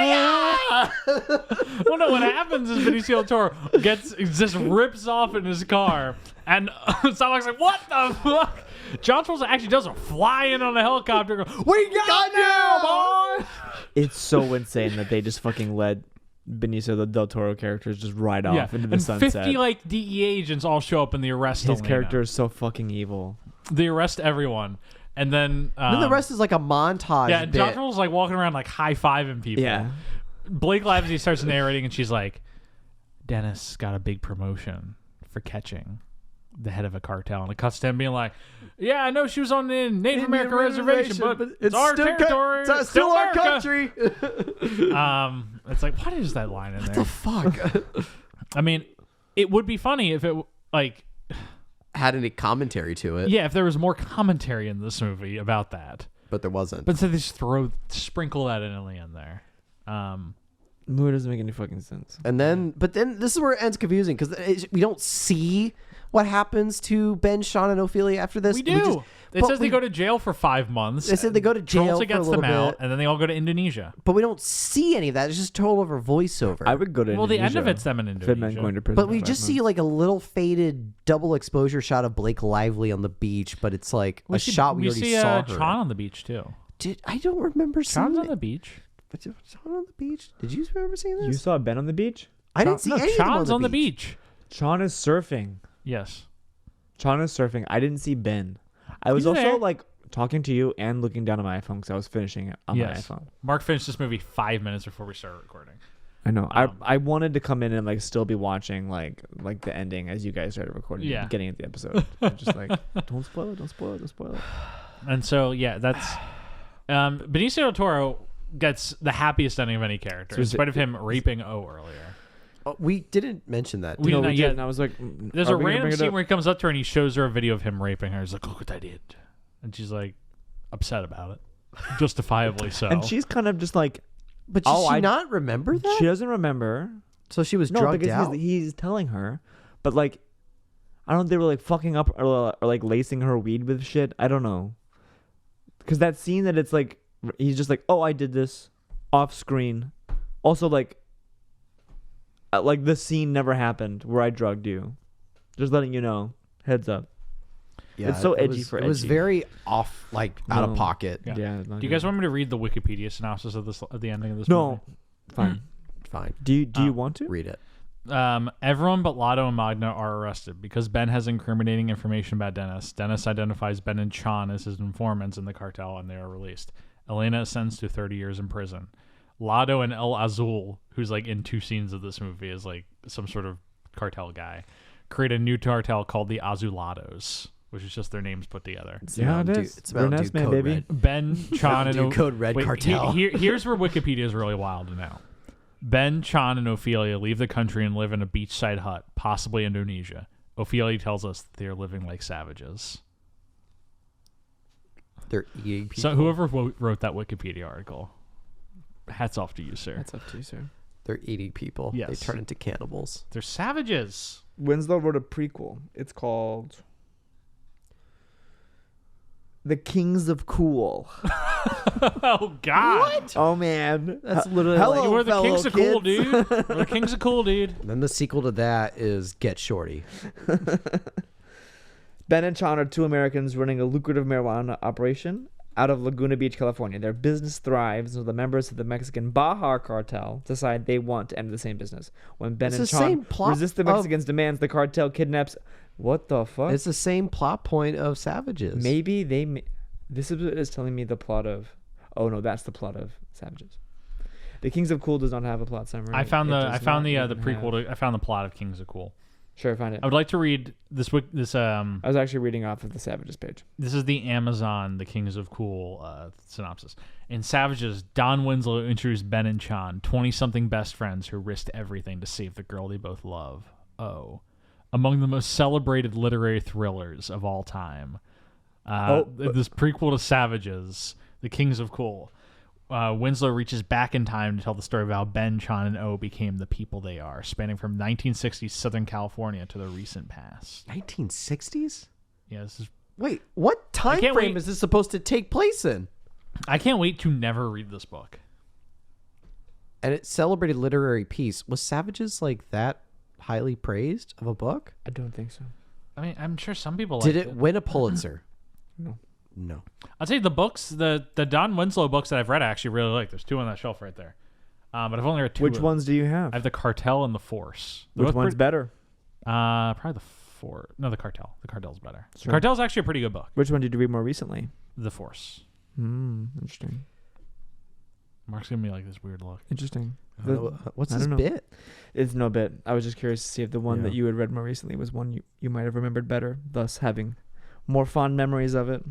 A: well, no. What happens is Benicio del Toro just rips off in his car, and Starlock's like, "What the fuck?" John Travolta actually does a fly in on a helicopter. Go, we got now, boy.
C: It's so insane that they just fucking let Benicio del Toro characters just ride off into the sunset.
A: 50 like DEA agents all show up in the arrest.
C: His character is so fucking evil.
A: They arrest everyone. And then
B: the rest is like a montage.
A: Yeah, and John Travolta's like walking around like high-fiving people.
C: Yeah.
A: Blake Lively starts narrating, and she's like, Dennis got a big promotion for catching the head of a cartel. And it cuts to him being like, yeah, I know she was on the Native American reservation, but it's our territory.
B: It's still our country.
A: It's like, what is that line in there?
B: What the fuck?
A: I mean, it would be funny if it like
B: had any commentary to it.
A: Yeah, if there was more commentary in this movie about that.
B: But there wasn't.
A: But so they just sprinkle that in the end there.
C: It doesn't make any fucking sense.
B: But then this is where it ends confusing, because we don't see what happens to Ben, Sean, and Ophelia after this.
A: We do. It says they go to jail for 5 months.
B: They said they go to jail
A: Travolta
B: for
A: gets
B: a little
A: them out,
B: bit.
A: and then they all go to Indonesia.
B: But we don't see any of that. It's just told over voiceover.
C: I would go to Indonesia.
A: Well, the end of it's them in Indonesia.
C: Going to prison
B: but we just see like a little faded double exposure shot of Blake Lively on the beach, but it's like a shot we already saw her.
A: Sean on the beach too.
B: I don't remember seeing
A: Sean's on the beach.
B: Sean on the beach? Did you remember seeing this?
C: You saw Ben on the beach?
B: I didn't see any of them
A: Sean's on the beach.
C: Sean is surfing.
A: Yes.
C: Sean is surfing. I didn't see Ben. I was also
A: there.
C: like talking to you and looking down at my iPhone because I was finishing it on my iPhone.
A: Mark finished this movie 5 minutes before we started recording.
C: I know. I wanted to come in and like still be watching like the ending as you guys started recording the beginning of the episode. I'm just like, don't spoil it, don't spoil it, don't spoil it.
A: And so that's Benicio del Toro gets the happiest ending of any character, in spite of him raping O earlier.
B: Oh, we didn't mention that.
A: We didn't yet.
C: And I was like,
A: there's a random scene where he comes up to her and he shows her a video of him raping her. He's like, look what I did. And she's like upset about it. justifiably so.
C: And she's kind of just like,
B: But does she not remember that?
C: she doesn't remember.
B: So she was
C: No,
B: drugged
C: because
B: out.
C: he's telling her, but like, I don't know if they were like fucking up or like lacing her weed with shit. I don't know. Because that scene that it's like, he's just like, oh, I did this off screen. Also, like the scene never happened where I drugged you. Just letting you know. Heads up.
B: Yeah,
C: it's so edgy for edgy.
B: It was very off, like out of pocket.
A: Yeah. Do you guys want me to read the Wikipedia synopsis of this at the ending of this
C: No.
A: movie?
C: Fine.
B: Fine.
C: Do you want to?
B: Read it.
A: Everyone but Lotto and Magna are arrested because Ben has incriminating information about Dennis. Dennis identifies Ben and Chan as his informants in the cartel, and they are released. Elena is sentenced to 30 years in prison. Lotto and El Azul, who's like in 2 scenes of this movie, is like some sort of cartel guy, create a new cartel called the Azulados, which is just their names put together.
B: It's
C: Yeah,
B: Mountain
C: it
B: Dew-
C: is.
B: It's Mountain
C: Reness
B: Dew
C: Man,
B: Code
C: baby.
B: Red.
A: Ben, Chan, and
B: Mountain Dew Code Red Cartel.
A: Here's where Wikipedia is really wild now. Ben, Chan, and Ophelia leave the country and live in a beachside hut, possibly Indonesia. Ophelia tells us that they are living like savages.
B: They're eating people.
A: So whoever wrote that Wikipedia article, hats off to you, sir.
C: That's up to you, sir.
B: They're eating people.
A: Yes.
B: They turn into cannibals.
A: They're savages.
C: Winslow wrote a prequel. It's called The Kings of Cool.
A: Oh God!
C: Oh man,
B: That's literally
C: hello,
B: like-
A: We're the
C: fellow
A: kings of cool,
C: kids.
A: dude. We're the kings of cool, dude.
B: Then the sequel to that is Get Shorty.
C: Ben and Chan are 2 Americans running a lucrative marijuana operation out of Laguna Beach, California. Their business thrives until the members of the Mexican Baja cartel decide they want to end the same business. When Ben
B: It's
C: and
B: the same
C: Chan
B: plot
C: resist the
B: of-
C: Mexicans' demands, the cartel kidnaps. What the fuck?
B: It's the same plot point of Savages.
C: Maybe they. This is telling me the plot of. Oh no, that's the plot of Savages. The Kings of Cool does not have a plot summary.
A: I found
C: It
A: the
C: does not even
A: prequel
C: have-
A: to I found the plot of Kings of Cool.
C: Sure, find it.
A: I would like to read this.
C: I was actually reading off of the Savages page.
A: This is the Amazon, the Kings of Cool synopsis. In Savages, Don Winslow introduced Ben and Chan, 20-something best friends who risked everything to save the girl they both love. Oh. Among the most celebrated literary thrillers of all time. This prequel to Savages, the Kings of Cool. Winslow reaches back in time to tell the story of how Ben, Chan, and O became the people they are, spanning from 1960s Southern California to the recent past.
B: 1960s?
A: Yeah, this is.
B: Wait, what time
A: can't
B: frame
A: wait.
B: is this supposed to take place in?
A: I can't wait to never read this book.
B: And it celebrated literary piece. Was Savages like that highly praised of a book?
C: I don't think so.
A: I mean, I'm sure some people
B: Did
A: liked
B: it win a Pulitzer?
C: No.
B: No.
A: I'll tell you the books, the Don Winslow books that I've read, I actually really like. There's 2 on that shelf right there. But I've only read 2.
C: Which ones do you have?
A: I have the Cartel and the Force. They're
C: Which
A: both
C: one's better?
A: probably the Force. No, the Cartel. The Cartel's better.
C: Sure.
A: The Cartel's actually a pretty good book.
C: Which one did you read more recently?
A: The Force.
C: Interesting.
A: Mark's giving me like this weird look.
C: Interesting.
B: What's
C: I
B: this
C: don't know.
B: bit?
C: It's no bit. I was just curious to see if the one
B: Yeah.
C: that you had read more recently was one you might have remembered better, thus having more fond memories of it.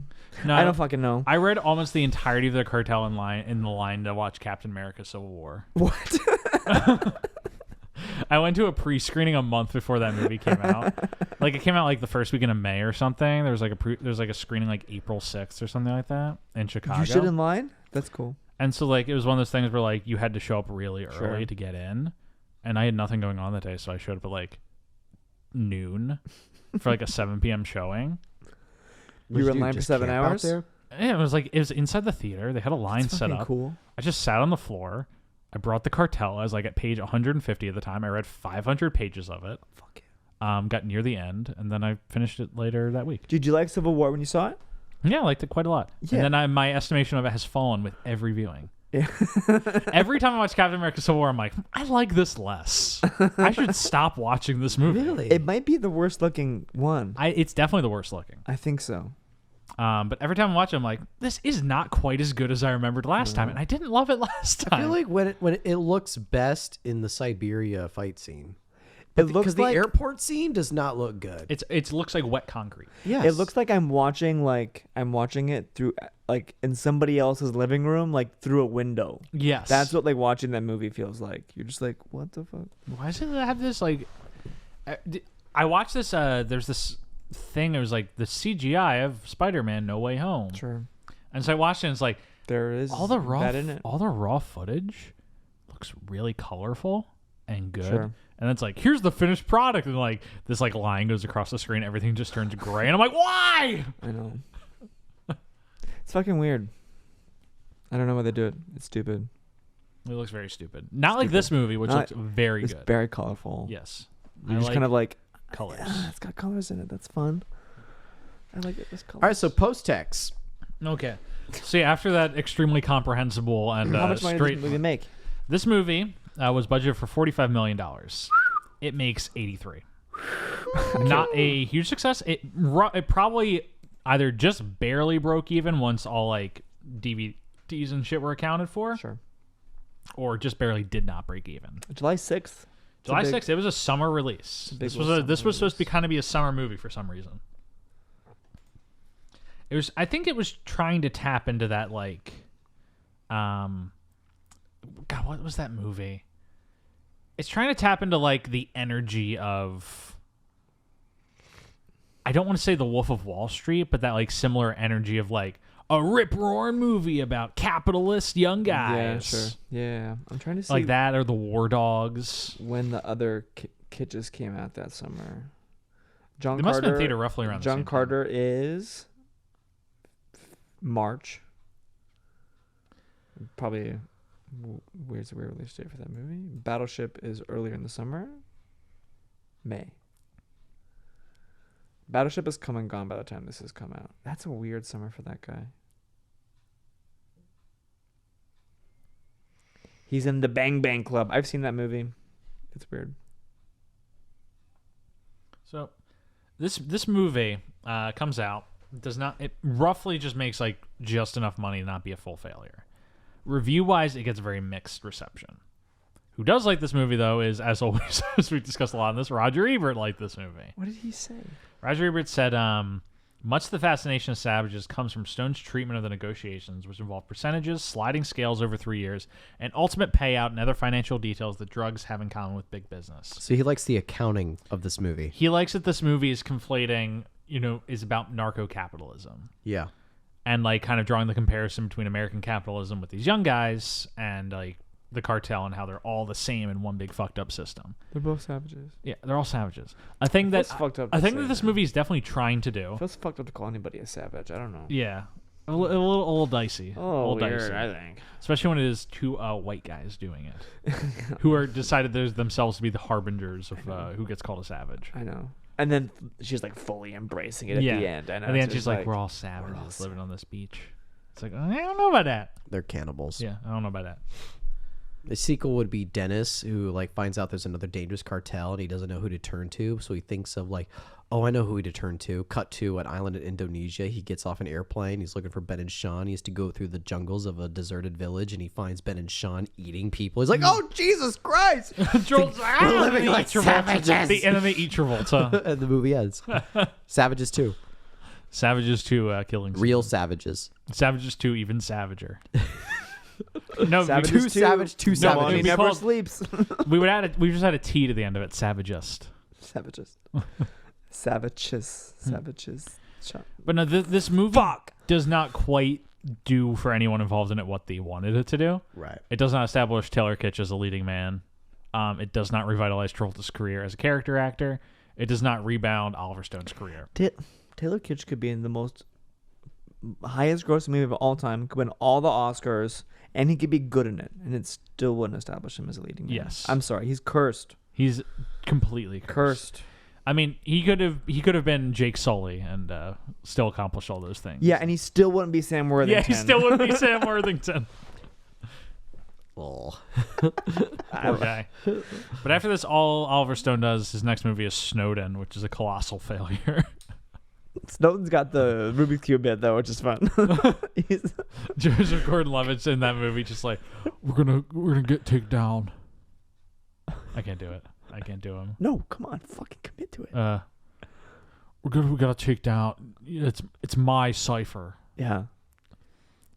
A: No,
C: I don't fucking know.
A: I read almost the entirety of the Cartel in the line to watch Captain America: Civil War.
C: What?
A: I went to a pre-screening a month before that movie came out. Like it came out like the first weekend of May or something. There was like a screening like April 6th or something like that in Chicago.
C: You stood in line? That's cool.
A: And so like it was one of those things where like you had to show up really early
C: Sure.
A: to get in, and I had nothing going on that day, so I showed up at like noon for like a 7 p.m. showing.
C: You were in line for 7 hours?
B: There?
A: Yeah, it was inside the theater. They had a line
C: That's
A: set
C: fucking
A: up.
C: cool.
A: I just sat on the floor. I brought the Cartel. I was like at page 150 at the time. I read 500 pages of it.
C: Fuck yeah.
A: Got near the end, and then I finished it later that week.
C: Did you like Civil War when you saw it?
A: Yeah, I liked it quite a lot.
C: Yeah.
A: And then my estimation of it has fallen with every viewing.
C: Yeah.
A: Every time I watch Captain America: Civil War, I'm like, I like this less. I should stop watching this movie.
B: Really?
C: It might be the worst looking one.
A: It's definitely the worst looking.
C: I think so.
A: But every time I watch it, I'm like, this is not quite as good as I remembered last time, and I didn't love it last time.
B: I feel like when it looks best in the Siberia fight scene.
C: It looks
B: Because the
C: like
B: airport scene does not look good.
A: it looks like wet concrete.
B: Yes.
C: it looks like I'm watching it through like in somebody else's living room, like through a window.
A: Yes,
C: That's what like watching that movie feels like. You're just like, what the fuck?
A: Why does it have this like? I watched this. There's this thing. It was like the CGI of Spider-Man: No Way Home.
C: Sure.
A: And so I watched it. And it's like
C: there is
A: all the raw
C: that in it.
A: all the raw footage looks really colorful and good.
C: Sure.
A: And it's like, here's the finished product, and like this like line goes across the screen, everything just turns gray, and I'm like, why?
C: I know. It's fucking weird. I don't know why they do it. It's stupid.
A: It looks very stupid. Not like this movie, which looks very
C: It's
A: good.
C: very colorful.
A: Yes.
C: You're just kind of like
A: colors.
C: Yeah, it's got colors in it. That's fun. I like it. There's colors.
B: All right, so post-text.
A: Okay. So yeah, after that extremely comprehensible and
C: how much money did this movie make?
A: This movie was budgeted for $45 million. It makes 83. Not a huge success. It probably either just barely broke even once all like DVDs and shit were accounted for.
C: Sure.
A: Or just barely did not break even.
C: July 6th.
A: July 6th. It was a summer release. This was supposed to be a summer movie for some reason. It was. I think it was trying to tap into that like, God, what was that movie? It's trying to tap into like the energy of. I don't want to say The Wolf of Wall Street, but that like similar energy of like a rip-roaring movie about capitalist young guys.
C: Yeah, sure. Yeah, I'm trying to see
A: like that or The War Dogs.
C: when the other kitches came out that summer. John
A: They
C: Carter.
A: must have been theater roughly around the
C: John
A: same
C: Carter is March. Probably where's the weird release date for that movie? Battleship is earlier in the summer. May. Battleship is come and gone by the time this has come out. That's a weird summer for that guy. He's in the Bang Bang Club. I've seen that movie. It's weird.
A: So, this movie comes out. It roughly just makes like just enough money to not be a full failure. Review wise, it gets very mixed reception. Who does like this movie though is, as always, as we discussed a lot in this, Roger Ebert liked this movie.
C: What did he say?
A: Roger Ebert said, much of the fascination of Savages comes from Stone's treatment of the negotiations, which involve percentages, sliding scales over 3 years, and ultimate payout and other financial details that drugs have in common with big business.
B: So he likes the accounting of this movie.
A: He likes that this movie is conflating, is about narco-capitalism.
B: Yeah.
A: And like kind of drawing the comparison between American capitalism with these young guys and like the cartel and how they're all the same in one big fucked up system.
C: They're both savages.
A: Yeah, they're all savages. I think that this movie is definitely trying to do.
C: It feels fucked up to call anybody a savage. I don't know.
A: Yeah, a little dicey.
C: Oh, weird,
A: dicey.
C: I think.
A: Especially when it is two white guys doing it, who are decided themselves to be the harbingers of who gets called a savage.
C: I know. And then she's like fully embracing it at the end. I know.
A: At the end, she's like, "We're all savages living on this beach." It's like, I don't know about that.
B: They're cannibals.
A: Yeah, I don't know about that.
B: The sequel would be Dennis, who like finds out there's another dangerous cartel and he doesn't know who to turn to. So he thinks of like, oh, I know who to turn to. Cut to an island in Indonesia. He gets off an airplane. He's looking for Ben and Sean. He has to go through the jungles of a deserted village and he finds Ben and Sean eating people. He's like, oh, Jesus Christ.
A: We're
B: living like savages.
A: And then they eat Travolta.
B: And the movie ends. Savages 2.
A: Savages 2 killing.
B: Real savages.
A: Savages 2 even savager. No,
C: Savages
B: two savage, two
A: No,
B: savages.
A: it'd be
C: never
A: called-
C: sleeps.
A: we just had a T to the end of it. Savagest.
C: Savages. Savages.
A: But no, this movie does not quite do for anyone involved in it what they wanted it to do.
B: Right.
A: It does not establish Taylor Kitsch as a leading man. It does not revitalize Travolta's career as a character actor. It does not rebound Oliver Stone's career.
C: Taylor Kitsch could be in the most highest grossing movie of all time, could win all the Oscars, and he could be good in it, and it still wouldn't establish him as a leading man.
A: Yes.
C: I'm sorry, he's cursed.
A: He's completely cursed. I mean, he could have been Jake Sully and still accomplished all those things.
C: Yeah, and he still wouldn't be Sam Worthington.
A: Yeah, he still wouldn't be Sam Worthington.
B: Oh.
A: Poor guy. But after this, all Oliver Stone does, his next movie is Snowden, which is a colossal failure.
C: Snowden's got the Rubik's Cube bit though, which is fun.
A: Joseph Gordon-Levitt's in that movie, just like we're gonna get taken down. I can't do it. I can't do him.
C: No, come on, fucking commit to it.
A: We gotta take down. It's my cipher.
C: Yeah.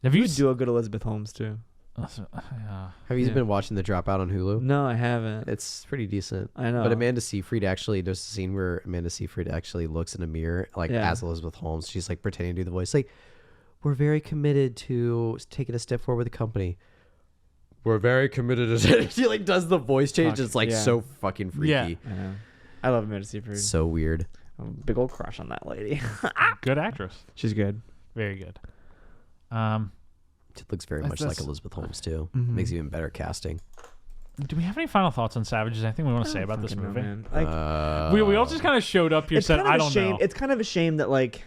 A: Have
C: You
A: you
C: would do a good Elizabeth Holmes too.
B: Have you been watching The Dropout on Hulu?
C: No, I haven't.
B: It's pretty decent.
C: I know.
B: But Amanda Seyfried actually, there's a scene where Amanda Seyfried actually looks in a mirror, like as Elizabeth Holmes. She's like pretending to do the voice. Like, we're very committed to taking a step forward with the company. We're very committed to She like does the voice change. It's like so fucking freaky.
A: Yeah.
C: I know. I love Amanda Seyfried.
B: So weird.
C: Big old crush on that lady.
A: Good actress.
C: She's good.
A: Very good.
B: It looks very much like Elizabeth Holmes too.
C: Mm-hmm.
B: Makes even better casting.
A: Do we have any final thoughts on Savages? Anything we want to say about this movie?
C: Like,
A: We all just kind of showed up here, said, I don't know.
C: It's kind of a shame that like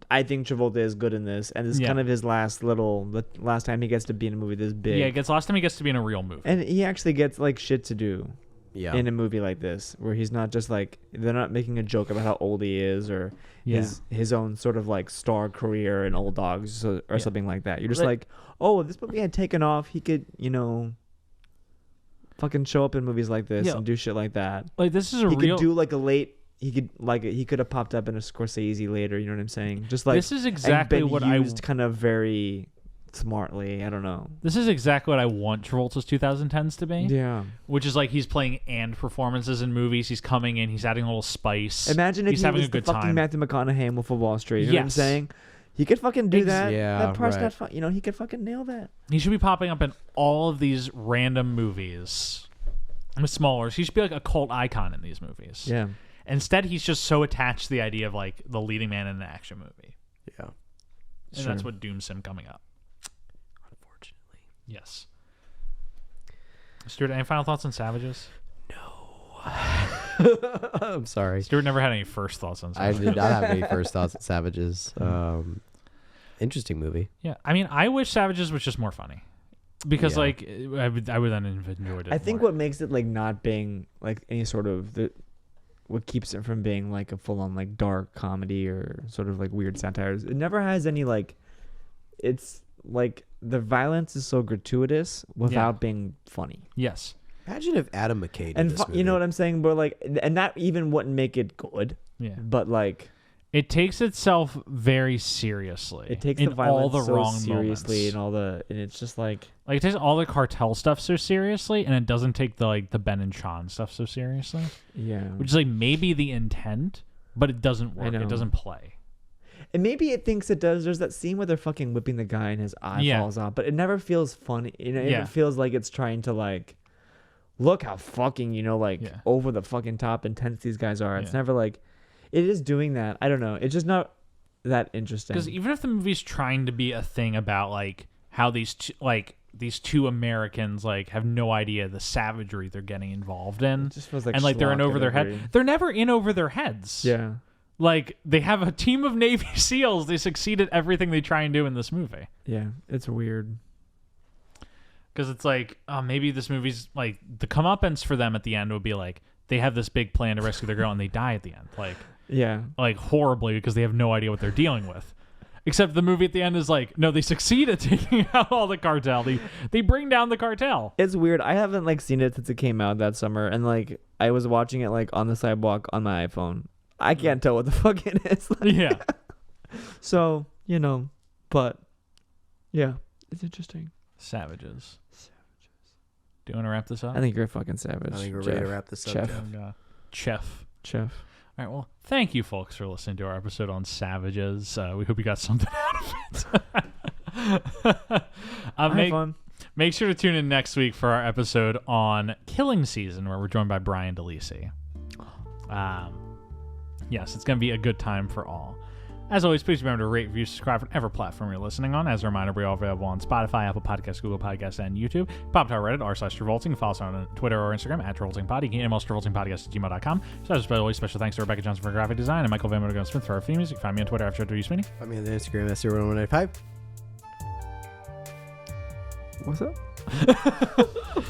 C: I think Travolta is good in this, and this is kind of his the last time he gets to be in a movie this big.
A: Yeah, last time he gets to be in a real movie.
C: And he actually gets like shit to do.
B: Yeah.
C: In a movie like this, where he's not just like, they're not making a joke about how old he is or his own sort of like star career in Old Dogs or something like that. You're just like, oh, if this movie had taken off, he could, fucking show up in movies like this and do shit like that.
A: Like, this is
C: he could do like a late. He could have popped up in a Scorsese later. You know what I'm saying? Just like
A: this is exactly what I
C: used kind of very smartly. I don't know.
A: This is exactly what I want Travolta's 2010s to be.
C: Yeah.
A: Which is like he's playing and performances in movies. He's coming in. He's adding a little spice.
C: Imagine if
A: he's
C: he
A: having
C: was
A: a good
C: the fucking
A: time.
C: Matthew McConaughey in Wolf of Wall Street. You know what I'm saying? He could fucking do that.
B: Yeah,
C: that part's
B: right.
C: not he could fucking nail that.
A: He should be popping up in all of these random movies with smaller. He should be like a cult icon in these movies.
C: Yeah.
A: Instead, he's just so attached to the idea of like the leading man in an action movie.
B: Yeah.
A: And that's what dooms him coming up.
B: Unfortunately.
A: Yes. Stuart, any final thoughts on Savages?
B: I'm sorry.
A: Stuart never had any first thoughts on Savages.
B: I did not have any first thoughts on Savages. Interesting movie.
A: Yeah, I mean, I wish Savages was just more funny, because like I would then have enjoyed it.
C: I think
A: more.
C: what makes it like not being like any sort of what keeps it from being like a full on like dark comedy or sort of like weird satires. It never has any like. It's like the violence is so gratuitous without being funny.
A: Yes.
B: Imagine if Adam McKay did
C: And
B: this movie.
C: you know what I'm saying? But like, and that even wouldn't make it good.
A: Yeah.
C: But like,
A: it takes itself very seriously.
C: it takes
A: in
C: the violence
A: all the
C: so
A: wrong
C: seriously
A: moments.
C: and it's just like
A: it takes all the cartel stuff so seriously, and it doesn't take the Ben and Sean stuff so seriously.
C: yeah.
A: Which is like maybe the intent, but it doesn't work.
C: know.
A: It doesn't play.
C: And maybe it thinks it does. There's that scene where they're fucking whipping the guy and his eye falls off, but it never feels funny. It feels like it's trying to like, look how fucking over the fucking top intense these guys are. It's never like, it is doing that. I don't know. It's just not that interesting.
A: Because even if the movie's trying to be a thing about like how these two Americans like have no idea the savagery they're getting involved in,
C: It just feels like
A: and like they're in
C: schlock
A: over their head.
C: imagery.
A: They're never in over their heads.
C: Yeah.
A: Like they have a team of Navy SEALs. They succeed at everything they try and do in this movie.
C: Yeah. It's weird.
A: Because it's like, maybe this movie's like the comeuppance for them at the end would be like they have this big plan to rescue their girl and they die at the end, like horribly because they have no idea what they're dealing with. Except the movie at the end is like, no, they succeed at taking out all the cartel. They bring down the cartel.
C: It's weird. I haven't like seen it since it came out that summer, and like I was watching it like on the sidewalk on my iPhone. I can't tell what the fuck it is.
A: Yeah.
C: So but yeah, it's interesting.
A: Savages. Do you want to wrap this up?
C: I think you're a fucking savage.
B: I think we're
C: Jeff.
B: ready to wrap this up.
C: Chef.
B: Jeff.
A: Chef. All right, well, thank you, folks, for listening to our episode on Savages. We hope you got something out of it.
C: Have fun.
A: Make sure to tune in next week for our episode on Killing Season, where we're joined by Brian DeLisi. Yes, it's going to be a good time for all. As always, please remember to rate, review, subscribe on whatever platform you're listening on. As a reminder, we're all available on Spotify, Apple Podcasts, Google Podcasts, and YouTube. Pop to our Reddit, r/Travolting. Follow us on Twitter or Instagram at TravoltingPod. You can email us TravoltingPodcast@gmail.com. So as always, special thanks to Rebecca Johnson for graphic design and Michael Van Modegon Smith for our theme music. Find me on Twitter at Sweeney.
B: Find me on the Instagram at 0195.
C: What's up?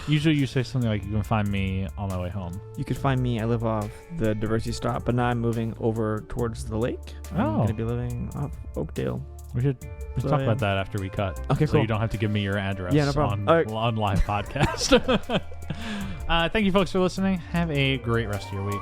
A: Usually you say something like, you can find me on my way home.
C: You could find me. I live off the Diversity Stop, but now I'm moving over towards the lake. I'm going to be living off Oakdale.
A: We should talk about that after we cut.
C: Okay,
A: so
C: cool.
A: you don't have to give me your address
C: Yeah, no problem.
A: on live podcast. Thank you, folks, for listening. Have a great rest of your week.